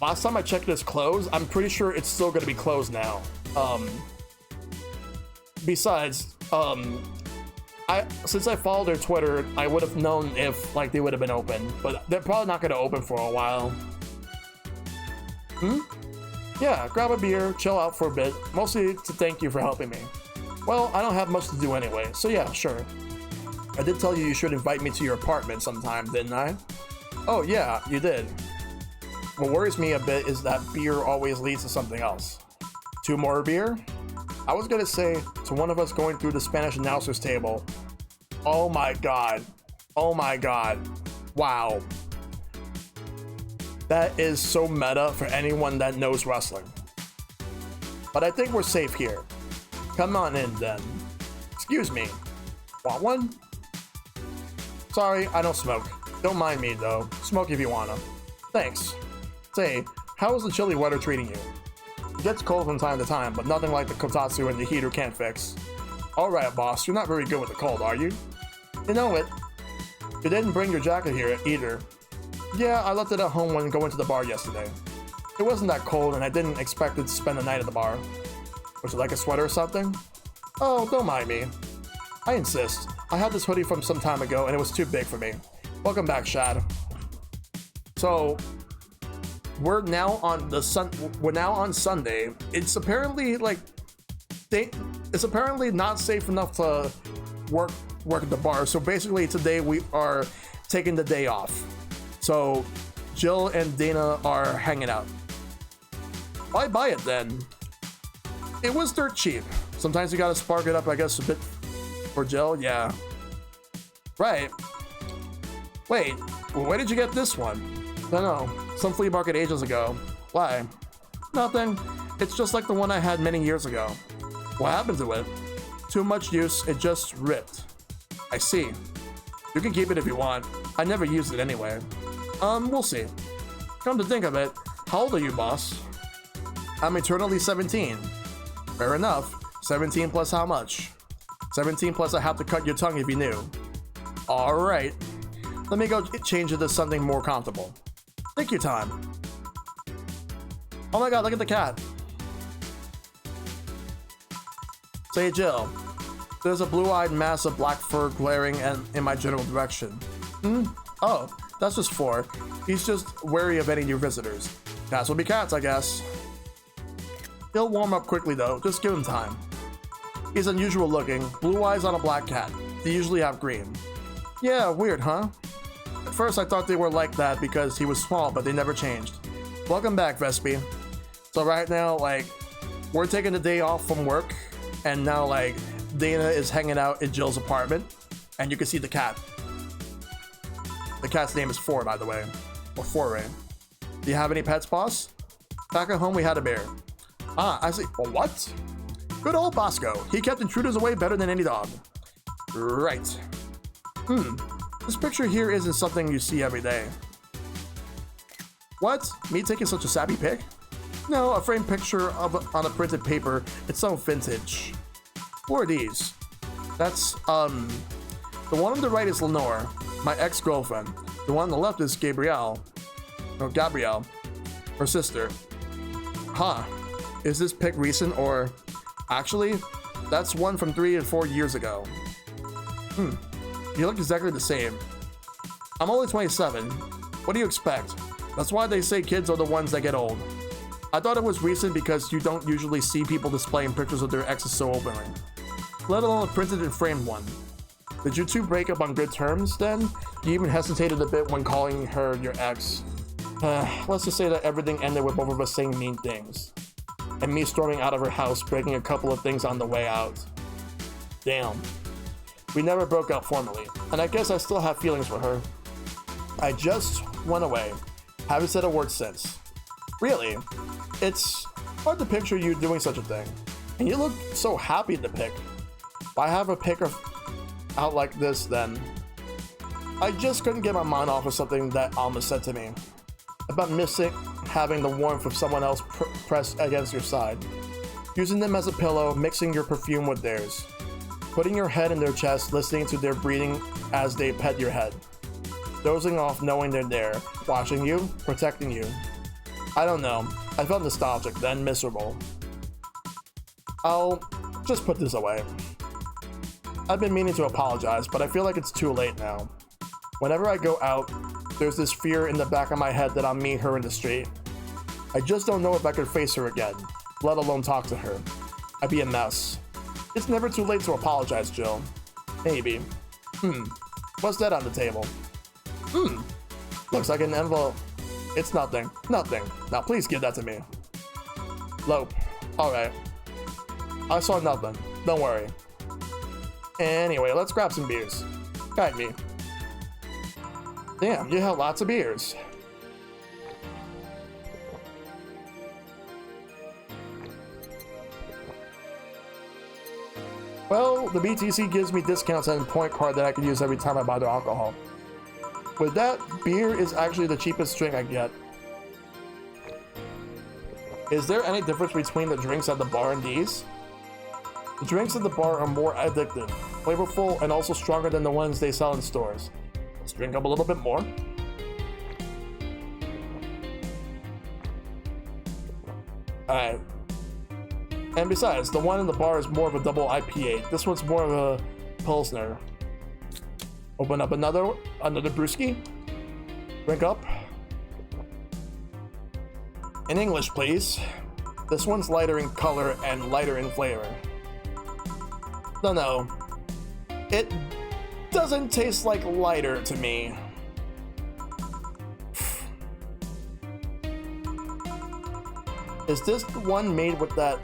last time I checked it's closed. I'm pretty sure it's still gonna be closed now. Besides, since I followed their Twitter, I would have known if like they would have been open, but they're probably not gonna open for a while. Yeah, grab a beer, chill out for a bit, mostly to thank you for helping me. Well, I don't have much to do anyway, so yeah, sure. I did tell you you should invite me to your apartment sometime, didn't I? Oh yeah, you did. What worries me a bit is that beer always leads to something else. 2 more beer? I was gonna say to one of us going through the Spanish announcer's table. Oh my god. Oh my god. Wow. That is so meta for anyone that knows wrestling. But I think we're safe here. Come on in then. Excuse me. Want one? Sorry, I don't smoke. Don't mind me though. Smoke if you wanna. Thanks. Say, how is the chilly weather treating you? It gets cold from time to time, but nothing like the kotatsu and the heater can't fix. Alright boss, you're not very good with the cold, are you? You know it. You didn't bring your jacket here either. Yeah, I left it at home when going to the bar yesterday. It wasn't that cold and I didn't expect to spend the night at the bar. Was it like a sweater or something? Oh, don't mind me. I insist. I had this hoodie from some time ago and it was too big for me. Welcome back, Shad. So, we're now on Sunday. It's apparently like it's apparently not safe enough to work at the bar. So basically today we are taking the day off. So Jill and Dana are hanging out. Why buy it then? It was dirt cheap. Sometimes you gotta spark it up, I guess, a bit for Jill. Yeah. Right. Wait, where did you get this one? I don't know. Some flea market ages ago. Why? Nothing. It's just like the one I had many years ago. What happened to it? Too much use, it just ripped. I see. You can keep it if you want. I never used it anyway. We'll see. Come to think of it, how old are you, boss? I'm eternally 17. Fair enough. 17 plus how much? 17 plus I have to cut your tongue if you knew. Alright. Let me go change it to something more comfortable. Take your time. Oh my god, look at the cat. Say, Jill. There's a blue-eyed mass of black fur glaring in my general direction. Oh, that's just 4. He's just wary of any new visitors. Cats will be cats, I guess. He'll warm up quickly though, just give him time. He's unusual looking, blue eyes on a black cat. They usually have green. Yeah, weird, huh? At first I thought they were like that because he was small, but they never changed. Welcome back, Vespi. So right now, like, we're taking the day off from work, and now, like, Dana is hanging out in Jill's apartment, and you can see the cat. The cat's name is 4, by the way. Or Foray. Do you have any pets, boss? Back at home, we had a bear. Ah, I see. Well, what? Good old Bosco. He kept intruders away better than any dog. Right. This picture here isn't something you see every day. What? Me taking such a sappy pic? No, a framed picture on a printed paper. It's so vintage. Who are these? That's, the one on the right is Lenore, my ex-girlfriend. The one on the left is Gabrielle, her sister. Huh. Is this pic recent or... Actually, that's one from 3 and 4 years ago. You look exactly the same. I'm only 27. What do you expect? That's why they say kids are the ones that get old. I thought it was recent because you don't usually see people displaying pictures of their exes so openly. Let alone a printed and framed one. Did you two break up on good terms then? You even hesitated a bit when calling her your ex. Let's just say that everything ended with both of us saying mean things. And me storming out of her house, breaking a couple of things on the way out. Damn. We never broke up formally, and I guess I still have feelings for her. I just went away. Haven't said a word since. Really? It's hard to picture you doing such a thing. And you look so happy in the pic. Why have a pic out like this then? I just couldn't get my mind off of something that Alma said to me. About missing having the warmth of someone else pressed against your side. Using them as a pillow, mixing your perfume with theirs. Putting your head in their chest, listening to their breathing as they pet your head. Dozing off knowing they're there, watching you, protecting you. I don't know, I felt nostalgic, then miserable. I'll just put this away. I've been meaning to apologize, but I feel like it's too late now. Whenever I go out, there's this fear in the back of my head that I'll meet her in the street. I just don't know if I could face her again, let alone talk to her. I'd be a mess. It's never too late to apologize, Jill. Maybe. What's that on the table? Looks like an envelope. It's nothing. Nothing. Now please give that to me. Lope. Alright. I saw nothing. Don't worry. Anyway, let's grab some beers. Guide me. Damn, you have lots of beers. Well, the BTC gives me discounts and point card that I can use every time I buy their alcohol. With that, beer is actually the cheapest drink I get. Is there any difference between the drinks at the bar and these? The drinks at the bar are more addictive, flavorful, and also stronger than the ones they sell in stores. Let's drink up a little bit more. Alright. And besides, the one in the bar is more of a double IPA. This one's more of a Pilsner. Open up another brewski. Drink up. In English, please. This one's lighter in color and lighter in flavor. No. It doesn't taste like lighter to me. Is this the one made with that,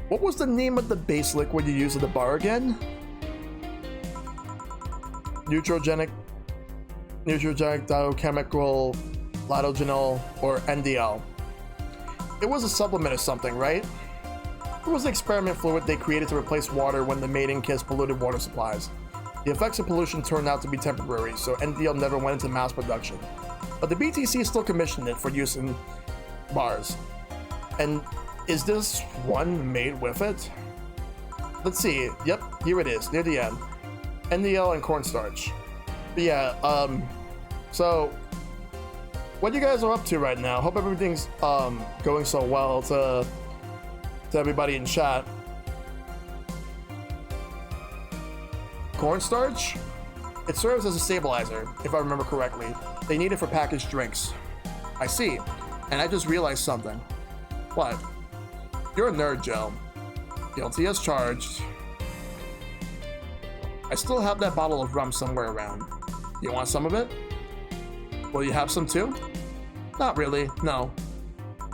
what was the name of the base liquid you use at the bar again? Neutrogenic diochemical lidogenol, or NDL. It was a supplement or something, right? It was the experiment fluid they created to replace water when the mating kiss polluted water supplies. The effects of pollution turned out to be temporary, so NDL never went into mass production. But the BTC still commissioned it for use in bars. And is this one made with it? Let's see. Yep, here it is, near the end. NDL and cornstarch. But yeah, so what you guys are up to right now? Hope everything's going so well to everybody in chat. Cornstarch? It serves as a stabilizer, if I remember correctly. They need it for packaged drinks. I see. And I just realized something. What? You're a nerd, Joe. Guilty as charged. I still have that bottle of rum somewhere around. You want some of it? Will you have some too? Not really, no.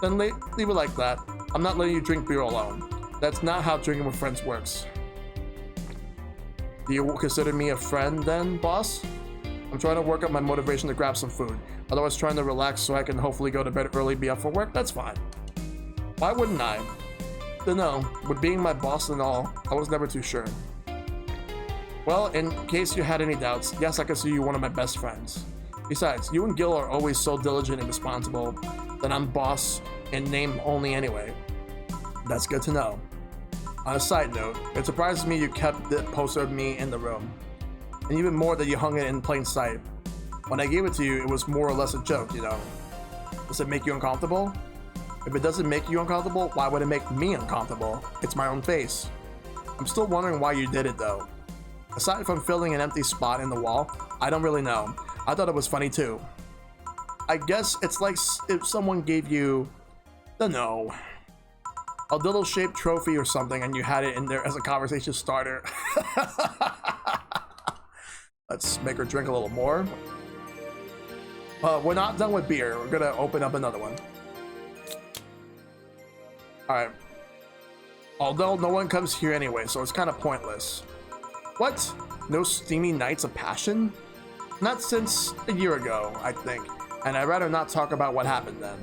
Then leave it like that. I'm not letting you drink beer alone. That's not how drinking with friends works. Do you consider me a friend then, boss? I'm trying to work up my motivation to grab some food. Otherwise trying to relax so I can hopefully go to bed early, be up for work, that's fine. Why wouldn't I? Dunno, with being my boss and all, I was never too sure. Well, in case you had any doubts, yes, I consider you one of my best friends. Besides, you and Gil are always so diligent and responsible that I'm boss in name only anyway. That's good to know. On a side note, it surprises me you kept the poster of me in the room. And even more that you hung it in plain sight. When I gave it to you, it was more or less a joke, you know. Does it make you uncomfortable? If it doesn't make you uncomfortable, why would it make me uncomfortable? It's my own face. I'm still wondering why you did it though. Aside from filling an empty spot in the wall, I don't really know. I thought it was funny too. I guess it's like if someone gave you, I don't know, a little shaped trophy or something and you had it in there as a conversation starter. Let's make her drink a little more. We're not done with beer. We're gonna open up another one. Alright. Although no one comes here anyway, so it's kind of pointless. What? No steamy nights of passion? Not since a year ago, I think. And I'd rather not talk about what happened then.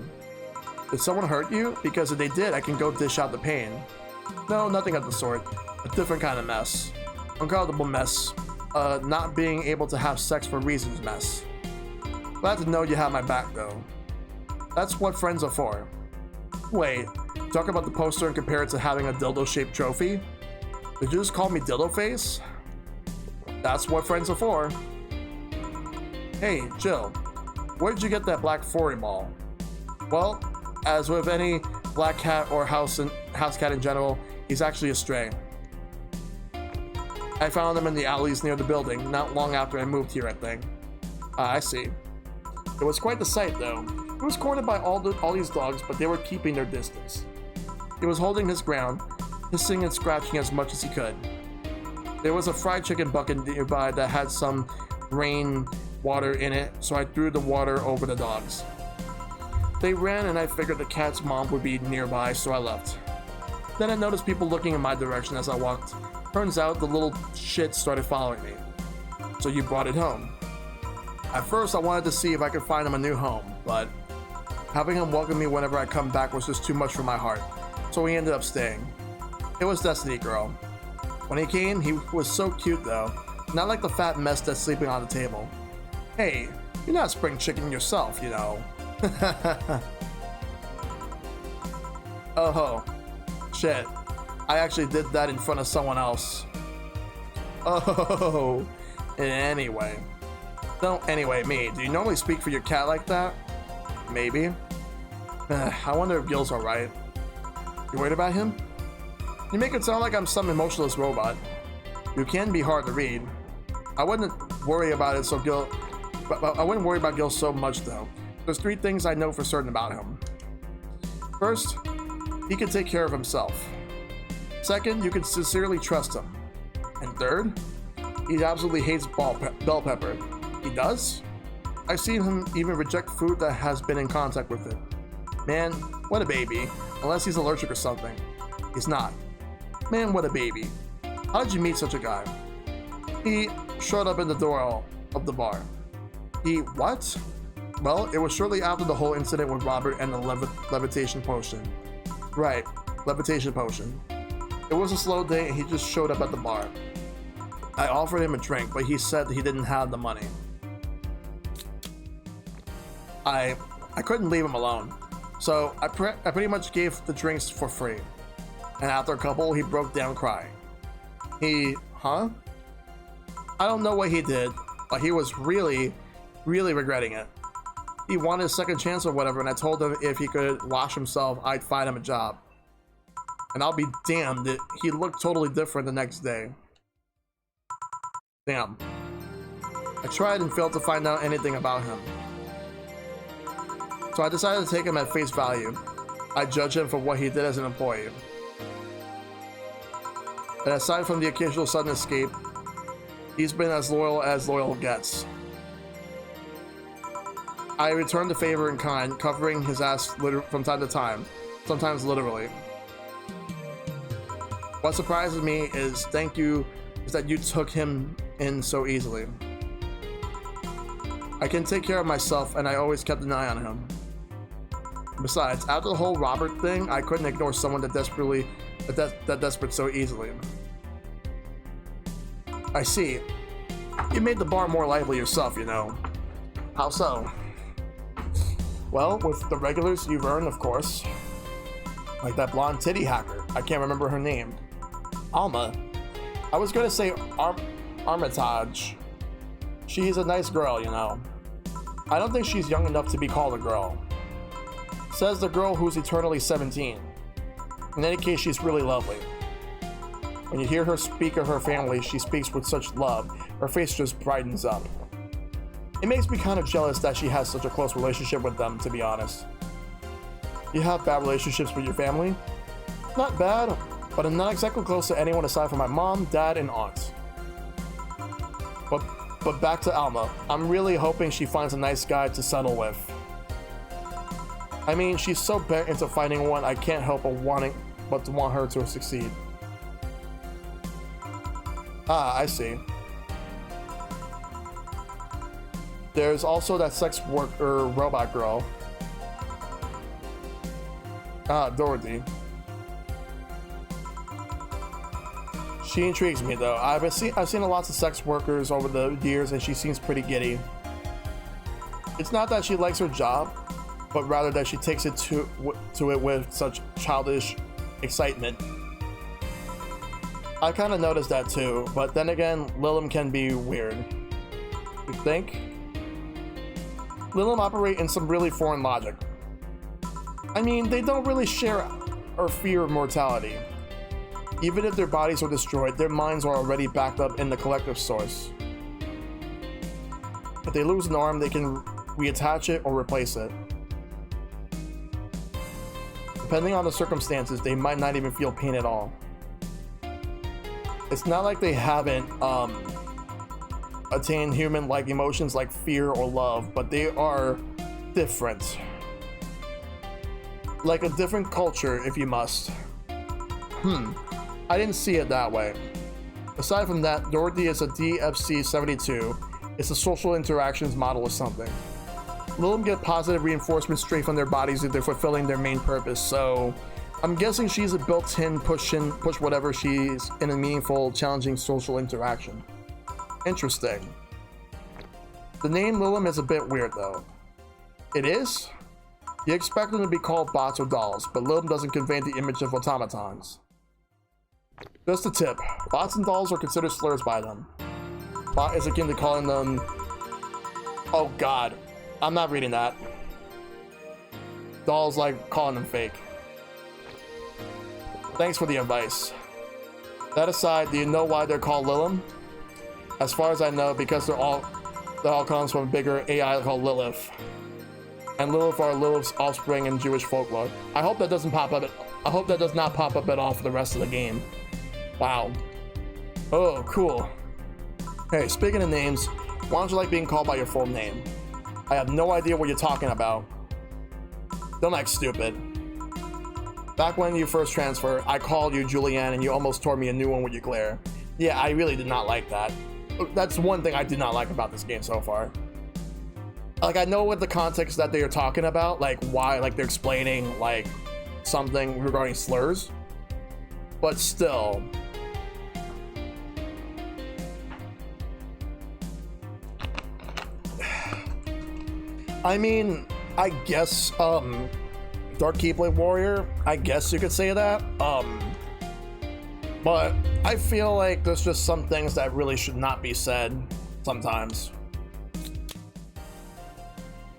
Did someone hurt you? Because if they did, I can go dish out the pain. No, nothing of the sort. A different kind of mess. Uncomfortable mess. Not being able to have sex for reasons mess. Glad to know you have my back though. That's what friends are for. Wait, talk about the poster and compare it to having a dildo-shaped trophy? Did you just call me dildo face? That's what friends are for. Hey, Jill, where did you get that black furry ball? Well, as with any black cat or house cat in general, he's actually a stray. I found him in the alleys near the building, not long after I moved here, I think. Ah, I see. It was quite the sight, though. He was cornered by all these dogs, but they were keeping their distance. He was holding his ground, hissing and scratching as much as he could. There was a fried chicken bucket nearby that had some rain water in it, so I threw the water over the dogs. They ran and I figured the cat's mom would be nearby, so I left. Then I noticed people looking in my direction as I walked. Turns out the little shit started following me. So you brought it home. At first I wanted to see if I could find him a new home, but having him welcome me whenever I come back was just too much for my heart, so he ended up staying. It was destiny, girl. When he came, he was so cute though, not like the fat mess that's sleeping on the table. Hey, you're not spring chicken yourself, you know. Oh, shit. I actually did that in front of someone else. Oh, anyway. Don't anyway me. Do you normally speak for your cat like that? Maybe. I wonder if Gil's alright. You worried about him? You make it sound like I'm some emotionless robot. You can be hard to read. I wouldn't worry about it I wouldn't worry about Gil so much though. There's 3 things I know for certain about him. First, he can take care of himself. Second, you can sincerely trust him. And third, he absolutely hates bell pepper. He does? I've seen him even reject food that has been in contact with it. Man, what a baby. Unless he's allergic or something. He's not. Man, what a baby. How did you meet such a guy? He showed up in the door of the bar. He what? Well, it was shortly after the whole incident with Robert and the levitation potion. Right, levitation potion. It was a slow day and he just showed up at the bar. I offered him a drink, but he said he didn't have the money. I couldn't leave him alone, so I pretty much gave the drinks for free. And after a couple, he broke down crying. Huh? I don't know what he did, but he was really regretting it. He wanted a second chance or whatever, and I told him if he could wash himself, I'd find him a job. And I'll be damned, he looked totally different the next day. Damn. I tried and failed to find out anything about him. So I decided to take him at face value. I judge him for what he did as an employee. And aside from the occasional sudden escape, he's been as loyal gets. I returned the favor in kind, covering his ass from time to time, sometimes literally. What surprises me is that you took him in so easily. I can take care of myself, and I always kept an eye on him. Besides, after the whole Robert thing, I couldn't ignore someone that desperate so easily. I see. You made the bar more lively yourself, you know. How so? Well, with the regulars you've earned, of course. Like that blonde titty hacker. I can't remember her name. Alma. I was gonna say Armitage. She's a nice girl, you know. I don't think she's young enough to be called a girl. Says the girl who's eternally 17. In any case, she's really lovely. When you hear her speak of her family, she speaks with such love. Her face just brightens up. It makes me kind of jealous that she has such a close relationship with them, to be honest. You have bad relationships with your family? Not bad, but I'm not exactly close to anyone aside from my mom, dad, and aunt. But back to Alma. I'm really hoping she finds a nice guy to settle with. I mean, she's so bent into finding one, I can't help but to want her to succeed. Ah, I see. There's also that sex worker robot girl. Ah, Dorothy. She intrigues me though. I've seen lots of sex workers over the years and she seems pretty giddy. It's not that she likes her job, but rather that she takes it to it with such childish excitement. I kind of noticed that too, but then again, Lilim can be weird. You think? Lilim operate in some really foreign logic. I mean, they don't really share or fear mortality. Even if their bodies are destroyed, their minds are already backed up in the collective source. If they lose an arm, they can reattach it or replace it. Depending on the circumstances, they might not even feel pain at all. It's not like they haven't attained human-like emotions like fear or love, but they are different. Like a different culture, if you must. I didn't see it that way. Aside from that, Dorothy is a DFC-72. It's a social interactions model or something. Lilim get positive reinforcement straight from their bodies if they're fulfilling their main purpose, so I'm guessing she's a built-in push whatever she's in a meaningful, challenging social interaction. Interesting. The name Lilim is a bit weird though. It is? You expect them to be called bots or dolls, but Lilim doesn't convey the image of automatons. Just a tip, bots and dolls are considered slurs by them. Bot is akin to calling them... Oh god, I'm not reading that. Dolls like calling them fake. Thanks for the advice. That aside, do you know why they're called Lilim? As far as I know, because they all comes from a bigger AI called Lilith. And Lilith are Lilith's offspring in Jewish folklore. I hope that doesn't pop up. I hope that does not pop up at all for the rest of the game. Wow. Oh, cool. Hey, speaking of names, why don't you like being called by your full name? I have no idea what you're talking about. Don't act stupid. Back when you first transferred, I called you Julianne and you almost tore me a new one with your glare. Yeah, I really did not like that. That's one thing I did not like about this game so far. Like, I know what the context that they are talking about, like why, like they're explaining like something regarding slurs, but still. I mean, I guess, Dark Keyblade Warrior, I guess you could say that, but I feel like there's just some things that really should not be said sometimes.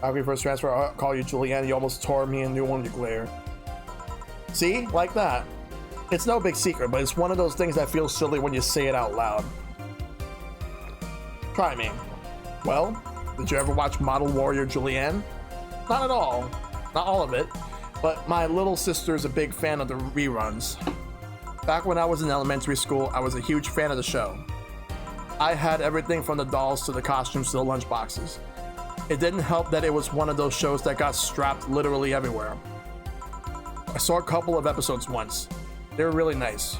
After your first transfer, I'll call you Julianne, you almost tore me a new one with your glare. See? Like that. It's no big secret, but it's one of those things that feels silly when you say it out loud. Try me. Well, did you ever watch Model Warrior Julianne? Not at all. Not all of it. But my little sister's a big fan of the reruns. Back when I was in elementary school, I was a huge fan of the show. I had everything from the dolls to the costumes to the lunchboxes. It didn't help that it was one of those shows that got strapped literally everywhere. I saw a couple of episodes once. They were really nice.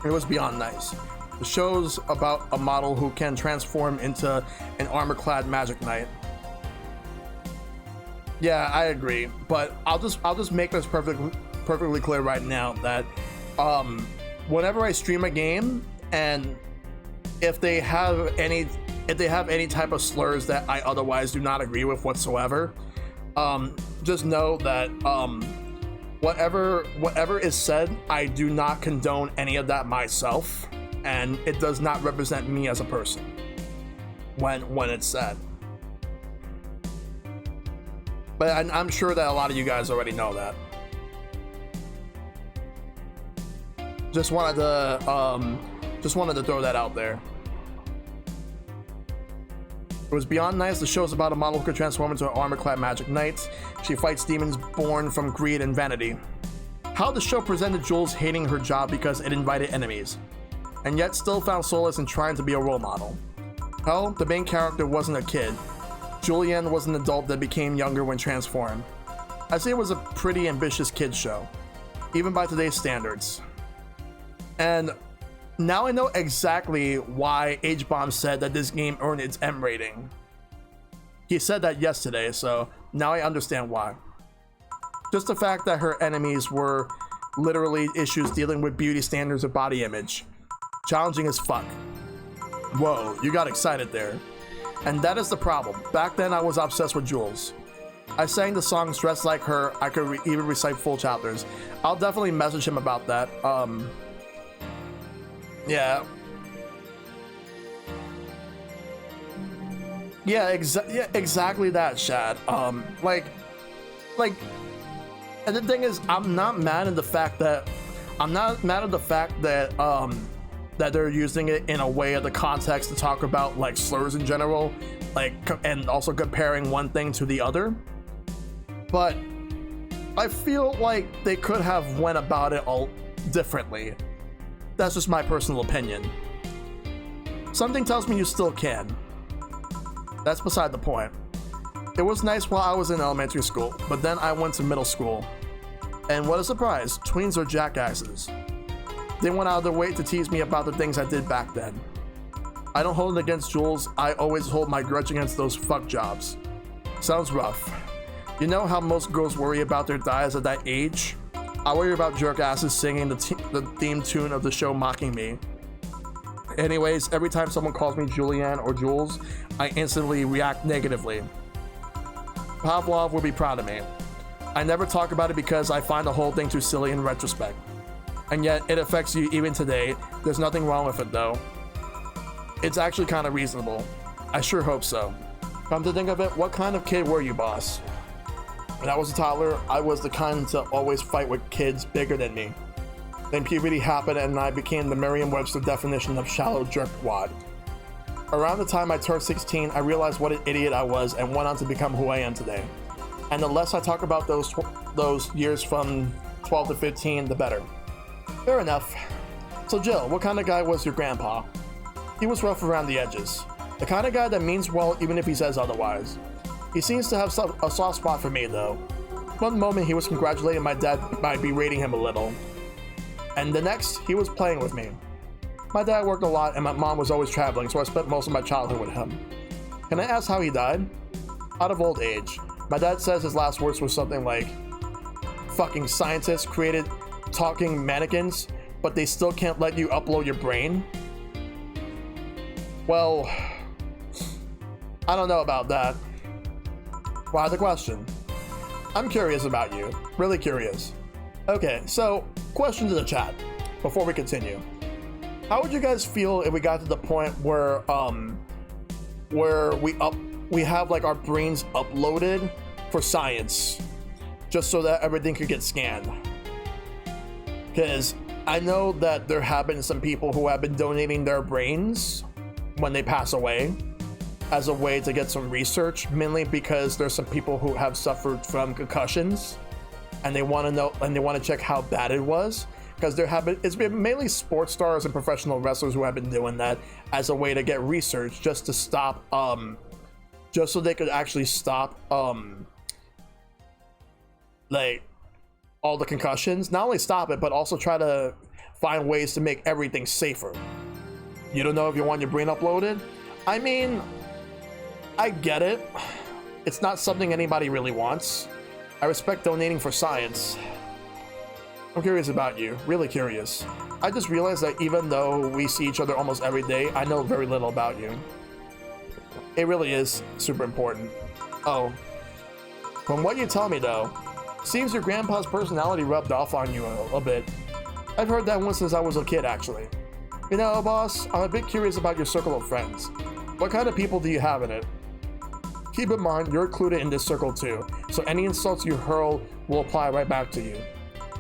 It was beyond nice. The show's about a model who can transform into an armor-clad magic knight. Yeah, I agree, but I'll just make this perfectly clear right now that whenever I stream a game and if they have any type of slurs that I otherwise do not agree with whatsoever, just know that whatever is said, I do not condone any of that myself, and it does not represent me as a person when it's said. But I'm sure that a lot of you guys already know that. Just wanted to throw that out there. It was beyond nice. The show's about a model who could transform into an armor-clad magic knight. She fights demons born from greed and vanity. How the show presented Jules hating her job because it invited enemies, and yet still found solace in trying to be a role model. Hell, the main character wasn't a kid. Julianne was an adult that became younger when transformed. I'd say it was a pretty ambitious kids show, even by today's standards. And now I know exactly why H-Bomb said that this game earned its M rating. He said that yesterday, so now I understand why. Just the fact that her enemies were literally issues dealing with beauty standards of body image. Challenging as fuck. Whoa, you got excited there. And that is the problem. Back then I was obsessed with Jules. I sang the songs dressed like her. I could even recite full chapters. I'll definitely message him about that. Yeah. Yeah, exactly that, Shad. Like, and the thing is, I'm not mad at the fact that that they're using it in a way of the context to talk about like slurs in general, like, and also comparing one thing to the other. But I feel like they could have went about it all differently. That's just my personal opinion. Something tells me you still can. That's beside the point. It was nice while I was in elementary school, but then I went to middle school. And what a surprise, tweens are jackasses. They went out of their way to tease me about the things I did back then. I don't hold it against Jules, I always hold my grudge against those fuck jobs. Sounds rough. You know how most girls worry about their thighs at that age? I worry about jerk asses singing the theme tune of the show mocking me. Anyways, every time someone calls me Julianne or Jules, I instantly react negatively. Pavlov will be proud of me. I never talk about it because I find the whole thing too silly in retrospect. And yet, it affects you even today. There's nothing wrong with it though. It's actually kind of reasonable. I sure hope so. Come to think of it, what kind of kid were you, boss? When I was a toddler, I was the kind to always fight with kids bigger than me. Then puberty happened and I became the Merriam-Webster definition of shallow jerkwad. Around the time I turned 16, I realized what an idiot I was and went on to become who I am today. And the less I talk about those years from 12 to 15, the better. Fair enough. So Jill, what kind of guy was your grandpa? He was rough around the edges. The kind of guy that means well even if he says otherwise. He seems to have a soft spot for me though. One moment he was congratulating my dad by berating him a little. And the next, he was playing with me. My dad worked a lot and my mom was always traveling, so I spent most of my childhood with him. Can I ask how he died? Out of old age. My dad says his last words were something like, fucking scientists created talking mannequins, but they still can't let you upload your brain? Well, I don't know about that. Why the question? I'm curious about you. Really curious. Okay, so, question to the chat before we continue. How would you guys feel if we got to the point where we have like our brains uploaded for science, just so that everything could get scanned? Because I know that there have been some people who have been donating their brains when they pass away as a way to get some research, mainly because there's some people who have suffered from concussions and they want to know and they want to check how bad it was, because it's been mainly sports stars and professional wrestlers who have been doing that as a way to get research, just to stop just so they could actually stop like all the concussions. Not only stop it, but also try to find ways to make everything safer. You don't know if you want your brain uploaded? I mean, I get it. It's not something anybody really wants. I respect donating for science. I'm curious about you, really curious. I just realized that even though we see each other almost every day, I know very little about you. It really is super important. Oh, from what you tell me though, seems your grandpa's personality rubbed off on you a bit. I've heard that one since I was a kid actually. You know, boss, I'm a bit curious about your circle of friends. What kind of people do you have in it? Keep in mind, you're included in this circle too, so any insults you hurl will apply right back to you.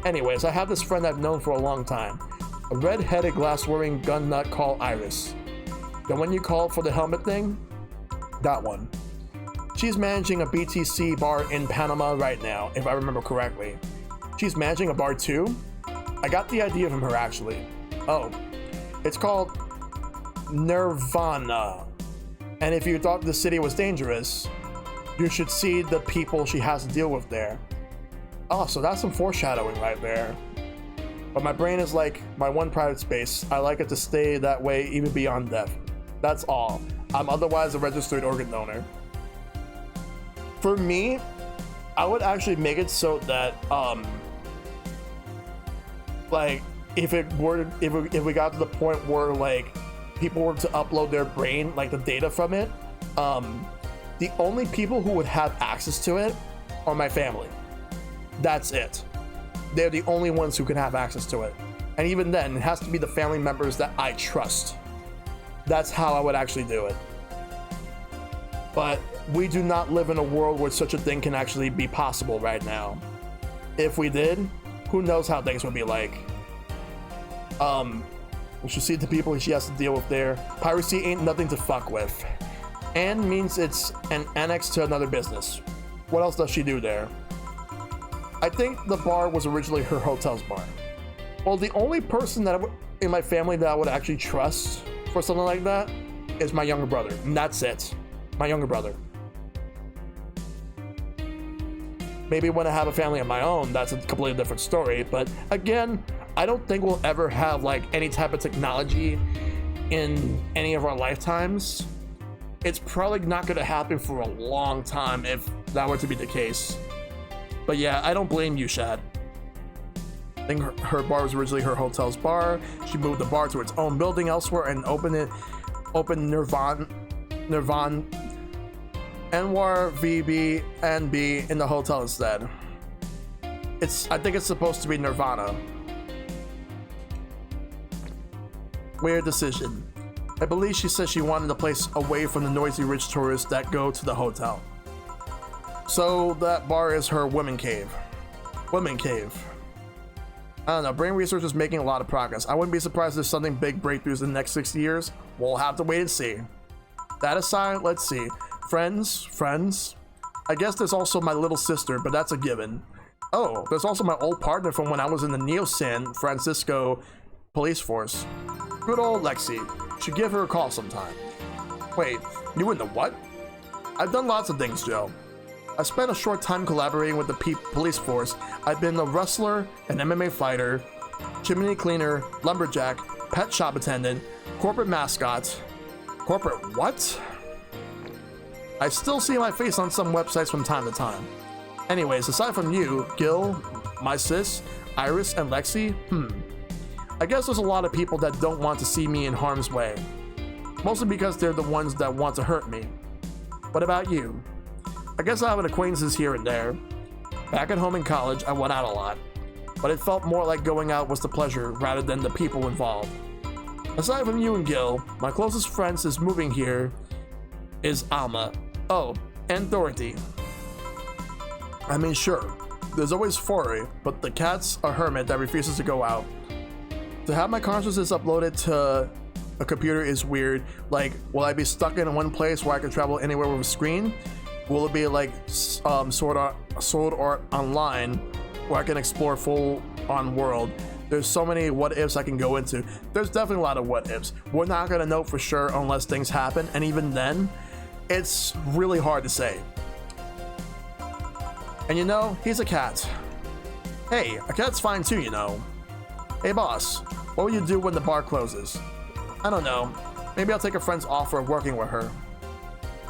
Anyways, I have this friend I've known for a long time. A red-headed, glass-wearing gun nut called Iris. The one you called for the helmet thing? That one. She's managing a BTC bar in Panama right now, if I remember correctly. She's managing a bar too? I got the idea from her actually. Oh. It's called Nirvana. And if you thought the city was dangerous, you should see the people she has to deal with there. Oh, so that's some foreshadowing right there. But my brain is like my one private space. I like it to stay that way even beyond death. That's all. I'm otherwise a registered organ donor. For me, I would actually make it so that like if we got to the point where like people were to upload their brain, like the data from it, the only people who would have access to it or my family. That's it. They're the only ones who can have access to it. And even then, it has to be the family members that I trust. That's how I would actually do it. But we do not live in a world where such a thing can actually be possible right now. If we did, who knows how things would be like. We should see the people she has to deal with there. Piracy ain't nothing to fuck with. And means it's an annex to another business. What else does she do there? I think the bar was originally her hotel's bar. Well, the only person that in my family that I would actually trust for something like that is my younger brother. And that's it. My younger brother. Maybe when I have a family of my own, that's a completely different story. But again, I don't think we'll ever have like any type of technology in any of our lifetimes. It's probably not going to happen for a long time if that were to be the case. But yeah, I don't blame you, Shad. I think her bar was originally her hotel's bar. She moved the bar to its own building elsewhere and opened Nirvan Anwar VB and B in the hotel instead. I think it's supposed to be Nirvana. Weird decision. I believe she said she wanted the place away from the noisy rich tourists that go to the hotel. So that bar is her women cave. Women cave. I don't know, brain research is making a lot of progress. I wouldn't be surprised if there's something big breakthroughs in the next 60 years. We'll have to wait and see. That aside, let's see. Friends. I guess there's also my little sister, but that's a given. Oh, there's also my old partner from when I was in the Neo San Francisco police force. Good old Lexi. Should give her a call sometime. Wait, you in the what? I've done lots of things, Joe. I spent a short time collaborating with the police force. I've been a wrestler, an MMA fighter, chimney cleaner, lumberjack, pet shop attendant, corporate mascot. Corporate what? I still see my face on some websites from time to time. Anyways, aside from you, Gil, my sis, Iris, and Lexi, I guess there's a lot of people that don't want to see me in harm's way. Mostly because they're the ones that want to hurt me. What about you? I guess I have acquaintances here and there. Back at home in college, I went out a lot. But it felt more like going out was the pleasure rather than the people involved. Aside from you and Gil, my closest friend since moving here is Alma. Oh, and Dorothy. I mean, sure, there's always Foray, but the cat's a hermit that refuses to go out. To have my consciousness uploaded to a computer is weird. Like, will I be stuck in one place where I can travel anywhere with a screen? Will it be like Sword Art Online, where I can explore full-on world? There's so many what ifs I can go into. There's definitely a lot of what ifs. We're not gonna know for sure unless things happen, and even then, it's really hard to say. And you know, he's a cat. Hey, a cat's fine too, you know. Hey boss, what will you do when the bar closes? I don't know. Maybe I'll take a friend's offer of working with her.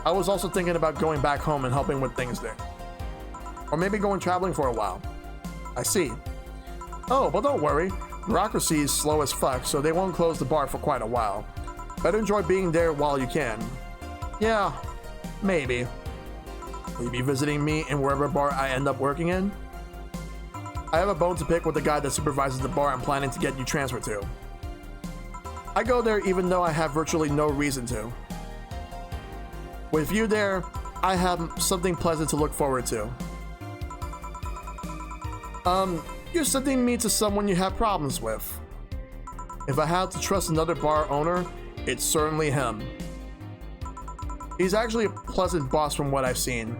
I was also thinking about going back home and helping with things there. Or maybe going traveling for a while. I see. Oh, but don't worry. Bureaucracy is slow as fuck, so they won't close the bar for quite a while. Better enjoy being there while you can. Yeah, maybe. Will you be visiting me in wherever bar I end up working in? I have a bone to pick with the guy that supervises the bar I'm planning to get you transferred to. I go there even though I have virtually no reason to. With you there, I have something pleasant to look forward to. You're sending me to someone you have problems with. If I had to trust another bar owner, it's certainly him. He's actually a pleasant boss from what I've seen.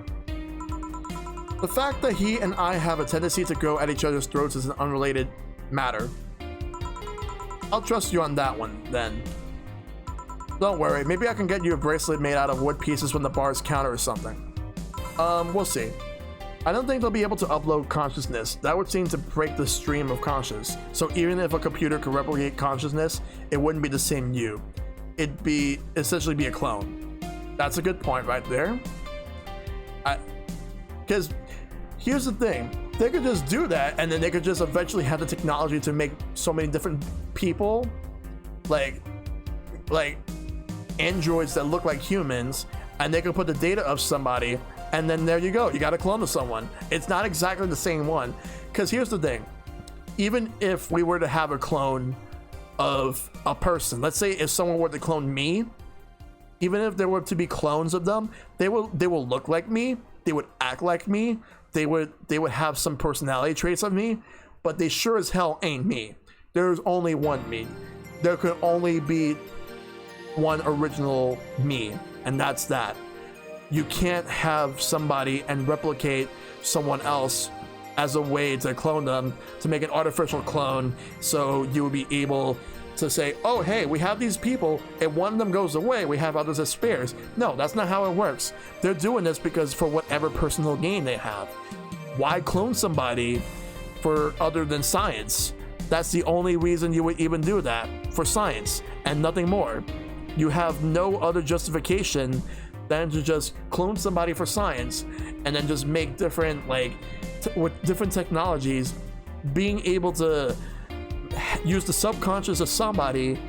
The fact that he and I have a tendency to go at each other's throats is an unrelated matter. I'll trust you on that one, then. Don't worry, maybe I can get you a bracelet made out of wood pieces from the bar's counter or something. We'll see. I don't think they'll be able to upload consciousness. That would seem to break the stream of conscious. So even if a computer could replicate consciousness, it wouldn't be the same you. It'd essentially be a clone. That's a good point right there. Because here's the thing. They could just do that, and then they could just eventually have the technology to make so many different people, like androids that look like humans, and they could put the data of somebody and then there you go, you got a clone of someone. It's not exactly the same one, because here's the thing, even if we were to have a clone of a person, let's say if someone were to clone me, even if there were to be clones of them, they will look like me, they would act like me, they would have some personality traits of me, but they sure as hell ain't me. There's only one me. There could only be one original me, and that's that. You can't have somebody and replicate someone else as a way to clone them, to make an artificial clone, so you would be able to say, oh hey, we have these people, if one of them goes away, we have others as spares. No, that's not how it works. They're doing this because for whatever personal gain they have. Why clone somebody for other than science? That's the only reason you would even do that, for science and nothing more. You have no other justification than to just clone somebody for science and then just make different, like, with different technologies, being able to use the subconscious of somebody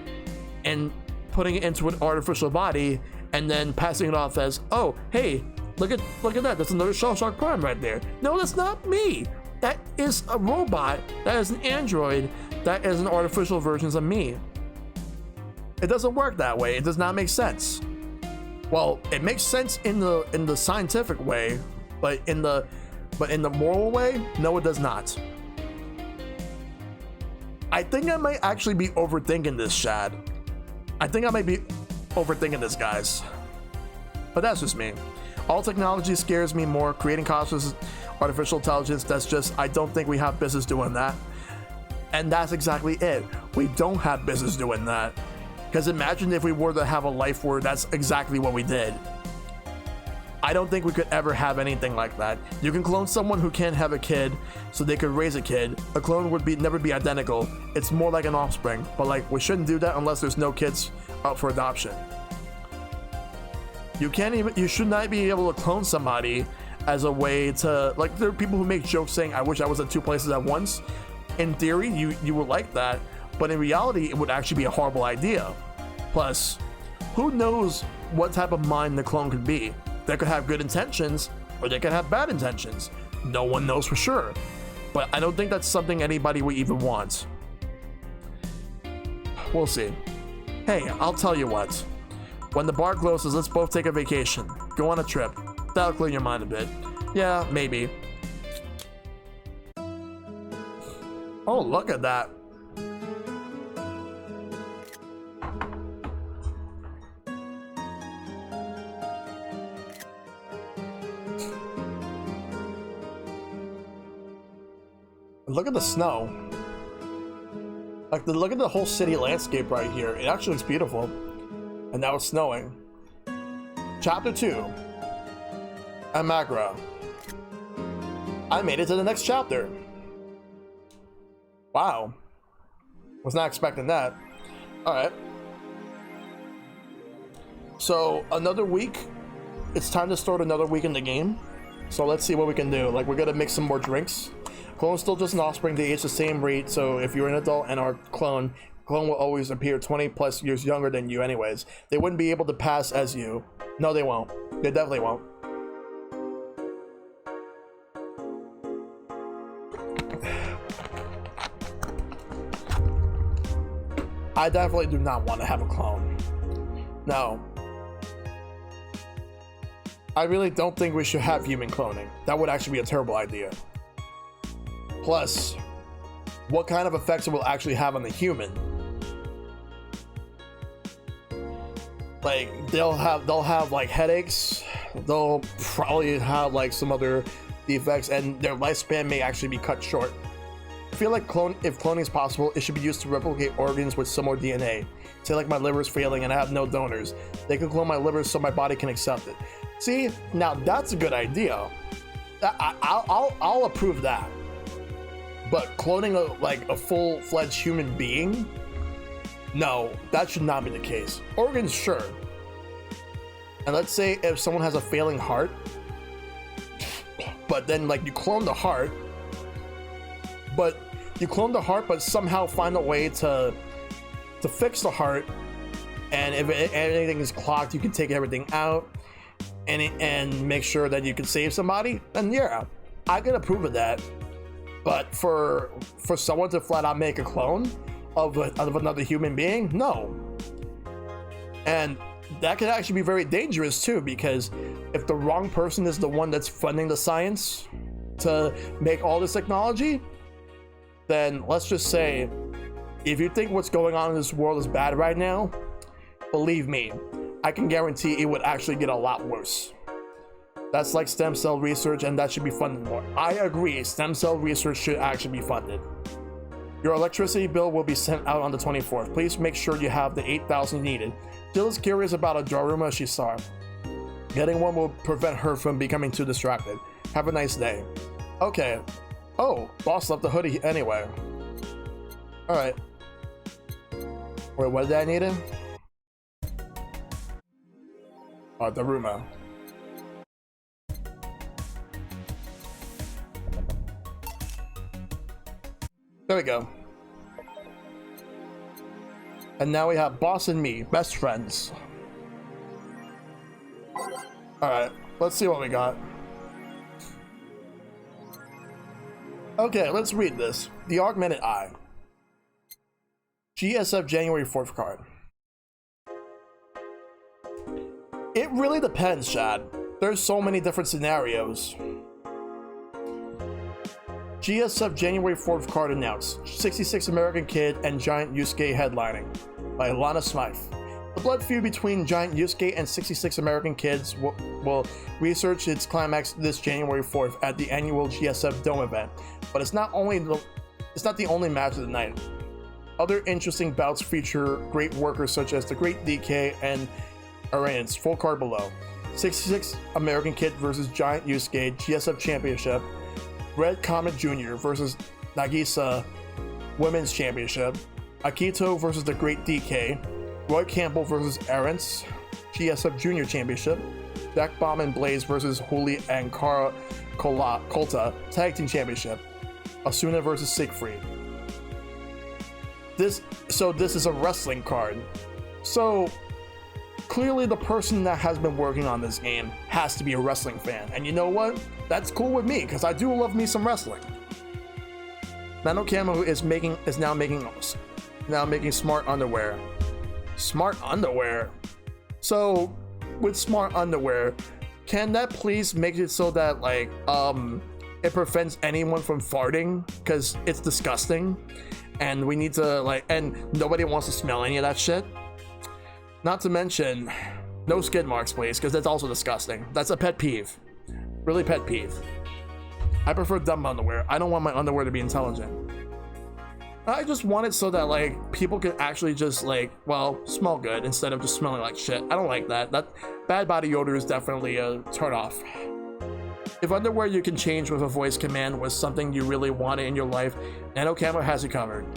and putting it into an artificial body and then passing it off as, oh hey, look at that, that's another ShellshockPrime right there. No, that's not me. That is a robot, that is an android, that is an artificial version of me. It doesn't work that way. It does not make sense. Well, it makes sense in the scientific way, but in the moral way, no, it does not. I think I might actually be overthinking this, Shad. I think I might be overthinking this, guys. But that's just me. All technology scares me more. Creating conscious artificial intelligence, that's just, I don't think we have business doing that. And that's exactly it. We don't have business doing that. Because imagine if we were to have a life where that's exactly what we did. I don't think we could ever have anything like that. You can clone someone who can't have a kid so they could raise a kid. A clone would never be identical. It's more like an offspring. But like, we shouldn't do that unless there's no kids up for adoption. You should not be able to clone somebody as a way to, like, there are people who make jokes saying, I wish I was at two places at once. In theory, you would like that, but in reality, it would actually be a horrible idea. Plus, who knows what type of mind the clone could be? They could have good intentions, or they could have bad intentions. No one knows for sure. But I don't think that's something anybody would even want. We'll see. Hey, I'll tell you what. When the bar closes, let's both take a vacation. Go on a trip. That'll clear your mind a bit. Yeah, maybe. Oh, look at that. Look at the snow. Like, look at the whole city landscape right here. It actually looks beautiful. And now it's snowing. Chapter 2. Amagra. I made it to the next chapter. Wow. Was not expecting that. Alright. So, another week. It's time to start another week in the game. So let's see what we can do. Like, we're gonna mix some more drinks. Clone's still just an offspring. They age the same rate, so if you're an adult and are clone will always appear 20 plus years younger than you anyways. They wouldn't be able to pass as you. No, they won't. They definitely won't. I definitely do not want to have a clone. No. I really don't think we should have human cloning. That would actually be a terrible idea. Plus, what kind of effects it will actually have on the human? Like, they'll have like headaches. They'll probably have like some other defects, and their lifespan may actually be cut short. I feel like if cloning is possible, it should be used to replicate organs with similar DNA. Say like my liver is failing and I have no donors. They can clone my liver so my body can accept it. See, now that's a good idea. I'll approve that. But cloning a full-fledged human being? No, that should not be the case. Organs, sure. And let's say if someone has a failing heart, but then like you clone the heart, but somehow find a way to fix the heart, and if anything is clogged, you can take everything out, and make sure that you can save somebody, then yeah, I can approve of that. But for someone to flat out make a clone of another human being, no. And that could actually be very dangerous too, because if the wrong person is the one that's funding the science to make all this technology, then let's just say, if you think what's going on in this world is bad right now, believe me, I can guarantee it would actually get a lot worse. That's like stem cell research, and that should be funded more. I agree, stem cell research should actually be funded. Your electricity bill will be sent out on the 24th. Please make sure you have the 8,000 needed. Jill is curious about a Daruma she saw. Getting one will prevent her from becoming too distracted. Have a nice day. Okay. Oh, boss left the hoodie anyway. Alright. Wait, what did I need it? Oh, Daruma. There we go. And now we have Boss and me, best friends. Alright, let's see what we got. Okay, let's read this. The Augmented Eye. GSF January 4th card. It really depends, Chad. There's so many different scenarios. GSF January 4th card announced. 66 American Kid and Giant Yusuke headlining by Alana Smythe. The blood feud between Giant Yusuke and 66 American Kids will research its climax this January 4th at the annual GSF Dome event. But it's not the only match of the night. Other interesting bouts feature great workers such as the Great DK and Arians. Full card below. 66 American Kid versus Giant Yusuke GSF Championship. Red Comet Jr. versus Nagisa Women's Championship. Akito versus the Great DK. Roy Campbell versus Arance GSF Junior Championship. Jack Bomb and Blaze versus Huli and Kara Kolta Tag Team Championship. Asuna versus Siegfried. This is a wrestling card. So clearly the person that has been working on this game has to be a wrestling fan. And you know what? That's cool with me, because I do love me some wrestling. Nano Camo is now making smart underwear. Smart underwear? So with smart underwear, can that please make it so that like it prevents anyone from farting, because it's disgusting and we need to like, and nobody wants to smell any of that shit. Not to mention, no skid marks, please, because that's also disgusting. That's a pet peeve. Really pet peeve. I prefer dumb underwear. I don't want my underwear to be intelligent. I just want it so that like people can actually just like, well, smell good instead of just smelling like shit. I don't like that. That bad body odor is definitely a turn off. If underwear you can change with a voice command was something you really wanted in your life, Nano Camo has you covered.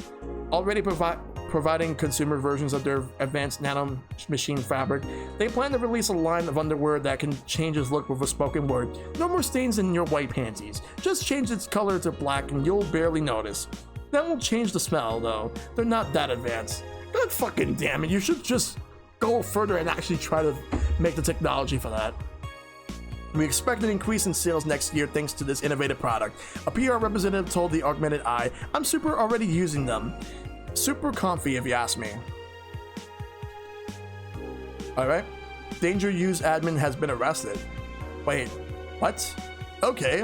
Already providing consumer versions of their advanced nano machine fabric, they plan to release a line of underwear that can change its look with a spoken word. No more stains in your white panties. Just change its color to black and you'll barely notice. That won't change the smell though. They're not that advanced. God fucking damn it, you should just go further and actually try to make the technology for that. We expect an increase in sales next year thanks to this innovative product. A PR representative told the Augmented Eye, "I'm super already using them. Super comfy if you ask me." Alright. Danger Use admin has been arrested. Wait, what? Okay,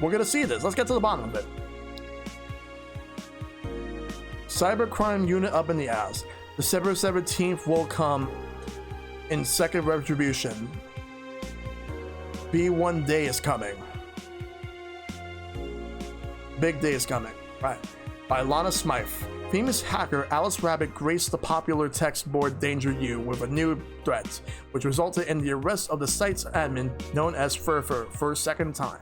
we're gonna see this. Let's get to the bottom of it. Cybercrime unit up in the ass. December 17th will come in second retribution. B1 day is coming. Big day is coming. Right. By Lana Smythe. Famous hacker Alice Rabbit graced the popular text board Danger U with a new threat, which resulted in the arrest of the site's admin known as Furfur for a second time.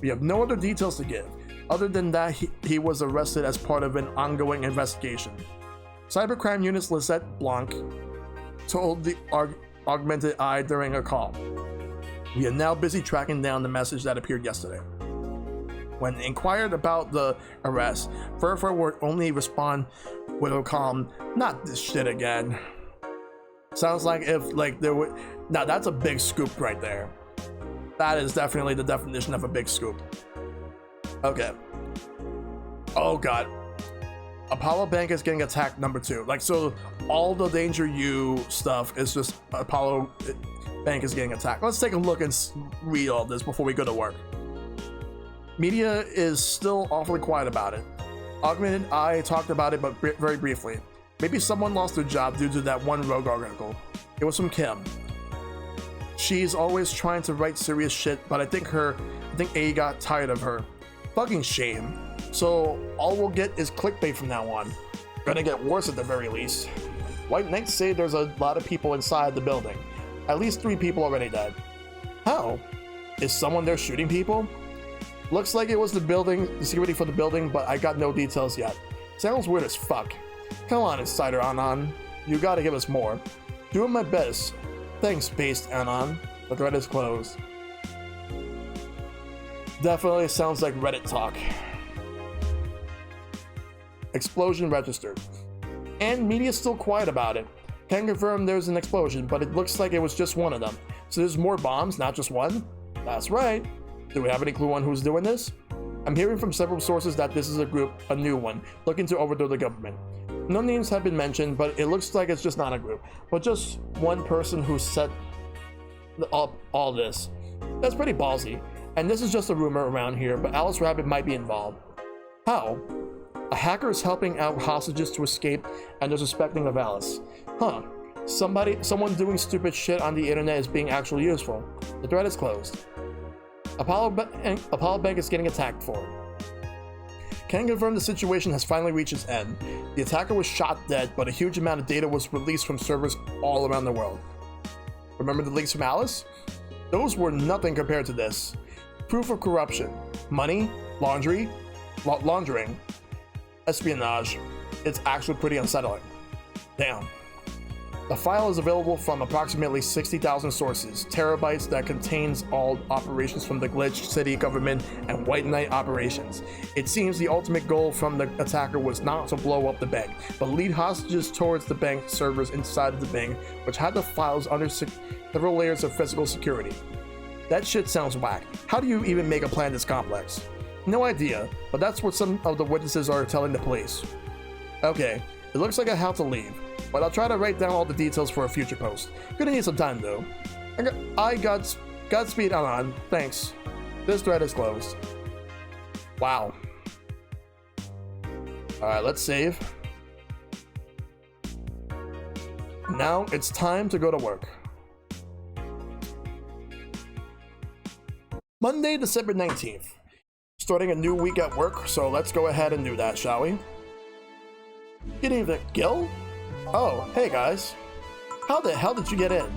We have no other details to give, other than that he was arrested as part of an ongoing investigation. Cybercrime Unit's Lisette Blanc told the Augmented Eye during a call. We are now busy tracking down the message that appeared yesterday. When inquired about the arrest, Furfur would only respond with a calm, "Not this shit again." Sounds like if like there were, now that's a big scoop right there. That is definitely the definition of a big scoop. Okay. Oh god. Apollo Bank is getting attacked number 2. Like, so all the Danger U stuff is just Apollo Bank is getting attacked. Let's take a look and read all this before we go to work. Media is still awfully quiet about it. Augmented I talked about it, but very briefly. Maybe someone lost their job due to that one rogue article. It was from Kim. She's always trying to write serious shit, but I think A got tired of her. Fucking shame. So all we'll get is clickbait from now on. Gonna get worse at the very least. White Knights say there's a lot of people inside the building. At least 3 people already dead. How? Is someone there shooting people? Looks like it was the security for the building, but I got no details yet. Sounds weird as fuck. Come on, Insider Anon. You gotta give us more. Doing my best. Thanks, Based Anon. The thread is closed. Definitely sounds like Reddit talk. Explosion registered. And media's still quiet about it. Can't confirm there's an explosion, but it looks like it was just one of them. So there's more bombs, not just one? That's right. Do we have any clue on who's doing this? I'm hearing from several sources that this is a group, a new one, looking to overthrow the government. No names have been mentioned, but it looks like it's just not a group, but just one person who set up all this. That's pretty ballsy. And this is just a rumor around here, but Alice Rabbit might be involved. How? A hacker is helping out hostages to escape, and they're suspecting of Alice. Huh. Someone doing stupid shit on the internet is being actually useful. The thread is closed. Apollo Bank is getting attacked for. Can confirm the situation has finally reached its end. The attacker was shot dead, but a huge amount of data was released from servers all around the world. Remember the leaks from Alice? Those were nothing compared to this. Proof of corruption, money, laundering, espionage. It's actually pretty unsettling. Damn. The file is available from approximately 60,000 sources, terabytes that contains all operations from the Glitch City government and White Knight operations. It seems the ultimate goal from the attacker was not to blow up the bank, but lead hostages towards the bank servers inside of the bank, which had the files under several layers of physical security. That shit sounds whack. How do you even make a plan this complex? No idea, but that's what some of the witnesses are telling the police. Okay, it looks like I have to leave, but I'll try to write down all the details for a future post. Gonna need some time though. Godspeed Anon, thanks. This thread is closed. Wow. Alright, let's save. Now it's time to go to work. Monday, December 19th. Starting a new week at work, so let's go ahead and do that, shall we? Good evening, Gil? Oh, hey guys. How the hell did you get in?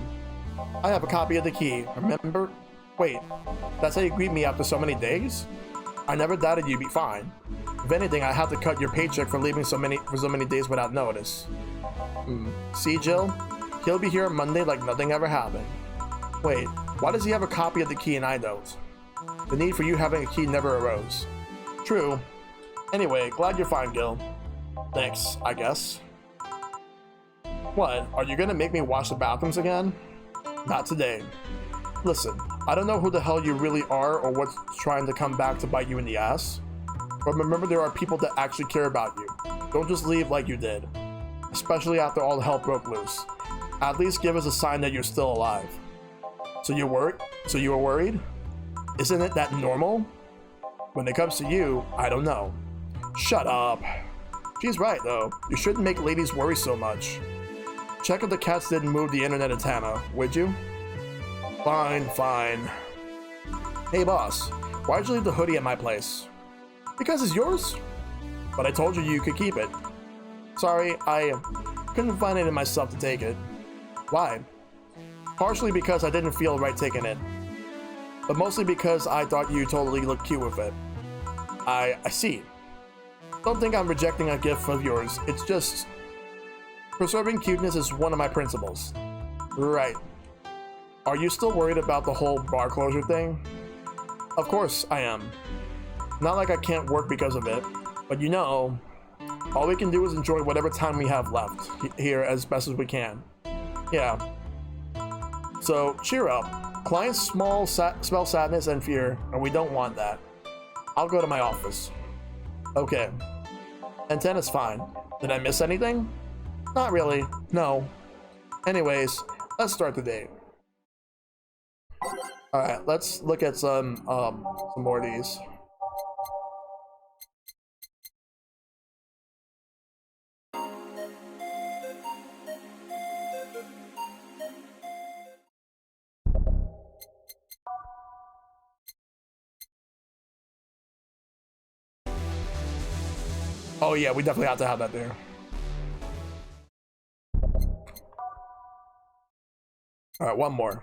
I have a copy of the key, remember? Wait, that's how you greet me after so many days? I never doubted you'd be fine. If anything, I have to cut your paycheck for leaving so many days without notice. See, Jill? He'll be here on Monday like nothing ever happened. Wait, why does he have a copy of the key and I don't? The need for you having a key never arose. True. Anyway, glad you're fine, Gil. Thanks, I guess. What, are you gonna make me wash the bathrooms again? Not today. Listen, I don't know who the hell you really are or what's trying to come back to bite you in the ass. But remember, there are people that actually care about you. Don't just leave like you did. Especially after all the hell broke loose. At least give us a sign that you're still alive. So you were worried? Isn't it that normal? When it comes to you, I don't know. Shut up. She's right though. You shouldn't make ladies worry so much. Check if the cats didn't move the internet antenna, would you? Fine, fine. Hey boss, why'd you leave the hoodie at my place? Because it's yours? But I told you you could keep it. Sorry, I couldn't find it in myself to take it. Why? Partially because I didn't feel right taking it. But mostly because I thought you totally looked cute with it. I see. Don't think I'm rejecting a gift of yours, it's just... preserving cuteness is one of my principles. Right. Are you still worried about the whole bar closure thing? Of course I am. Not like I can't work because of it, but you know, all we can do is enjoy whatever time we have left here as best as we can. Yeah. So, cheer up. Clients smell sadness and fear, and we don't want that. I'll go to my office. Okay. Antenna's fine. Did I miss anything? Not really. No. Anyways, let's start the day. Alright, let's look at some more of these. Oh yeah, we definitely have to have that there. All right, one more.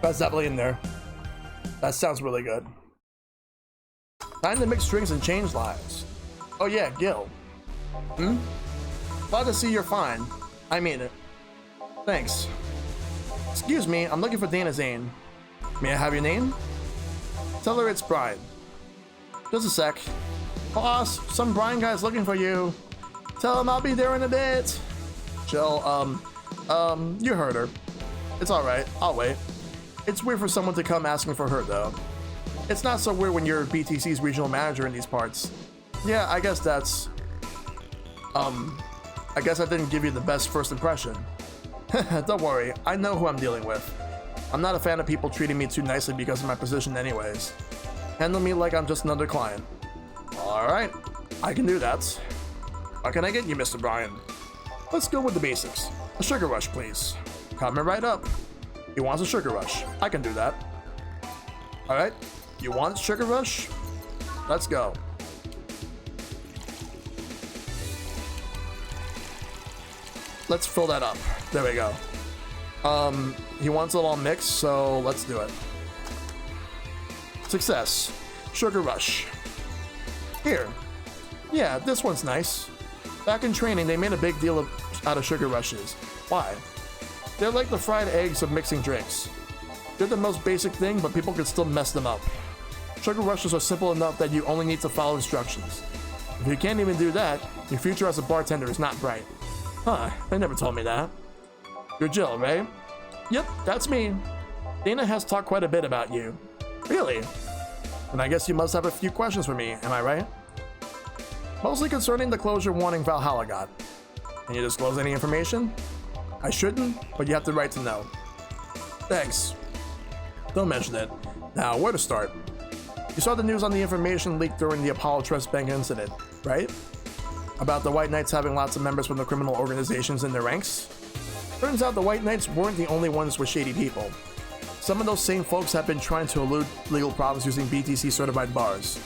That's definitely in there. That sounds really good. Time to mix drinks and change lives. Oh yeah, Gil. Glad to see you're fine. I mean it. Thanks. Excuse me, I'm looking for Dana Zane. May I have your name? Tell her it's Brian. Just a sec. Boss, some Brian guy's looking for you. Tell him I'll be there in a bit. Jill, you heard her. It's alright, I'll wait. It's weird for someone to come asking for her, though. It's not so weird when you're BTC's regional manager in these parts. Yeah, I guess that's... I guess I didn't give you the best first impression. Don't worry, I know who I'm dealing with. I'm not a fan of people treating me too nicely because of my position anyways. Handle me like I'm just another client. Alright, I can do that. What can I get you, Mr. Bryan? Let's go with the basics. A sugar rush, please. Coming right up. He wants a sugar rush. I can do that. Alright, you want sugar rush? Let's go. Let's fill that up. There we go. He wants it all mixed, so let's do it. Success. Sugar rush. Here. Yeah, this one's nice. Back in training, they made a big deal out of sugar rushes. Why? They're like the fried eggs of mixing drinks. They're the most basic thing, but people can still mess them up. Sugar rushes are simple enough that you only need to follow instructions. If you can't even do that, your future as a bartender is not bright. Huh, they never told me that. You're Jill, right? Yep, that's me. Dana has talked quite a bit about you. Really? And I guess you must have a few questions for me, am I right? Mostly concerning the closure warning Valhalla got. Can you disclose any information? I shouldn't, but you have the right to know. Thanks. Don't mention it. Now, where to start? You saw the news on the information leaked during the Apollo Trust Bank incident, right? About the White Knights having lots of members from the criminal organizations in their ranks? Turns out the White Knights weren't the only ones with shady people. Some of those same folks have been trying to elude legal problems using BTC certified bars.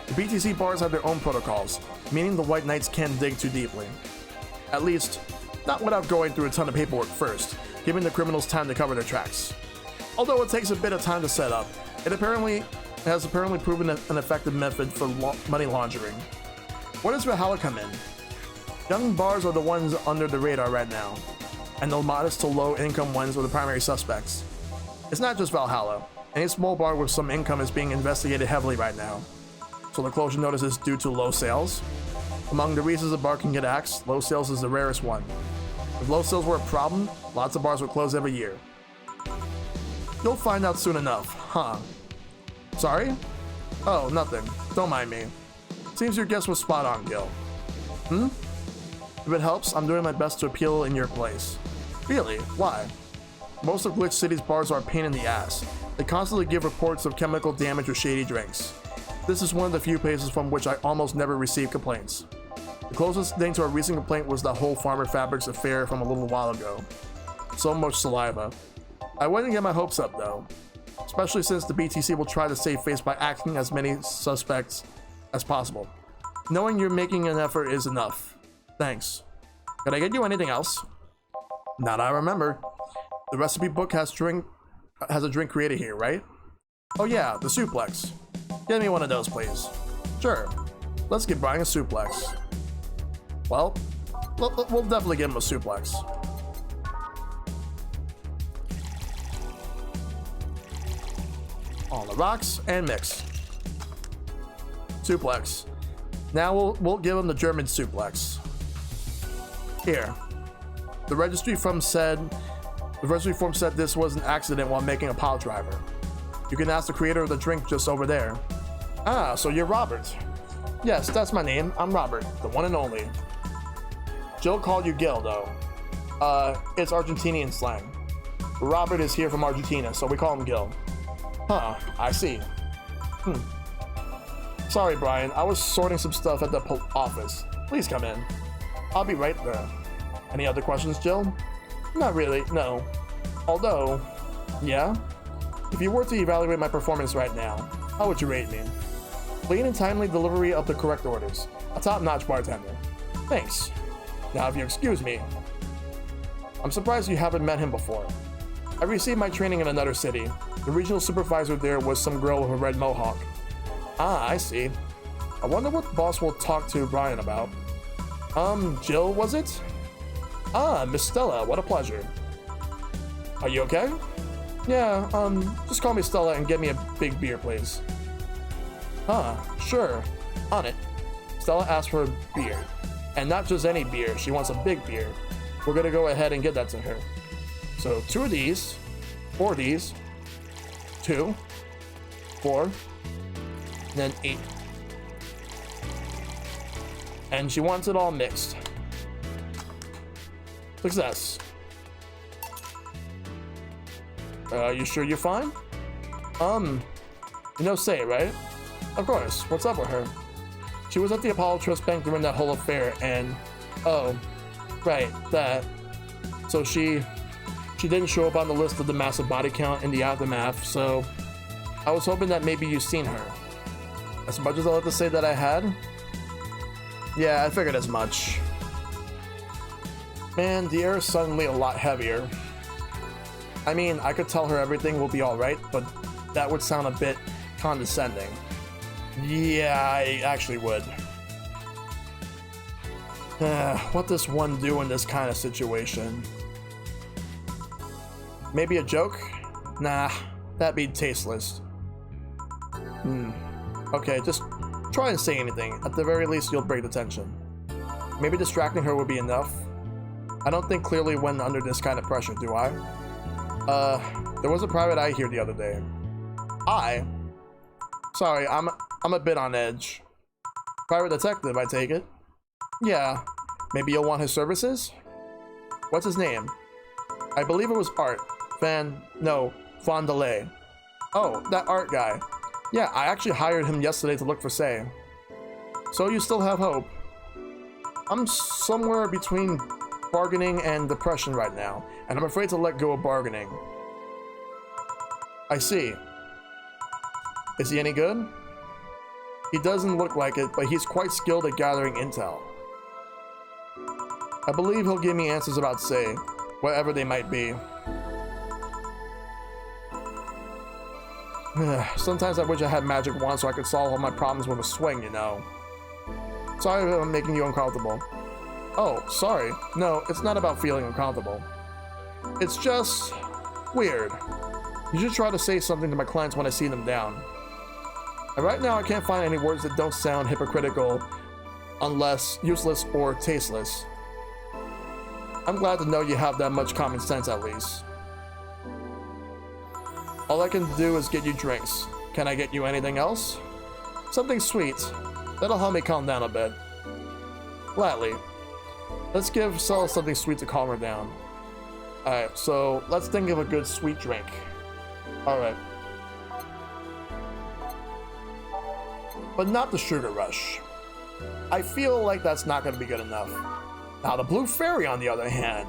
The BTC bars have their own protocols, meaning the White Knights can't dig too deeply. At least, not without going through a ton of paperwork first, giving the criminals time to cover their tracks. Although it takes a bit of time to set up, it has apparently proven an effective method for money laundering. Where does Valhalla come in? Young bars are the ones under the radar right now, and the modest to low income ones are the primary suspects. It's not just Valhalla. Any small bar with some income is being investigated heavily right now. So the closure notice is due to low sales? Among the reasons a bar can get axed, low sales is the rarest one. If low sales were a problem, lots of bars would close every year. You'll find out soon enough, huh? Sorry? Oh, nothing. Don't mind me. Seems your guess was spot on, Gil. If it helps, I'm doing my best to appeal in your place. Really? Why? Most of Glitch City's bars are a pain in the ass. They constantly give reports of chemical damage or shady drinks. This is one of the few places from which I almost never receive complaints. The closest thing to a recent complaint was the whole Farmer Fabrics affair from a little while ago. So much saliva. I wouldn't get my hopes up though, especially since the BTC will try to save face by acting as many suspects as possible. Knowing you're making an effort is enough. Thanks. Can I get you anything else? Not I remember. The recipe book has a drink created here, right? Oh yeah, the suplex. Get me one of those, please. Sure. Let's get Brian a suplex. Well, we'll definitely give him a suplex. On the rocks and mix. Suplex. Now we'll give him the German suplex. Here. The registry form said this was an accident while making a pile driver. You can ask the creator of the drink just over there. Ah, so you're Robert. Yes, that's my name. I'm Robert, the one and only. Jill called you Gil, though. It's Argentinian slang. Robert is here from Argentina, so we call him Gil. Huh, I see. Sorry, Brian. I was sorting some stuff at the office. Please come in. I'll be right there. Any other questions, Jill? Not really, no. Although, yeah? If you were to evaluate my performance right now, how would you rate me? Clean and timely delivery of the correct orders. A top-notch bartender. Thanks. Now, if you excuse me, I'm surprised you haven't met him before. I received my training in another city. The regional supervisor there was some girl with a red mohawk. Ah, I see. I wonder what the boss will talk to Brian about. Jill, was it? Ah, Miss Stella, what a pleasure. Are you okay? Yeah, just call me Stella and get me a big beer, please. Sure. On it. Stella asked for a beer. And not just any beer, she wants a big beer. We're gonna go ahead and get that to her. So 2 of these, 4 of these, 2, 4, and then 8. And she wants it all mixed. Success. You sure you're fine? You know Say, right? Of course. What's up with her? She was at the Apollo Trust Bank during that whole affair and... Oh, right, that. So she didn't show up on the list of the massive body count in the aftermath, so... I was hoping that maybe you've seen her. As much as I like to say that I had... Yeah, I figured as much. Man, the air is suddenly a lot heavier. I mean, I could tell her everything will be alright, but that would sound a bit condescending. Yeah, I actually would. What does one do in this kind of situation? Maybe a joke? Nah, that'd be tasteless. Okay, just try and say anything. At the very least, you'll break the tension. Maybe distracting her would be enough. I don't think clearly when under this kind of pressure, do I? There was a private eye here the other day. I? Sorry, I'm a bit on edge. Private detective, I take it? Yeah. Maybe you'll want his services? What's his name? I believe it was Art. Fondele. Oh, that Art guy. Yeah, I actually hired him yesterday to look for Say. So you still have hope? I'm somewhere between bargaining and depression right now, and I'm afraid to let go of bargaining. I see. Is he any good? He doesn't look like it, but he's quite skilled at gathering intel. I believe he'll give me answers about Say, whatever they might be. Sometimes I wish I had magic wand so I could solve all my problems with a swing, you know. Sorry if I'm making you uncomfortable. Oh, sorry. No, it's not about feeling uncomfortable. It's just... weird. You should try to say something to my clients when I see them down. And right now I can't find any words that don't sound hypocritical, unless useless or tasteless. I'm glad to know you have that much common sense at least. All I can do is get you drinks. Can I get you anything else? Something sweet. That'll help me calm down a bit. Gladly. Let's give Sel something sweet to calm her down. Alright, so let's think of a good sweet drink. Alright. But not the sugar rush. I feel like that's not going to be good enough. Now the Blue Fairy, on the other hand,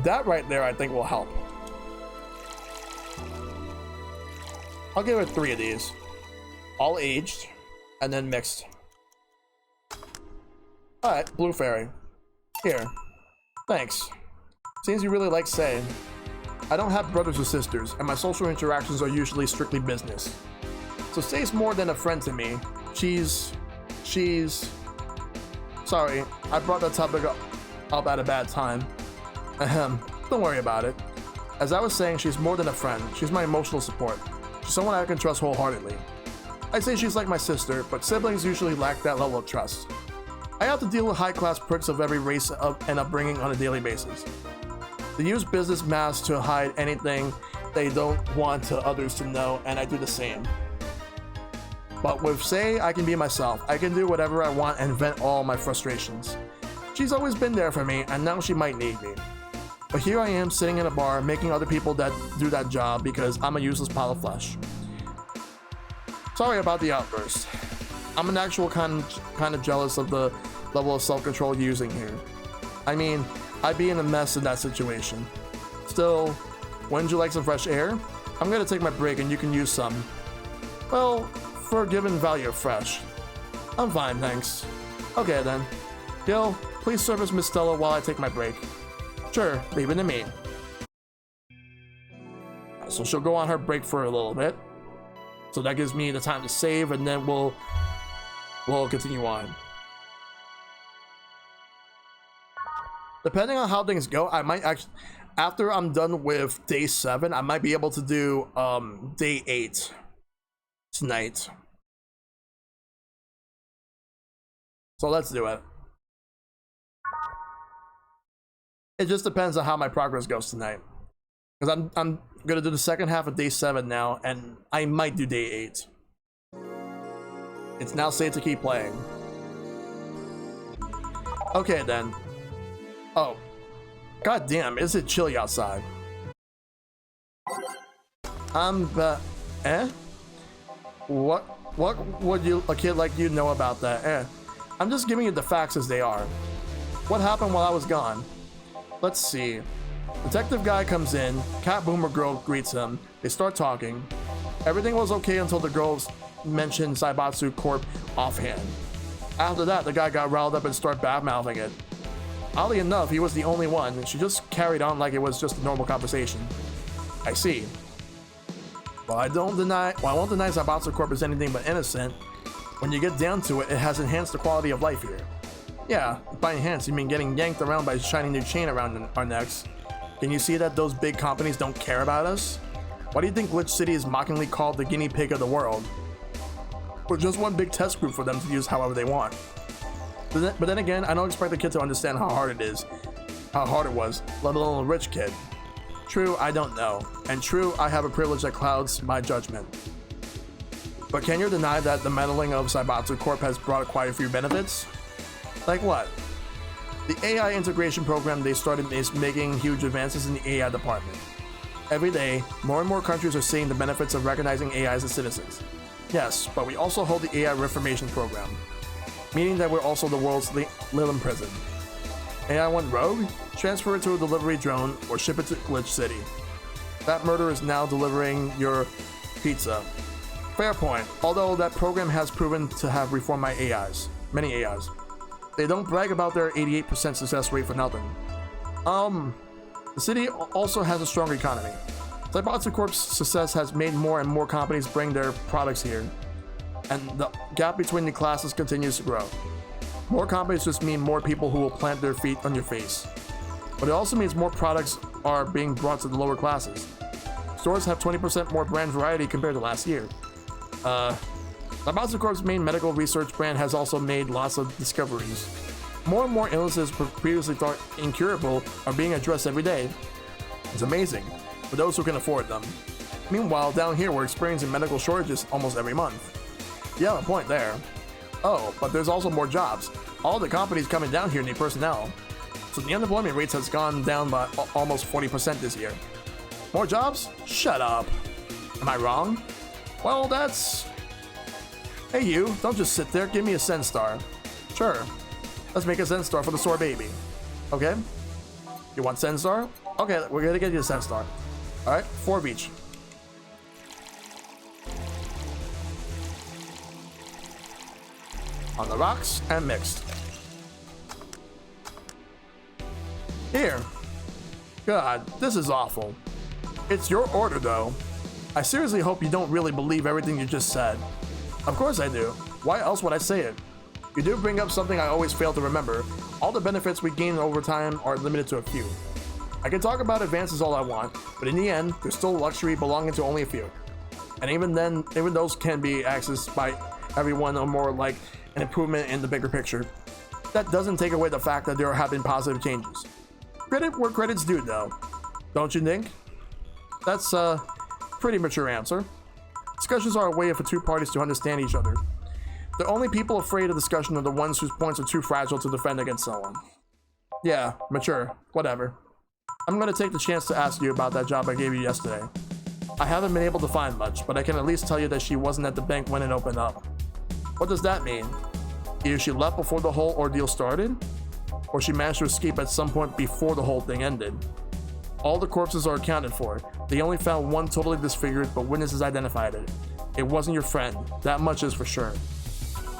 that right there I think will help. I'll give her 3 of these. All aged, and then mixed. Alright, Blue Fairy. Here. Thanks. Seems you really like Say. I don't have brothers or sisters, and my social interactions are usually strictly business. So Say's more than a friend to me. She's... Sorry, I brought that topic up at a bad time. Ahem, don't worry about it. As I was saying, she's more than a friend. She's my emotional support. She's someone I can trust wholeheartedly. I'd say she's like my sister, but siblings usually lack that level of trust. I have to deal with high-class pricks of every race and upbringing on a daily basis. They use business masks to hide anything they don't want to others to know, and I do the same. But with Say, I can be myself. I can do whatever I want and vent all my frustrations. She's always been there for me, and now she might need me. But here I am sitting in a bar making other people that do that job because I'm a useless pile of flesh. Sorry about the outburst. I'm an actual kind of jealous of the level of self-control you're using here. I mean, I'd be in a mess in that situation. Still, wouldn't you like some fresh air? I'm gonna take my break and you can use some. Well, for a given value of fresh. I'm fine, thanks. Okay then. Gil, please service Miss Stella while I take my break. Sure, leave it to me. So she'll go on her break for a little bit. So that gives me the time to save, and then we'll continue on. Depending on how things go, I might actually, after I'm done with day 7, I might be able to do day 8 tonight. So let's do it. It just depends on how my progress goes tonight. Because I'm gonna do the second half of day 7 now, and I might do day 8. It's now safe to keep playing. Okay then. Oh. God damn, is it chilly outside? What would a kid like you know about that? I'm just giving you the facts as they are. What happened while I was gone? Let's see. Detective guy comes in, Cat Boomer girl greets him, they start talking. Everything was okay until the girls mentioned Cyberpunk Corp offhand. After that, the guy got riled up and started bad-mouthing it. Oddly enough, he was the only one, and she just carried on like it was just a normal conversation. I see. Well, I won't deny Cyberpunk Corp is anything but innocent. When you get down to it, it has enhanced the quality of life here. Yeah, by enhanced, you mean getting yanked around by a shiny new chain around our necks. Can you see that those big companies don't care about us? Why do you think Glitch City is mockingly called the guinea pig of the world? We're just one big test group for them to use however they want. But then again, I don't expect the kid to understand how hard it was, let alone a rich kid. True, I don't know. And true, I have a privilege that clouds my judgment. But can you deny that the meddling of Cyberpunk Corp has brought quite a few benefits? Like what? The AI integration program they started is making huge advances in the AI department. Every day, more and more countries are seeing the benefits of recognizing AIs as citizens. Yes, but we also hold the AI reformation program, meaning that we're also the world's Lilin prison. AI went rogue? Transfer it to a delivery drone or ship it to Glitch City. That murder is now delivering your pizza. Fair point, although that program has proven to have reformed my AIs, many AIs. They don't brag about their 88% success rate for nothing. The city also has a strong economy. Cyberpunk Corp's success has made more and more companies bring their products here, and the gap between the classes continues to grow. More companies just mean more people who will plant their feet on your face. But it also means more products are being brought to the lower classes. Stores have 20% more brand variety compared to last year. Cyberpunk Corp's main medical research brand has also made lots of discoveries. More and more illnesses previously thought incurable are being addressed every day. It's amazing, for those who can afford them. Meanwhile, down here we're experiencing medical shortages almost every month. You have a point there. Oh, but there's also more jobs. All the companies coming down here need personnel. So the unemployment rates has gone down by almost 40% this year. More jobs? Shut up. Am I wrong? Well, that's... Hey you, don't just sit there, give me a Zen Star. Sure. Let's make a Zen Star for the sore baby. Okay? You want Zen Star? Okay, we're gonna get you a Zen Star. Alright, 4 of each. On the rocks and mixed. Here. God, this is awful. It's your order though. I seriously hope you don't really believe everything you just said. Of course I do. Why else would I say it? You do bring up something I always fail to remember. All the benefits we gain over time are limited to a few. I can talk about advances all I want, but in the end, there's still luxury belonging to only a few. And even then, even those can be accessed by everyone or more like an improvement in the bigger picture. That doesn't take away the fact that there have been positive changes. Credit where credit's due though, don't you think? That's a pretty mature answer. Discussions are a way for two parties to understand each other. The only people afraid of discussion are the ones whose points are too fragile to defend against someone. Yeah, mature, whatever. I'm gonna take the chance to ask you about that job I gave you yesterday. I haven't been able to find much, but I can at least tell you that she wasn't at the bank when it opened up. What does that mean? Either she left before the whole ordeal started, or she managed to escape at some point before the whole thing ended. All the corpses are accounted for. They only found one totally disfigured, but witnesses identified it. It wasn't your friend, that much is for sure.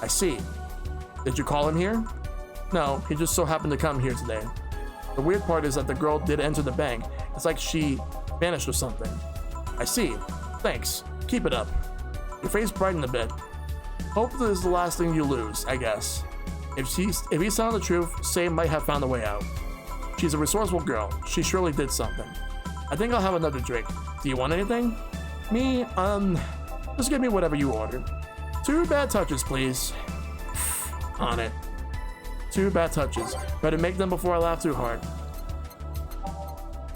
I see. Did you call him here? No, he just so happened to come here today. The weird part is that the girl did enter the bank. It's like she vanished or something. I see. Thanks. Keep it up. Your face brightened a bit. Hope this is the last thing you lose, I guess. If he's telling the truth, Say might have found a way out. She's a resourceful girl. She surely did something. I think I'll have another drink. Do you want anything? Me, just give me whatever you order. 2 bad touches, please. On it. 2 bad touches. Better make them before I laugh too hard.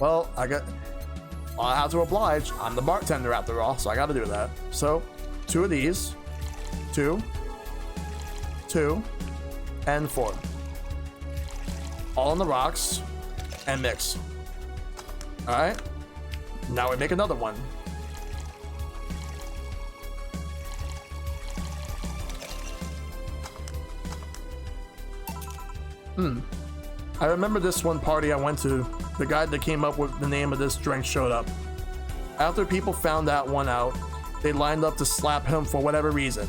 Well, I have to oblige. I'm the bartender after all, so I gotta do that. So, 2 of these. 2. 2. And 4. All on the rocks. And mix. Alright. Now we make another one. I remember this one party I went to. The guy that came up with the name of this drink showed up. After people found that one out, they lined up to slap him for whatever reason.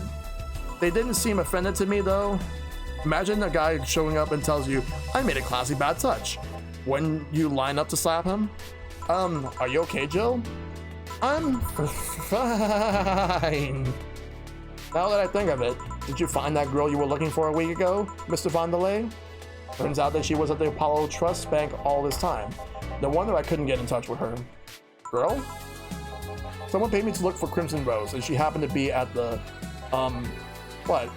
They didn't seem offended to me though. Imagine a guy showing up and tells you, I made a classy bad touch. When you line up to slap him? Are you okay, Jill? I'm fine. Now that I think of it, did you find that girl you were looking for a week ago, Mr. Vandelay? Turns out that she was at the Apollo Trust Bank all this time. No wonder I couldn't get in touch with her. Girl? Someone paid me to look for Crimson Rose, and she happened to be at the, what?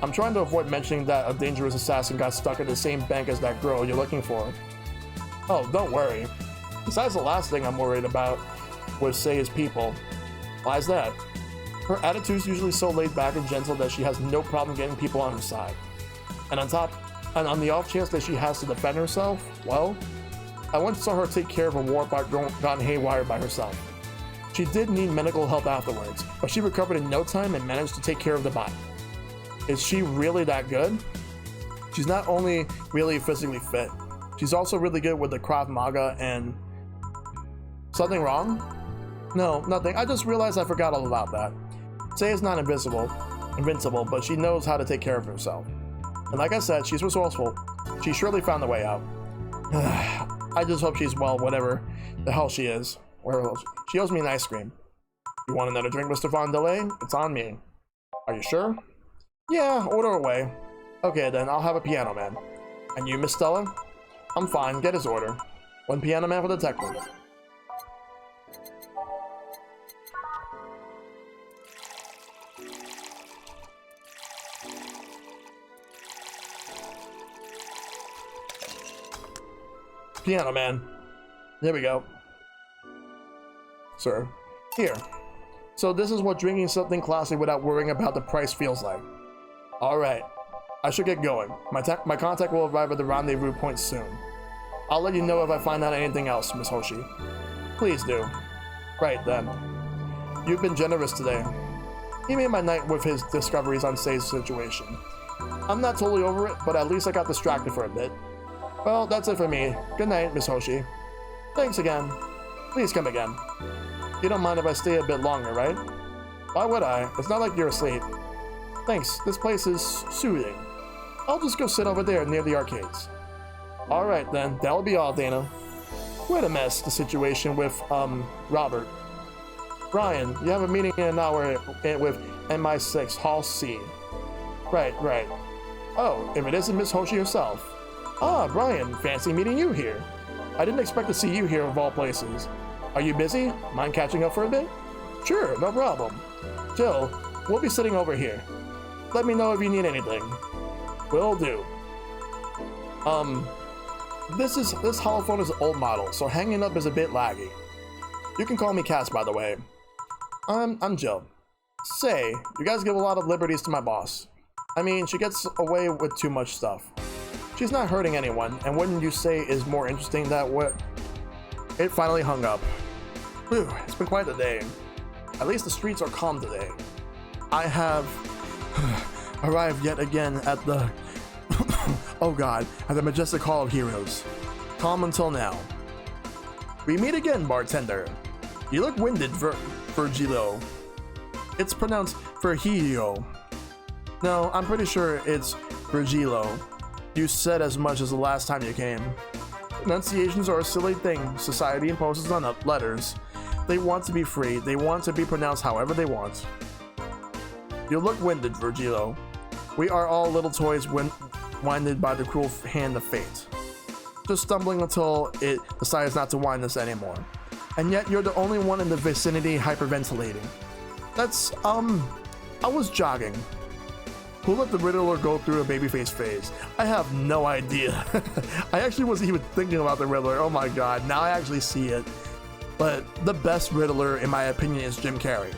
I'm trying to avoid mentioning that a dangerous assassin got stuck at the same bank as that girl you're looking for. Oh, don't worry. Besides, the last thing I'm worried about would say is people. Why is that? Her attitude's usually so laid back and gentle that she has no problem getting people on her side. And on the off chance that she has to defend herself, well, I once saw her take care of a warpath gone haywire by herself. She did need medical help afterwards, but she recovered in no time and managed to take care of the body. Is she really that good? She's not only really physically fit, she's also really good with the Krav Maga and... Something wrong? No, nothing. I just realized I forgot all about that. Say is not invincible, but she knows how to take care of herself. And like I said, she's resourceful. She surely found a way out. I just hope she's well, whatever the hell she is. She owes me an ice cream. You want another drink, Mr. Vandelay? It's on me. Are you sure? Yeah, order away. Okay then, I'll have a piano man. And you, Miss Stella? I'm fine, get his order. 1 piano man for the detective. Piano man. There we go. Sir. Here. So this is what drinking something classy without worrying about the price feels like. Alright. I should get going. My contact will arrive at the rendezvous point soon. I'll let you know if I find out anything else, Miss Hoshi. Please do. Right then. You've been generous today. He made my night with his discoveries on Sei's situation. I'm not totally over it, but at least I got distracted for a bit. Well, that's it for me. Good night, Miss Hoshi. Thanks again. Please come again. You don't mind if I stay a bit longer, right? Why would I? It's not like you're asleep. Thanks, this place is soothing. I'll just go sit over there near the arcades. Alright then, that'll be all, Dana. What a mess, the situation with, Robert. Brian, you have a meeting in an hour with MI6, Hall C. Right. Oh, if it isn't Miss Hoshi herself. Ah, Brian, fancy meeting you here. I didn't expect to see you here of all places. Are you busy? Mind catching up for a bit? Sure, no problem. Jill, we'll be sitting over here. Let me know if you need anything. Will do. This holophone is an old model, so hanging up is a bit laggy. You can call me Cass, by the way. I'm Jill. Say, you guys give a lot of liberties to my boss. I mean, she gets away with too much stuff. She's not hurting anyone, and wouldn't you say is more interesting that what? It finally hung up. Whew, it's been quite a day. At least the streets are calm today. I have arrived yet again at the oh god, at the majestic hall of heroes. Calm until now. We meet again, bartender. You look winded, Virgilio. It's pronounced Virgilio. No, I'm pretty sure it's Virgilio. You said as much as the last time you came. Pronunciations are a silly thing society imposes on letters. They want to be free. They want to be pronounced however they want. You look winded, Virgilio. We are all little toys winded by the cruel hand of fate. Just stumbling until it decides not to wind us anymore. And yet you're the only one in the vicinity hyperventilating. That's, I was jogging. Who let the Riddler go through a babyface phase? I have no idea. I actually wasn't even thinking about the Riddler. Oh my god, now I actually see it. But the best Riddler, in my opinion, is Jim Carrey.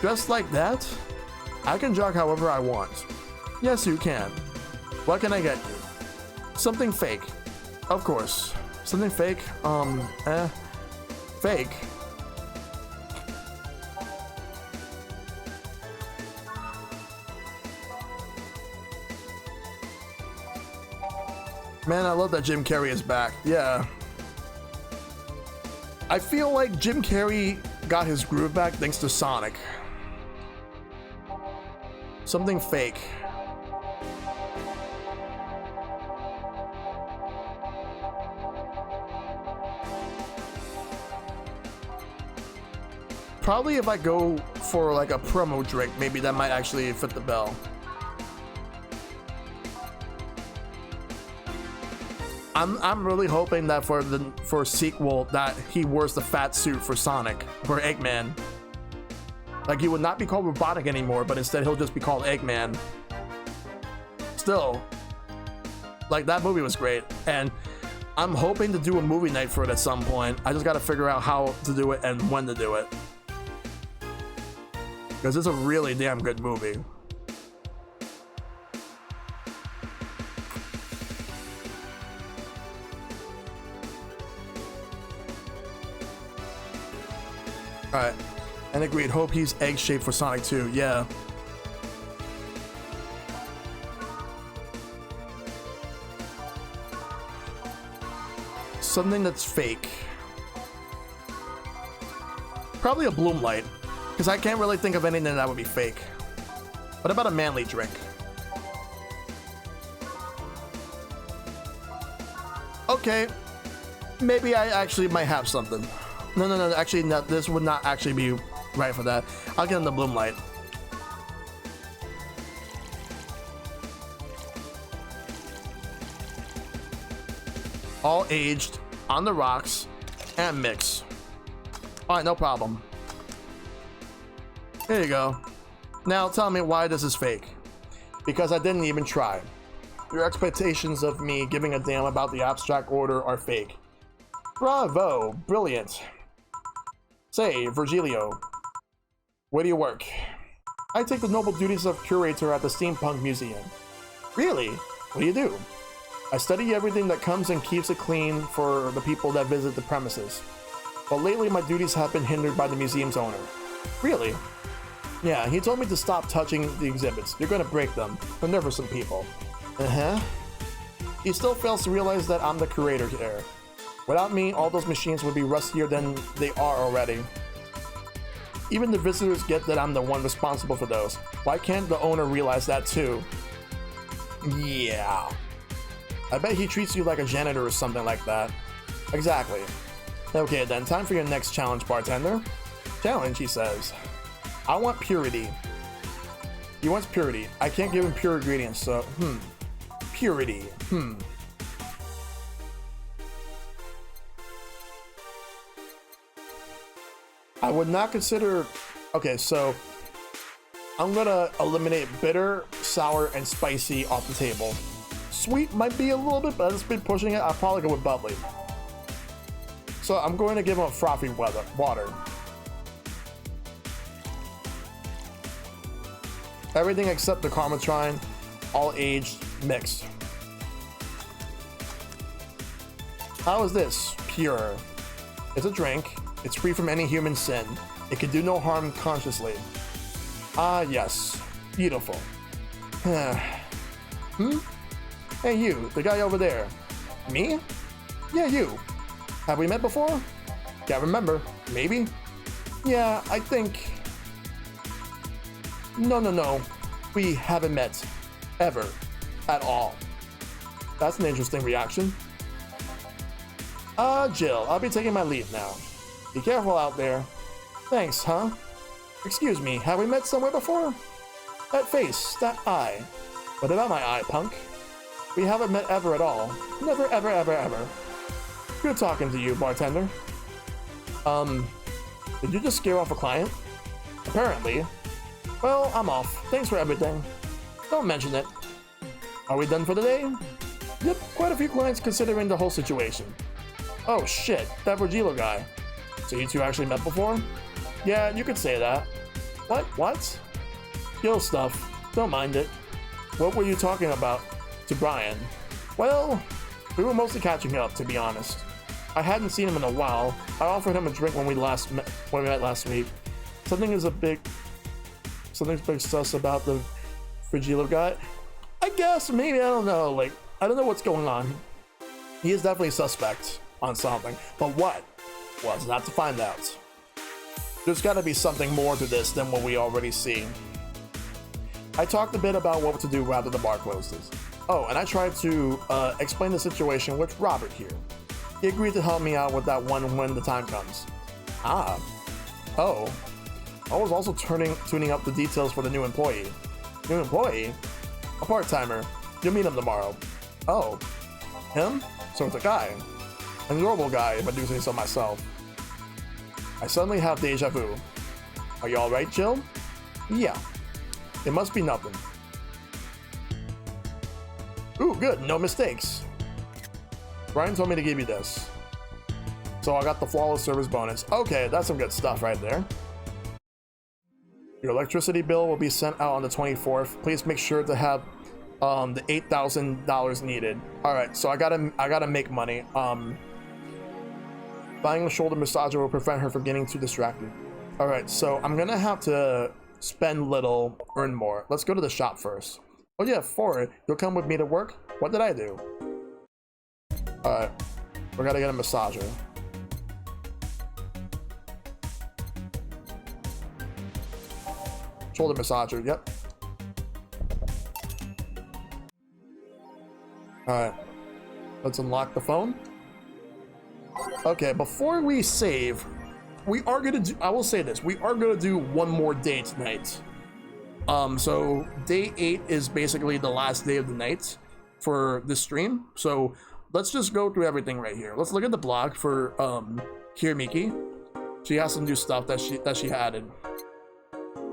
Dressed like that, I can jog however I want. Yes, you can. What can I get you? Something fake. Of course. Something fake? Fake. Man, I love that Jim Carrey is back. Yeah. I feel like Jim Carrey got his groove back thanks to Sonic. Something fake. Probably if I go for like a promo drink, maybe that might actually fit the bill. I'm really hoping that for sequel that he wears the fat suit for Sonic or Eggman. Like he would not be called Robotic anymore, but instead he'll just be called Eggman. Still, like that movie was great, and I'm hoping to do a movie night for it at some point. I just got to figure out how to do it and when to do it, because it's a really damn good movie. Alright, and agreed, hope he's egg-shaped for Sonic 2, yeah. Something that's fake. Probably a Bloom Light, because I can't really think of anything that would be fake. What about a manly drink? Okay, maybe I actually might have something. No, actually, no, this would not actually be right for that. I'll get him the Bloom Light. All aged, on the rocks, and mix. Alright, no problem. Here you go. Now tell me why this is fake. Because I didn't even try. Your expectations of me giving a damn about the abstract order are fake. Bravo, brilliant. Say, Virgilio, where do you work? I take the noble duties of curator at the Steampunk Museum. Really? What do you do? I study everything that comes and keeps it clean for the people that visit the premises. But lately my duties have been hindered by the museum's owner. Really? Yeah, he told me to stop touching the exhibits. You're gonna break them. They're never some people. Uh-huh. He still fails to realize that I'm the curator here. Without me, all those machines would be rustier than they are already. Even the visitors get that I'm the one responsible for those. Why can't the owner realize that too? Yeah. I bet he treats you like a janitor or something like that. Exactly. Okay then, time for your next challenge, bartender. Challenge, he says. I want purity. He wants purity. I can't give him pure ingredients, so, Purity, I would not consider. Okay, so I'm gonna eliminate bitter, sour, and spicy off the table. Sweet might be a little bit, but it's been pushing it. I'll probably go with bubbly. So I'm going to give him a frothy water. Everything except the Karmatrine, all aged, mixed. How is this? Pure. It's a drink. It's free from any human sin. It can do no harm consciously. Ah, yes. Beautiful. Hey, you, the guy over there. Me? Yeah, you. Have we met before? Can't remember. Maybe? Yeah, I think... No. We haven't met. Ever. At all. That's an interesting reaction. Jill, I'll be taking my leave now. Be careful out there. Thanks, huh? Excuse me, have we met somewhere before? That face, that eye. What about my eye, punk? We haven't met ever at all. Never, ever. Good talking to you, bartender. Did you just scare off a client? Apparently. Well, I'm off. Thanks for everything. Don't mention it. Are we done for the day? Yep, quite a few clients considering the whole situation. Oh shit, that Virgilio guy. So you two actually met before? Yeah, you could say that. What? Skill stuff. Don't mind it. What were you talking about to Brian? Well, we were mostly catching up, to be honest. I hadn't seen him in a while. I offered him a drink when we met last week. Something's big sus about the Virgilio guy. I guess, maybe, I don't know. Like, I don't know what's going on. He is definitely suspect on something, but what? Well, it's not to find out. There's gotta be something more to this than what we already see. I talked a bit about what to do after the bar closes. Oh, and I tried to explain the situation with Robert here. He agreed to help me out with that one when the time comes. Ah. Oh. I was also tuning up the details for the new employee. New employee? A part-timer. You'll meet him tomorrow. Oh. Him? So it's a guy. An adorable guy, if I do say so myself. I suddenly have deja vu. Are you alright, Jill? Yeah. It must be nothing. Ooh, good. No mistakes. Brian told me to give you this. So I got the flawless service bonus. Okay, that's some good stuff right there. Your electricity bill will be sent out on the 24th. Please make sure to have the $8,000 needed. All right, so I gotta make money. Buying a shoulder massager will prevent her from getting too distracted. All right, so I'm gonna have to spend little, earn more. Let's go to the shop first. Oh yeah, Ford, you'll come with me to work? What did I do? All right, we gotta get a massager. Shoulder massager, yep. Alright. Let's unlock the phone. Okay, before we save, we are gonna do, I will say this, we are gonna do one more day tonight. So day 8 is basically the last day of the night for this stream. So let's just go through everything right here. Let's look at the blog for Here Miki. She has some new stuff that she added.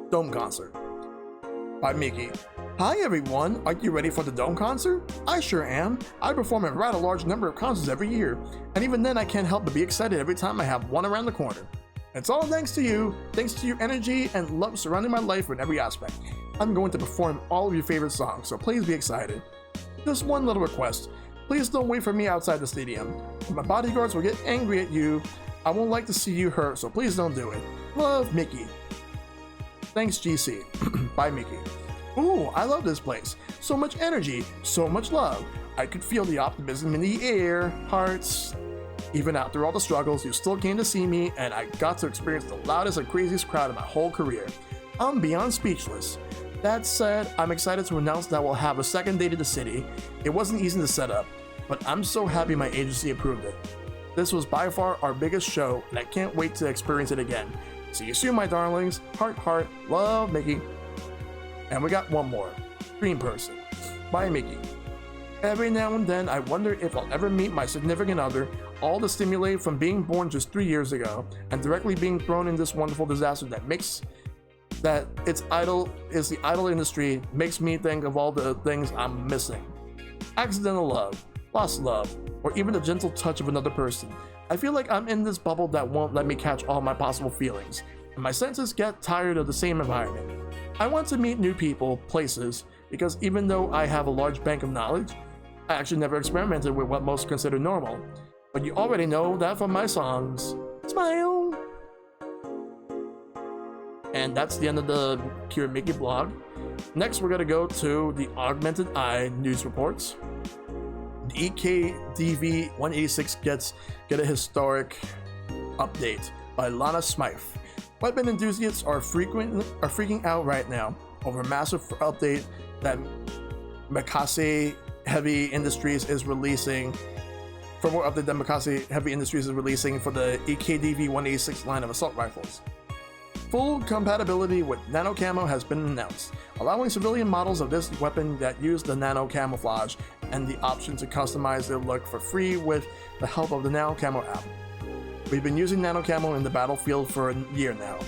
Dome concert by Miki. Hi everyone, are you ready for the Dome concert? I sure am. I perform at a large number of concerts every year, and even then I can't help but be excited every time I have one around the corner. It's all thanks to you, thanks to your energy and love surrounding my life in every aspect. I'm going to perform all of your favorite songs, so please be excited. Just one little request, please don't wait for me outside the stadium. My bodyguards will get angry at you. I won't like to see you hurt, so please don't do it. Love, Mickey. Thanks, GC. Bye, Mickey. Ooh, I love this place. So much energy, so much love. I could feel the optimism in the air, hearts. Even after all the struggles, you still came to see me, and I got to experience the loudest and craziest crowd in my whole career. I'm beyond speechless. That said, I'm excited to announce that we'll have a second day to the city. It wasn't easy to set up, but I'm so happy my agency approved it. This was by far our biggest show, and I can't wait to experience it again. See you soon, my darlings. Heart, heart, love, Mickey. And we got one more. Dream person. Bye, Mickey. Every now and then, I wonder if I'll ever meet my significant other. all the stimuli from being born just 3 years ago and directly being thrown in this wonderful disaster that it's the idol industry makes me think of all the things I'm missing. Accidental love, lost love, or even the gentle touch of another person. I feel like I'm in this bubble that won't let me catch all my possible feelings, and my senses get tired of the same environment. I want to meet new people, places, because even though I have a large bank of knowledge, I actually never experimented with what most consider normal. But you already know that from my songs. Smile! And that's the end of the Kira Mickey blog. Next, we're gonna go to the Augmented Eye news reports. The EKDV 186 get a historic update by Lana Smythe. Weapon enthusiasts are freaking out right now over a massive update that Mikasa Heavy Industries is releasing. For more update that Mikasa Heavy Industries is releasing for the EKDV 186 line of assault rifles. Full compatibility with nano camo has been announced, allowing civilian models of this weapon that use the nano camouflage and the option to customize their look for free with the help of the nano camo app. We've been using nano camo in the battlefield for a year now.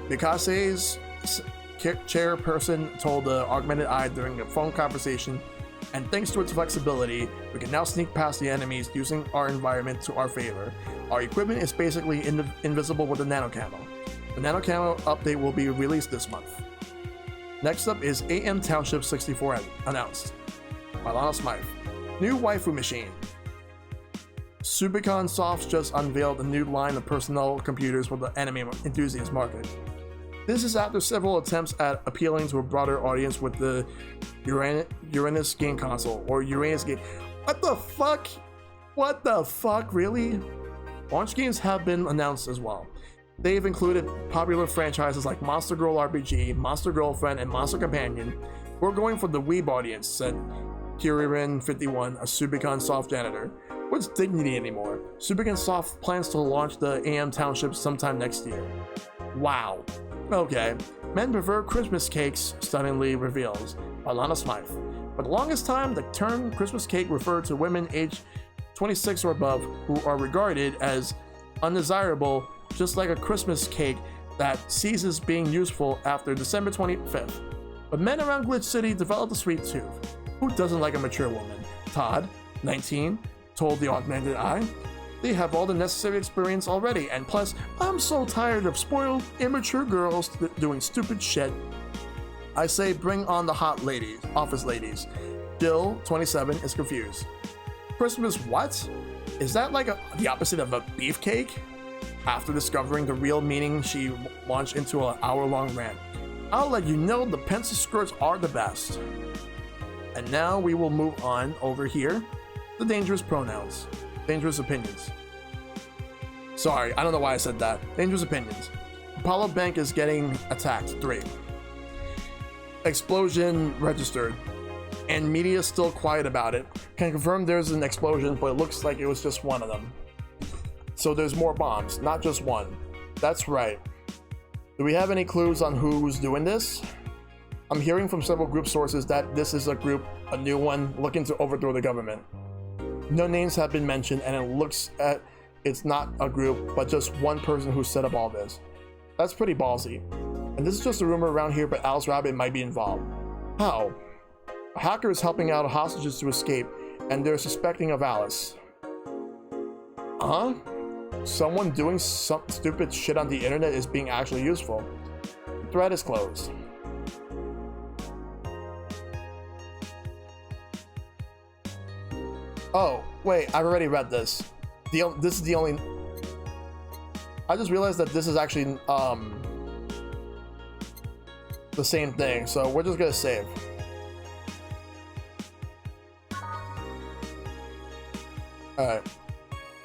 Mikase's chairperson told the Augmented Eye during a phone conversation, and thanks to its flexibility, we can now sneak past the enemies using our environment to our favor. Our equipment is basically invisible with the nano camo. The nano camo update will be released this month. Next up is AM Township 64 announced by Lana Smythe. New waifu machine. Subicon Softs just unveiled a new line of personal computers for the anime enthusiast market. This is after several attempts at appealing to a broader audience with the Uranus game console, or Uranus game. What the fuck? What the fuck, really? Launch games have been announced as well. They've included popular franchises like Monster Girl RPG, Monster Girlfriend, and Monster Companion. We're going for the weeb audience, said Kiririn51, a Subicon Soft janitor. What's dignity anymore? Subicon Soft plans to launch the AM Township sometime next year. Wow. Okay. Men prefer Christmas cakes, stunningly reveals by Lana Smythe. For the longest time, the term Christmas cake referred to women aged 26 or above who are regarded as undesirable, just like a Christmas cake that ceases being useful after December 25th. But men around Glitch City developed a sweet tooth. Who doesn't like a mature woman? Todd, 19, told the Augmented Eye. They have all the necessary experience already, and plus, I'm so tired of spoiled, immature girls doing stupid shit. I say bring on the hot ladies, office ladies. Jill, 27, is confused. Christmas what? Is that like the opposite of a beefcake? After discovering the real meaning, she launched into an hour-long rant. I'll let you know the pencil skirts are the best. And now we will move on over here. The dangerous pronouns. Dangerous opinions. Sorry, I don't know why I said that. Dangerous opinions. Apollo Bank is getting attacked. 3. Explosion registered. And media still quiet about it. Can confirm there's an explosion, but it looks like it was just one of them. So there's more bombs, not just one. That's right. Do we have any clues on who's doing this? I'm hearing from several group sources that this is a group, a new one, looking to overthrow the government. No names have been mentioned, and it looks at it's not a group, but just one person who set up all this. That's pretty ballsy. And this is just a rumor around here, but Alice Rabbit might be involved. How? A hacker is helping out hostages to escape, and they're suspecting of Alice. Huh? Someone doing some stupid shit on the internet is being actually useful. The thread is closed. Oh, wait, I've already read this. This is the only... I just realized that this is actually, the same thing, so we're just gonna save. Alright.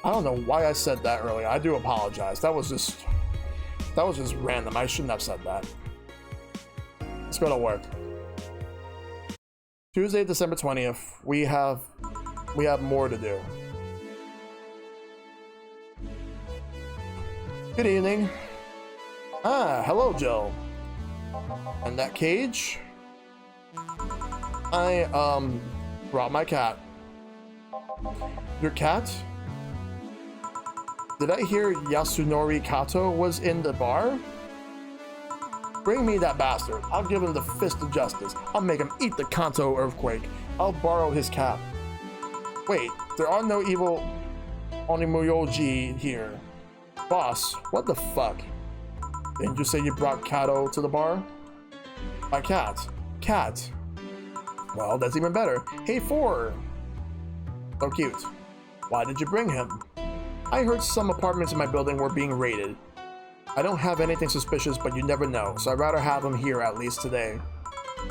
I don't know why I said that earlier. I do apologize. That was just random. I shouldn't have said that. Let's go to work. Tuesday, December 20th. We have more to do. Good evening. Ah, hello, Jill. And that cage? I brought my cat. Your cat? Did I hear Yasunori Kato was in the bar? Bring me that bastard. I'll give him the fist of justice. I'll make him eat the Kanto earthquake. I'll borrow his cap. Wait, there are no evil Onimuyoji here. Boss, what the fuck? Didn't you say you brought Kato to the bar? My cat. Cat. Well, that's even better. Hey, Four. So cute. Why did you bring him? I heard some apartments in my building were being raided. I don't have anything suspicious, but you never know, so I'd rather have him here at least today.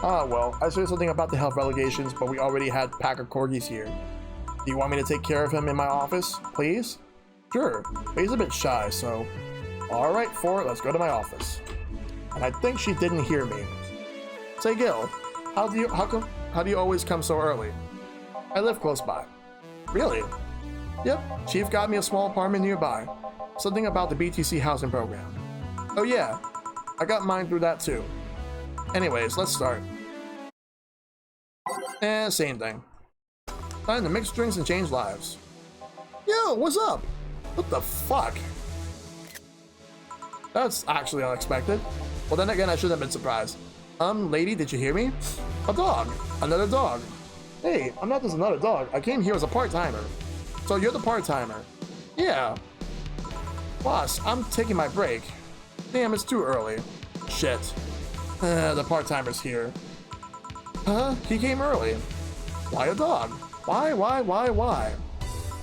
Ah, well, I said something about the health relegations, but we already had a pack of corgis here. Do you want me to take care of him in my office, please? Sure, but he's a bit shy, so... Alright, Four, let's go to my office. And I think she didn't hear me. Say, Gil, how do you always come so early? I live close by. Really? Yep, Chief got me a small apartment nearby. Something about the BTC housing program. Oh yeah, I got mine through that too. Anyways, let's start. Same thing. Time to mix drinks and change lives. Yo, what's up? What the fuck? That's actually unexpected. Well, then again, I shouldn't have been surprised. Lady, did you hear me? A dog. Another dog. Hey, I'm not just another dog. I came here as a part-timer. So you're the part-timer. Yeah. Boss, I'm taking my break. Damn, it's too early. Shit. The part-timer's here. Huh? He came early. Why a dog? Why?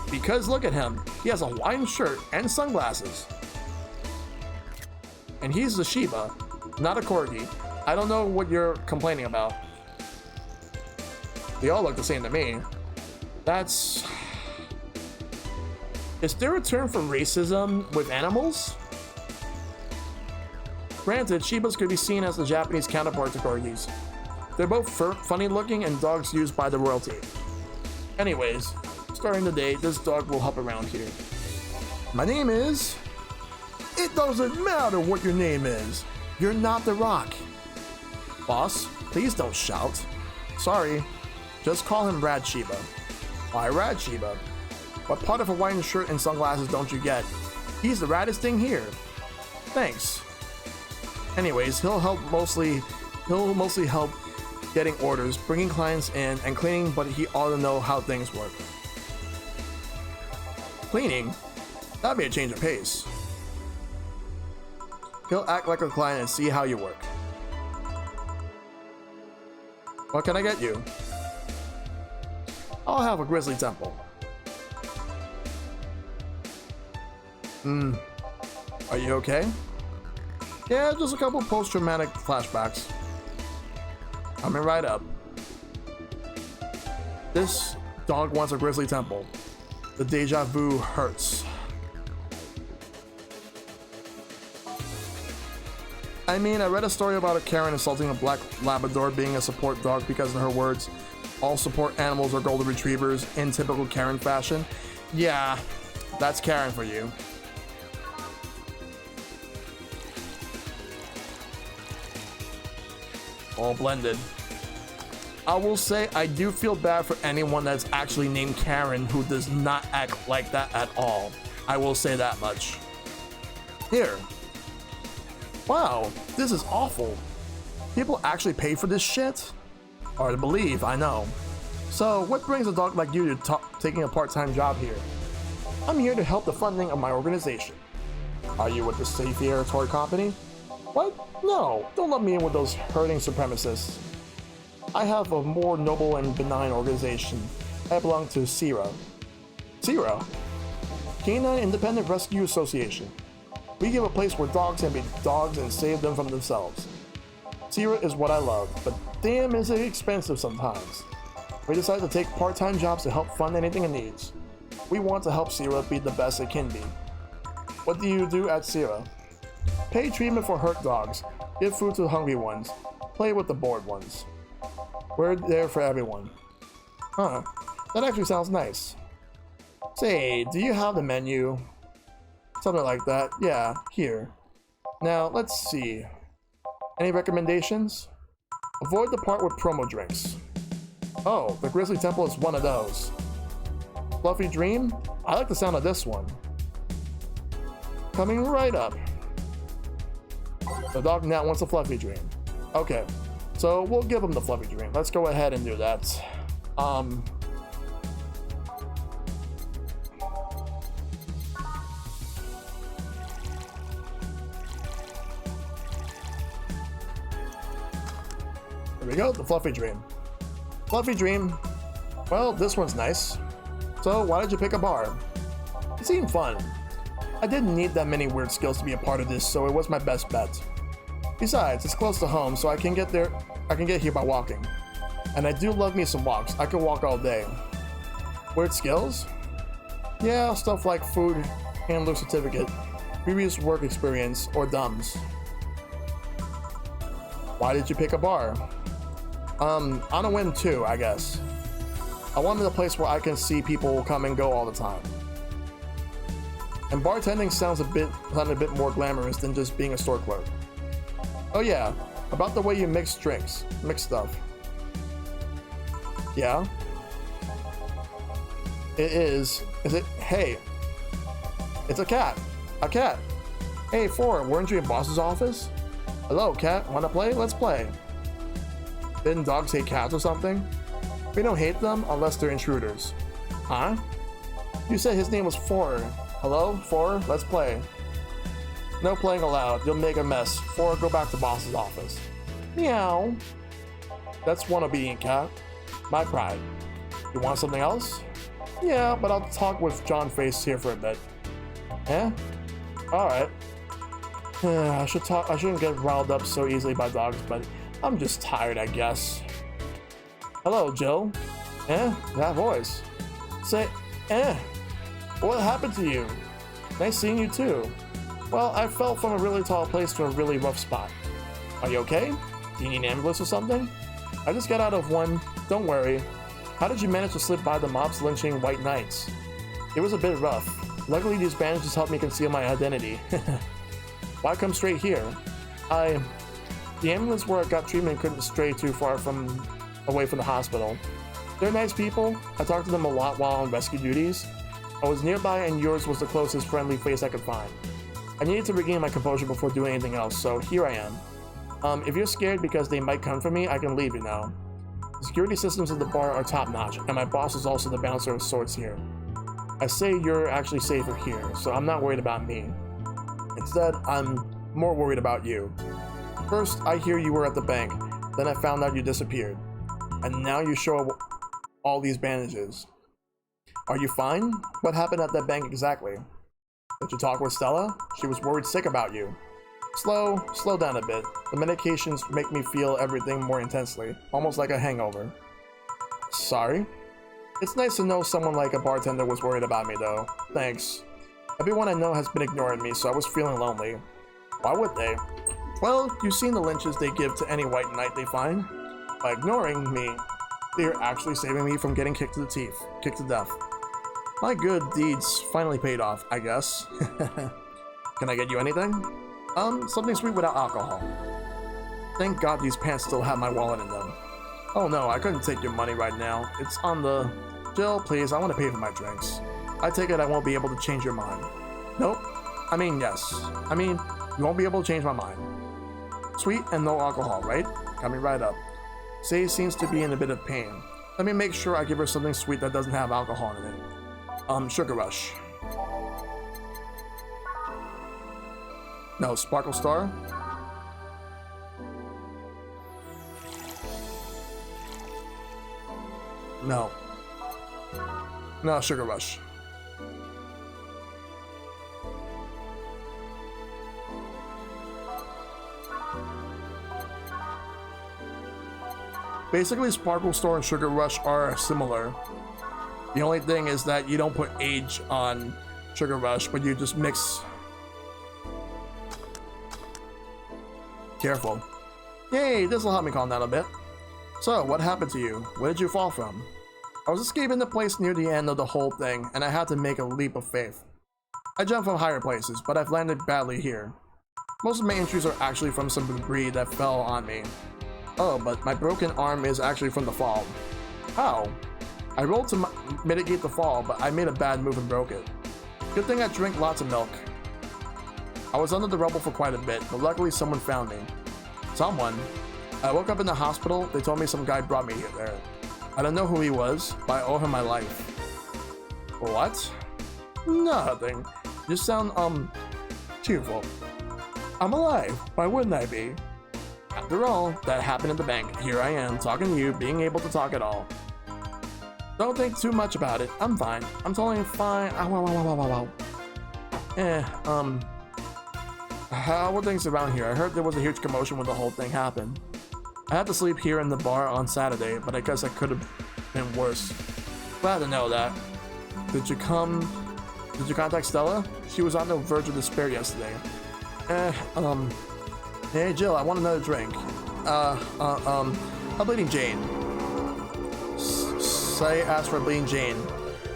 Because look at him. He has a Hawaiian shirt and sunglasses. And he's the Shiba, not a Corgi. I don't know what you're complaining about. They all look the same to me. That's... Is there a term for racism with animals? Granted, Shibas could be seen as the Japanese counterpart to Corgis. They're both funny looking and dogs used by the royalty. Anyways, starting the day, this dog will hop around here. My name is... It doesn't matter what your name is. You're not the Rock. Boss, please don't shout. Sorry, just call him Rad Shiba. Why Rad Shiba? What part of a Hawaiian shirt and sunglasses don't you get? He's the raddest thing here. Thanks. Anyways, he'll mostly help getting orders, bringing clients in, and cleaning, but he ought to know how things work. Cleaning? That'd be a change of pace. He'll act like a client and see how you work. What can I get you? I'll have a grizzly temple. Are you okay? Yeah, just a couple post-traumatic flashbacks. Coming right up. This dog wants a grizzly temple. The deja vu hurts. I mean, I read a story about a Karen insulting a black Labrador being a support dog because, in her words, all support animals are golden retrievers in typical Karen fashion. Yeah, that's Karen for you. All blended. I will say I do feel bad for anyone that's actually named Karen who does not act like that at all. I will say that much. Here. Wow, this is awful. People actually pay for this shit? Hard to believe, I know. So, what brings a dog like you to taking a part-time job here? I'm here to help the funding of my organization. Are you with the Savior Toy Company? What? No, don't let me in with those hurting supremacists. I have a more noble and benign organization. I belong to CIRA. CIRA? Canine Independent Rescue Association. We give a place where dogs can be dogs and save them from themselves. CIRA is what I love, but damn is it expensive sometimes. We decided to take part-time jobs to help fund anything it needs. We want to help CIRA be the best it can be. What do you do at CIRA? Pay treatment for hurt dogs, give food to the hungry ones, play with the bored ones. We're there for everyone. Huh, that actually sounds nice. Say, do you have the menu? Something like that, yeah, here. Now, let's see. Any recommendations? Avoid the part with promo drinks. Oh, the Grizzly Temple is one of those. Fluffy Dream? I like the sound of this one. Coming right up. The dog now wants a fluffy dream. Okay, so we'll give him the fluffy dream. Let's go ahead and do that. There we go, the fluffy dream. Fluffy dream. Well, this one's nice. So why did you pick a bar? It seemed fun. I didn't need that many weird skills to be a part of this, so it was my best bet. Besides, it's close to home, so I can get here by walking. And I do love me some walks. I could walk all day. Weird skills? Yeah, stuff like food, handler certificate, previous work experience, or DUMS. Why did you pick a bar? On a whim too, I guess. I wanted a place where I can see people come and go all the time. And bartending sounded a bit more glamorous than just being a store clerk. Oh yeah, about the way you mix drinks, mix stuff. Yeah? It is it? Hey, it's a cat. A cat. Hey, Four, weren't you in boss's office? Hello, cat, wanna play? Let's play. Didn't dogs hate cats or something? We don't hate them unless they're intruders. Huh? You said his name was Four. Hello, Four, let's play. No playing allowed, you'll make a mess. Four, go back to boss's office. Meow. That's one obedient cat. My pride. You want something else? Yeah, but I'll talk with John Face here for a bit. Eh? Alright. I shouldn't get riled up so easily by dogs, but I'm just tired, I guess. Hello, Jill. Eh? That voice. Say, eh? What happened to you? Nice seeing you too. Well, I fell from a really tall place to a really rough spot. Are you okay? Do you need an ambulance or something? I just got out of one. Don't worry. How did you manage to slip by the mobs lynching white knights? It was a bit rough. Luckily, these bandages helped me conceal my identity. Why come straight here? The ambulance where I got treatment couldn't stray too far away from the hospital. They're nice people. I talked to them a lot while on rescue duties. I was nearby and yours was the closest friendly face I could find. I needed to regain my composure before doing anything else, so here I am. If you're scared because they might come for me, I can leave you now. The security systems at the bar are top-notch, and my boss is also the bouncer of sorts here. I say you're actually safer here, so I'm not worried about me. Instead, I'm more worried about you. First, I hear you were at the bank, then I found out you disappeared. And now you show all these bandages. Are you fine? What happened at that bank exactly? Did you talk with Stella? She was worried sick about you. Slow down a bit. The medications make me feel everything more intensely, almost like a hangover. Sorry? It's nice to know someone like a bartender was worried about me though. Thanks. Everyone I know has been ignoring me, so I was feeling lonely. Why would they? Well, you've seen the lynches they give to any white knight they find. By ignoring me, they are actually saving me from getting kicked to death. My good deeds finally paid off, I guess. Can I get you anything? Something sweet without alcohol. Thank God these pants still have my wallet in them. Oh no, I couldn't take your money right now. It's on the... Jill, please, I want to pay for my drinks. I take it I won't be able to change your mind. Nope. I mean, yes. I mean, you won't be able to change my mind. Sweet and no alcohol, right? Coming right up. Say seems to be in a bit of pain. Let me make sure I give her something sweet that doesn't have alcohol in it. Sugar Rush. No, Sparkle Star? No. No, Sugar Rush. Basically, Sparkle Star and Sugar Rush are similar. The only thing is that you don't put age on Sugar Rush, but you just mix. Careful. Yay, this will help me calm down a bit. So, what happened to you? Where did you fall from? I was escaping the place near the end of the whole thing, and I had to make a leap of faith. I jumped from higher places, but I've landed badly here. Most of my injuries are actually from some debris that fell on me. Oh, but my broken arm is actually from the fall. How? I rolled to mitigate the fall, but I made a bad move and broke it. Good thing I drink lots of milk. I was under the rubble for quite a bit, but luckily someone found me. Someone? I woke up in the hospital. They told me some guy brought me there. I don't know who he was, but I owe him my life. What? Nothing. You sound, cheerful. I'm alive. Why wouldn't I be? After all, that happened at the bank. Here I am, talking to you, being able to talk at all. Don't think too much about it. I'm fine. I'm totally fine. How were things around here? I heard there was a huge commotion when the whole thing happened. I had to sleep here in the bar on Saturday, but I guess I could have been worse. Glad to know that. Did you contact Stella? She was on the verge of despair yesterday. Hey Jill, I want another drink. A Bleeding Jane. Say asked for a Bleeding Jane,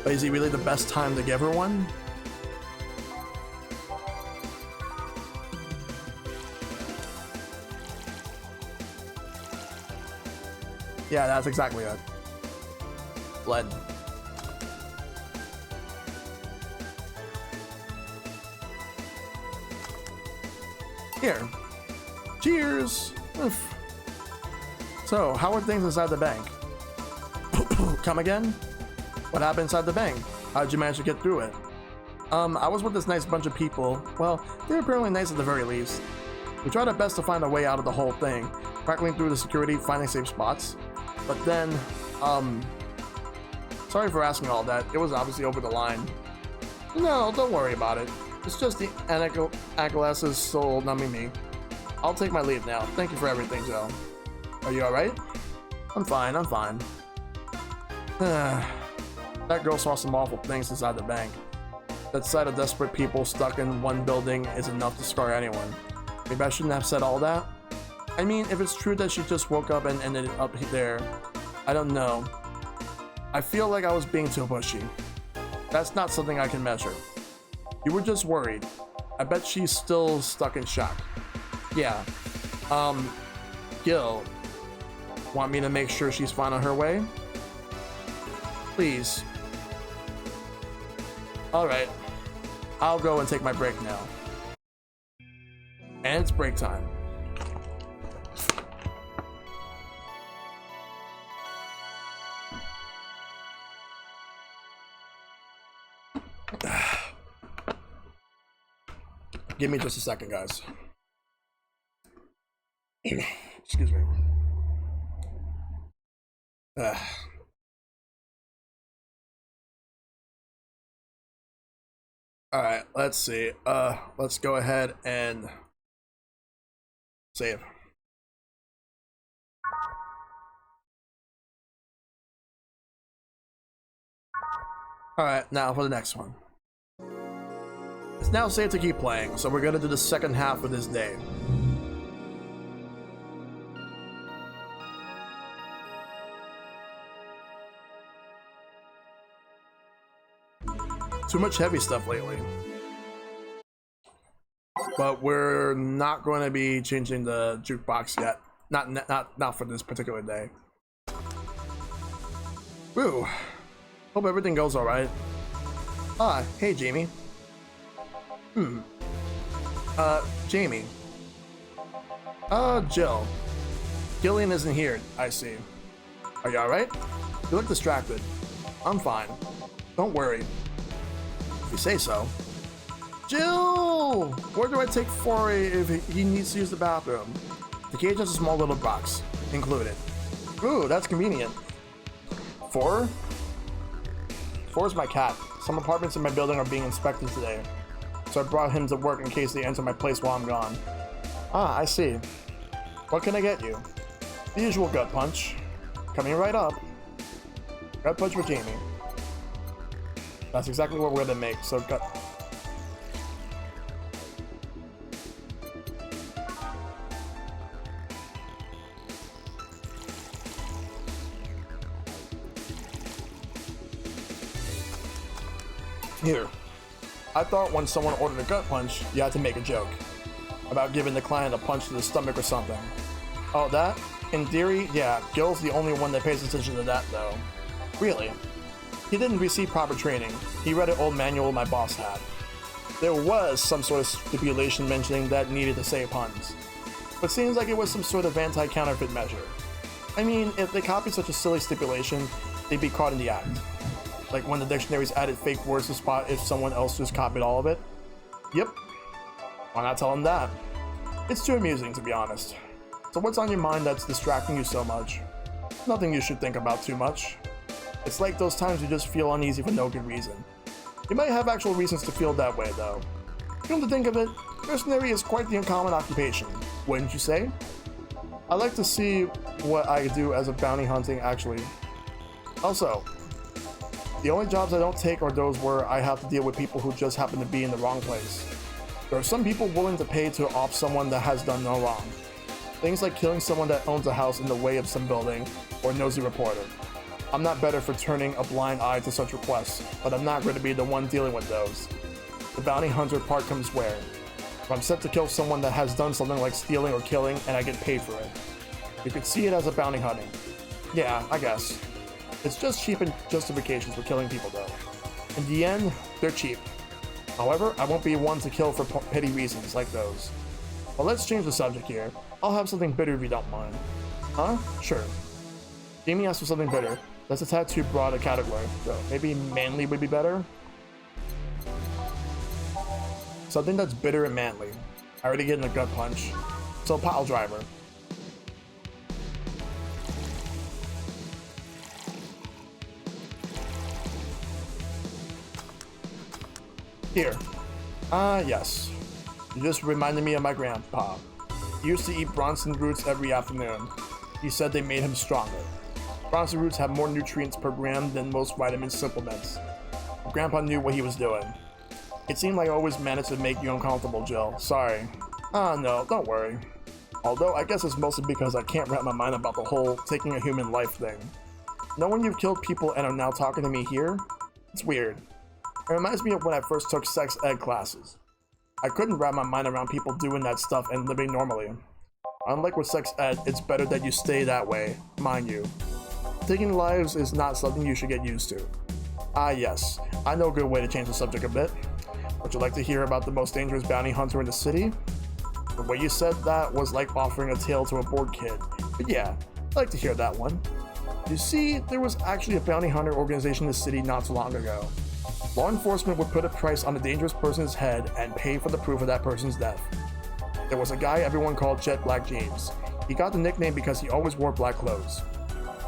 but is he really the best time to give her one? Yeah, that's exactly it. Blood. Here. Cheers! Oof. So, how are things inside the bank? Come again? What happened inside the bank? How did you manage to get through it? I was with this nice bunch of people. Well, they were apparently nice at the very least. We tried our best to find a way out of the whole thing, crackling through the security, finding safe spots. But then, sorry for asking all that. It was obviously over the line. No, don't worry about it. It's just the Angelas's soul numbing me. I'll take my leave now. Thank you for everything, Joe. Are you alright? I'm fine, I'm fine. That girl saw some awful things inside the bank. That sight of desperate people stuck in one building is enough to scar anyone. Maybe I shouldn't have said all that? I mean, if it's true that she just woke up and ended up there, I don't know. I feel like I was being too pushy. That's not something I can measure. You were just worried. I bet she's still stuck in shock. Yeah. Gil, want me to make sure she's fine on her way? Please. Alright. I'll go and take my break now. And it's break time. Give me just a second, guys. Excuse me. Alright, let's see. Let's go ahead and save. Alright, now for the next one. It's now safe to keep playing, so we're gonna do the second half of this day. Too much heavy stuff lately. But we're not going to be changing the jukebox yet. Not for this particular day. Woo. Hope everything goes alright. Ah, hey Jamie. Jamie. Jill. Gillian isn't here, I see. Are you alright? You look distracted. I'm fine. Don't worry. If you say so. Jill! Where do I take Foray if he needs to use the bathroom? The cage has a small little box included. Ooh, that's convenient. Four? Four's my cat. Some apartments in my building are being inspected today, so I brought him to work in case they enter my place while I'm gone. Ah, I see. What can I get you? The usual gut punch. Coming right up. Gut punch for Jamie. That's exactly what we're gonna make, so gut... Here. I thought when someone ordered a gut punch, you had to make a joke about giving the client a punch to the stomach or something. Oh, that? In theory, yeah, Gil's the only one that pays attention to that, though. Really? He didn't receive proper training. He read an old manual my boss had. there was some sort of stipulation mentioning that needed to say puns, but seems like it was some sort of anti-counterfeit measure. I mean, if they copied such a silly stipulation, they'd be caught in the act. Like when the dictionaries added fake words to spot if someone else just copied all of it. Yep. Why not tell them that? It's too amusing, to be honest. So what's on your mind that's distracting you so much? Nothing you should think about too much. It's like those times you just feel uneasy for no good reason. You might have actual reasons to feel that way, though. Come to think of it, mercenary is quite the uncommon occupation, wouldn't you say? I'd like to see what I do as a bounty hunting, actually. Also, the only jobs I don't take are those where I have to deal with people who just happen to be in the wrong place. There are some people willing to pay to off someone that has done no wrong. Things like killing someone that owns a house in the way of some building, or nosy reporter. I'm not better for turning a blind eye to such requests, but I'm not going to be the one dealing with those. The bounty hunter part comes where? If I'm set to kill someone that has done something like stealing or killing, and I get paid for it. You could see it as a bounty hunting. Yeah, I guess. It's just cheap justifications for killing people though. In the end, they're cheap. However, I won't be one to kill for petty reasons like those. Well, let's change the subject here. I'll have something bitter if you don't mind. Huh? Sure. Jamie asked for something bitter. That's a tad too broad a category, though. Maybe manly would be better? Something that's bitter and manly. I already get in a gut punch. So, pile driver. Here. Yes. You just reminded me of my grandpa. He used to eat Bronson roots every afternoon. He said they made him stronger. Bronson roots have more nutrients per gram than most vitamin supplements. Grandpa knew what he was doing. It seemed like I always managed to make you uncomfortable, Jill. Sorry. No, don't worry. Although, I guess it's mostly because I can't wrap my mind about the whole taking a human life thing. Knowing you've killed people and are now talking to me here? It's weird. It reminds me of when I first took sex ed classes. I couldn't wrap my mind around people doing that stuff and living normally. Unlike with sex ed, it's better that you stay that way, mind you. Taking lives is not something you should get used to. Yes, I know a good way to change the subject a bit. Would you like to hear about the most dangerous bounty hunter in the city? The way you said that was like offering a tale to a bored kid. But yeah, I'd like to hear that one. You see, there was actually a bounty hunter organization in the city not too long ago. Law enforcement would put a price on a dangerous person's head and pay for the proof of that person's death. There was a guy everyone called Jet Black James. He got the nickname because he always wore black clothes.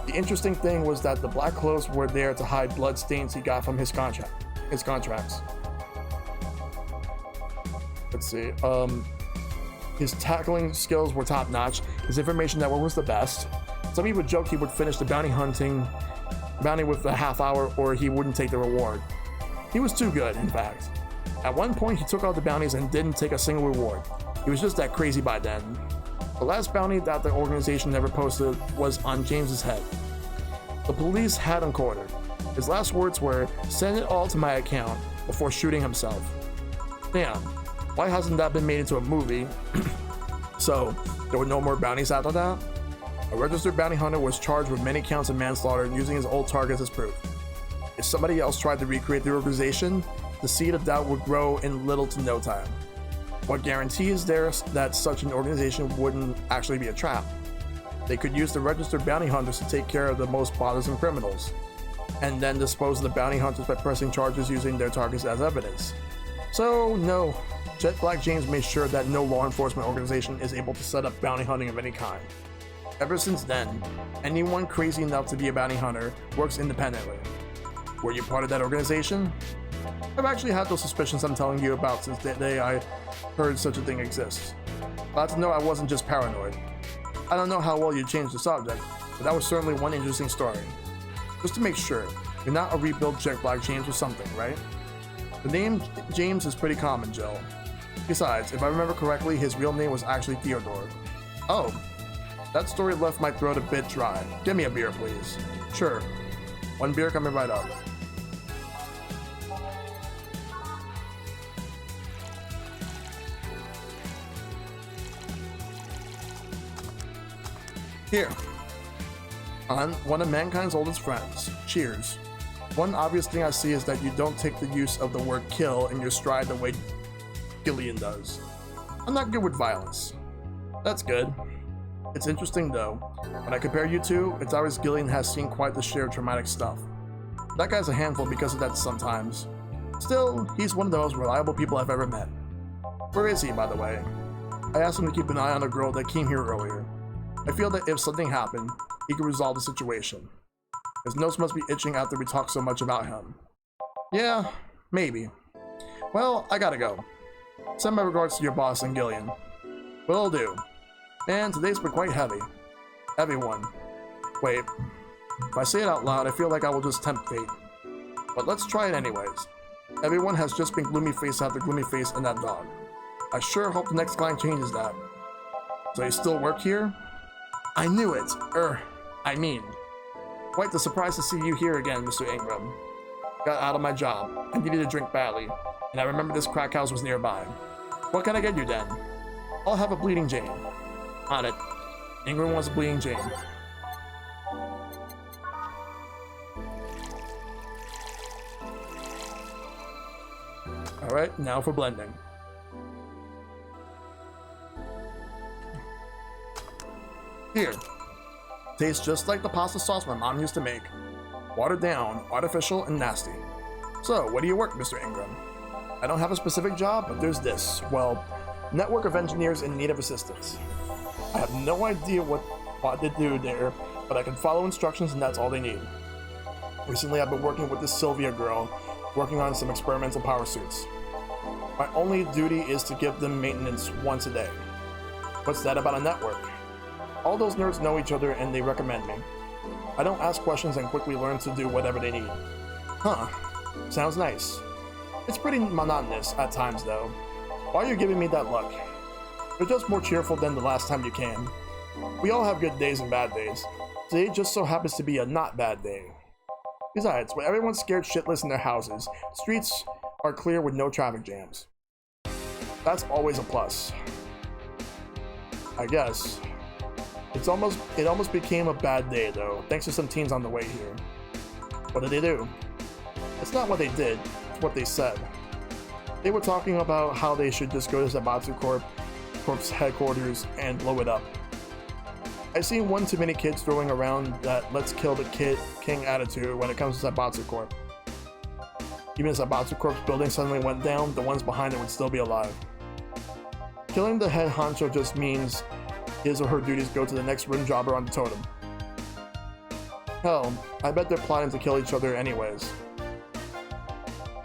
The interesting thing was that the black clothes were there to hide blood stains he got from his contracts. Let's see, his tackling skills were top notch, his information network was the best. Some people would joke he would finish the bounty with a half hour or he wouldn't take the reward. He was too good, in fact. At one point, he took out the bounties and didn't take a single reward. He was just that crazy by then. The last bounty that the organization never posted was on James's head. The police had him cornered. His last words were, "Send it all to my account," before shooting himself. Damn, why hasn't that been made into a movie? So, there were no more bounties after that? A registered bounty hunter was charged with many counts of manslaughter using his old targets as proof. If somebody else tried to recreate the organization, the seed of doubt would grow in little to no time. What guarantee is there that such an organization wouldn't actually be a trap? They could use the registered bounty hunters to take care of the most bothersome criminals, and then dispose of the bounty hunters by pressing charges using their targets as evidence. So, no, Jet Black James made sure that no law enforcement organization is able to set up bounty hunting of any kind. Ever since then, anyone crazy enough to be a bounty hunter works independently. Were you part of that organization? I've actually had those suspicions I'm telling you about since the day I heard such a thing exists. Glad to know I wasn't just paranoid. I don't know how well you changed the subject, but that was certainly one interesting story. Just to make sure, you're not a rebuilt Jet Black James or something, right? The name James is pretty common, Jill. Besides, if I remember correctly, his real name was actually Theodore. Oh, that story left my throat a bit dry. Give me a beer, please. Sure. One beer coming right up. Here. On one of mankind's oldest friends. Cheers. One obvious thing I see is that you don't take the use of the word kill in your stride the way Gillian does. I'm not good with violence. That's good. It's interesting though. When I compare you two, it's always Gillian has seen quite the share of traumatic stuff. That guy's a handful because of that sometimes. Still, he's one of the most reliable people I've ever met. Where is he, by the way? I asked him to keep an eye on the girl that came here earlier. I feel that if something happened, he could resolve the situation. His nose must be itching after we talk so much about him. Yeah, maybe. Well, I gotta go. Send my regards to your boss and Gillian. Will do. Man, today's been quite heavy. Heavy one. Wait, if I say it out loud, I feel like I will just tempt fate. But let's try it anyways. Everyone has just been gloomy face after gloomy face and that dog. I sure hope the next client changes that. So you still work here? I knew it. Quite the surprise to see you here again, Mr. Ingram. Got out of my job. I needed a drink badly, and I remember this crack house was nearby. What can I get you then? I'll have a Bleeding Jane. On it. Ingram wants a Bleeding Jane. Alright, now for blending. Here. Tastes just like the pasta sauce my mom used to make. Watered down, artificial, and nasty. So, where do you work, Mr. Ingram? I don't have a specific job, but there's this. Well, network of engineers in need of assistance. I have no idea what to do there, but I can follow instructions and that's all they need. Recently, I've been working with this Sylvia girl, working on some experimental power suits. My only duty is to give them maintenance once a day. What's that about a network? All those nerds know each other and they recommend me. I don't ask questions and quickly learn to do whatever they need. Huh, sounds nice. It's pretty monotonous at times though. Why are you giving me that look? You're just more cheerful than the last time you came. We all have good days and bad days. Today just so happens to be a not bad day. Besides, when everyone's scared shitless in their houses, streets are clear with no traffic jams. That's always a plus. I guess. It almost became a bad day though, thanks to some teens on the way here. What did they do? It's not what they did, it's what they said. They were talking about how they should just go to Zaibatsu Corp's headquarters and blow it up. I've seen one too many kids throwing around that let's kill the king attitude when it comes to Zaibatsu Corp. Even if Zaibatsu Corp's building suddenly went down, the ones behind it would still be alive. Killing the head honcho just means his or her duties go to the next rim jobber on the totem. Hell, I bet they're plotting to kill each other anyways.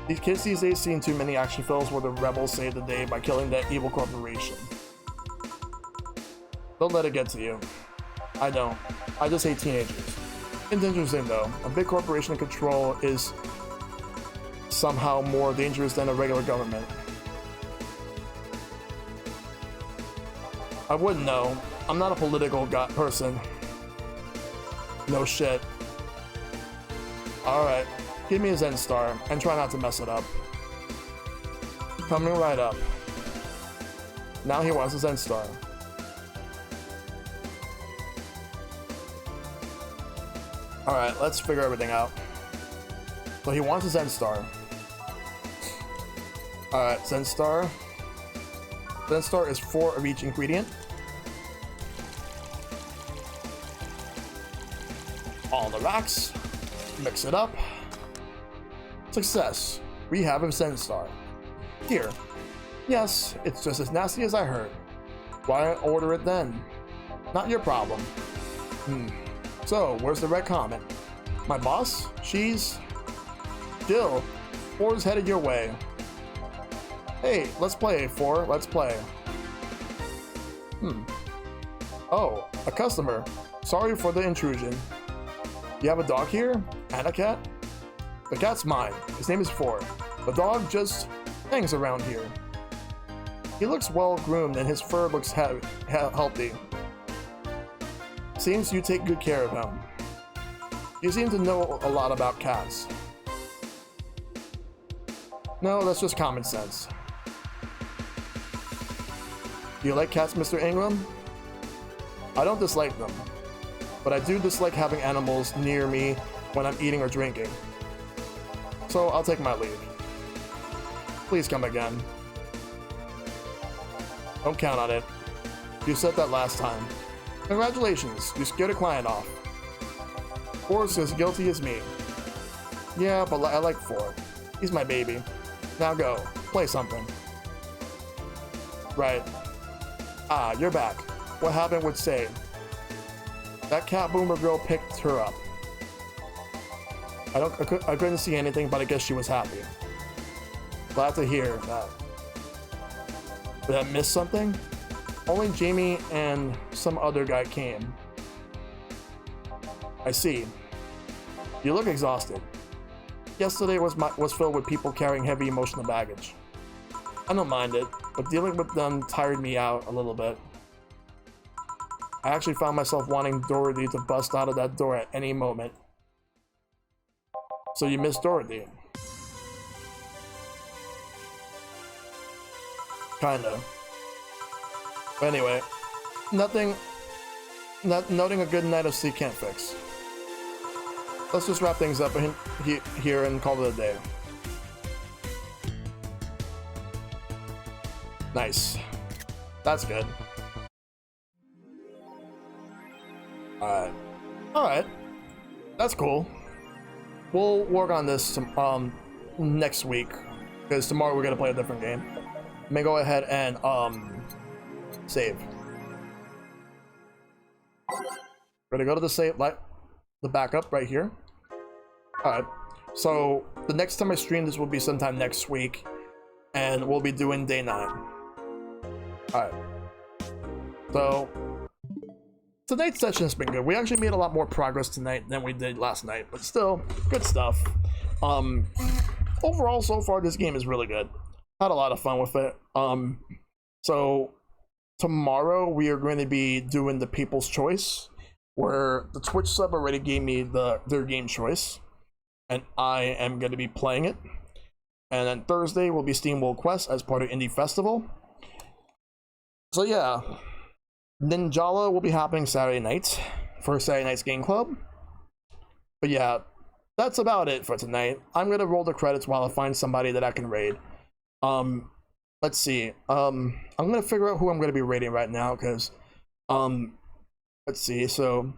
These kids these days seen too many action films where the rebels save the day by killing that evil corporation. Don't let it get to you. I don't. I just hate teenagers. It's interesting though, a big corporation in control is somehow more dangerous than a regular government. I wouldn't know. I'm not a political person. No shit. Alright, give me a Zen Star, and try not to mess it up. Coming right up. Now he wants a Zen Star. Alright, let's figure everything out. So he wants a Zen Star. Alright, Zen Star. Zen Star is 4 of each ingredient. All the rocks. Mix it up. Success. We have a Zen Star. Here. Yes, it's just as nasty as I heard. Why order it then? Not your problem. So, where's the red comet? My boss? She's... Jill. 4's headed your way. Hey, let's play, 4. Let's play. Oh, a customer. Sorry for the intrusion. You have a dog here? And a cat? The cat's mine. His name is 4. The dog just hangs around here. He looks well groomed and his fur looks healthy. Seems you take good care of him. You seem to know a lot about cats. No, that's just common sense. Do you like cats, Mr. Ingram? I don't dislike them, but I do dislike having animals near me when I'm eating or drinking. So I'll take my leave. Please come again. Don't count on it. You said that last time. Congratulations, you scared a client off. Forrest is as guilty as me. Yeah, but I like Ford. He's my baby. Now go, play something. Right. Ah, you're back. What happened with Say? That cat boomer girl picked her up. I couldn't see anything, but I guess she was happy. Glad to hear that. Did I miss something? Only Jamie and some other guy came. I see. You look exhausted. Yesterday was filled with people carrying heavy emotional baggage. I don't mind it, but dealing with them tired me out a little bit. I actually found myself wanting Dorothy to bust out of that door at any moment. So you miss Dorothy? Kinda. But anyway, nothing a good night of sleep can't fix. Let's just wrap things up here and call it a day. Nice. That's good. Alright. That's cool. We'll work on this next week, because tomorrow we're gonna play a different game. Let me go ahead and save. We're gonna go to the save, the backup right here. Alright, so the next time I stream this will be sometime next week, and we'll be doing day 9. Alright, so tonight's session has been good. We actually made a lot more progress tonight than we did last night, but still, good stuff. Overall, so far, this game is really good. Had a lot of fun with it. So tomorrow we are going to be doing the People's Choice, where the Twitch sub already gave me their game choice, and I am going to be playing it. And then Thursday will be Steam World Quest as part of Indie Festival. So yeah, Ninjala will be happening Saturday night for Saturday Night's Game Club. But yeah, that's about it for tonight. I'm going to roll the credits while I find somebody that I can raid. Let's see. I'm gonna figure out who I'm gonna be raiding right now, because let's see. So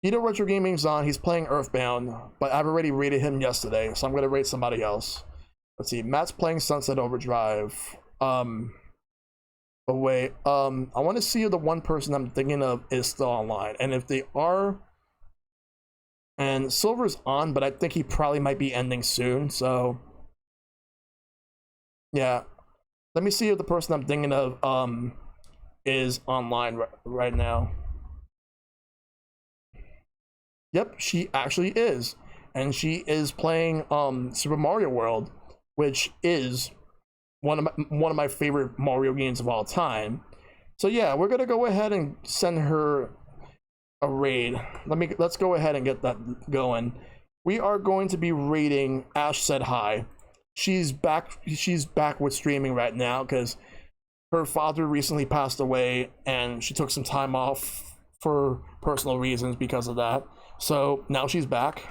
Edo Retro Gaming's on. He's playing Earthbound, but I've already raided him yesterday, so I'm gonna raid somebody else. Let's see. Matt's playing Sunset Overdrive. But wait, I want to see if the one person I'm thinking of is still online, and if they are, and Silver's on, but I think he probably might be ending soon, so yeah, let me see if the person I'm thinking of is online right now. Yep, she actually is, and she is playing Super Mario World, which is one of my favorite Mario games of all time. So yeah, we're gonna go ahead and send her a raid. Let's go ahead and get that going. We are going to be raiding Ash Said Hi. She's back with streaming right now because her father recently passed away, and she took some time off for personal reasons because of that. So now she's back.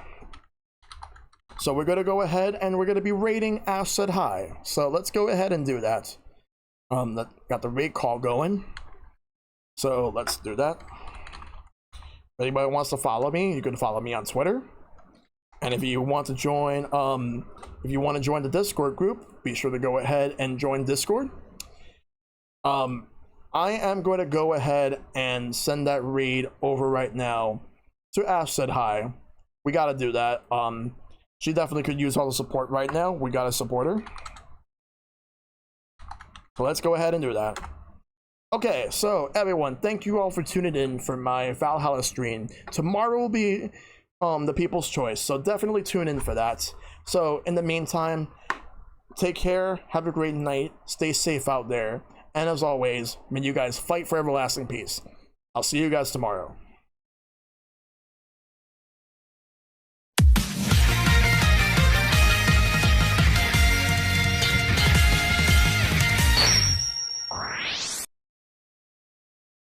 So we're gonna go ahead and we're gonna be raiding Ash Said Hi. So let's go ahead and do that. Got the raid call going. So let's do that. If anybody wants to follow me, you can follow me on Twitter. And if you want to join, the Discord group, be sure to go ahead and join Discord. I am going to go ahead and send that raid over right now to Ash Said Hi. We got to do that. She definitely could use all the support right now. We got to support her. So let's go ahead and do that. Okay, so everyone, thank you all for tuning in for my Valhalla stream. Tomorrow will be the People's Choice, so definitely tune in for that. So in the meantime, take care, have a great night, stay safe out there, and as always, may you guys fight for everlasting peace. I'll see you guys tomorrow.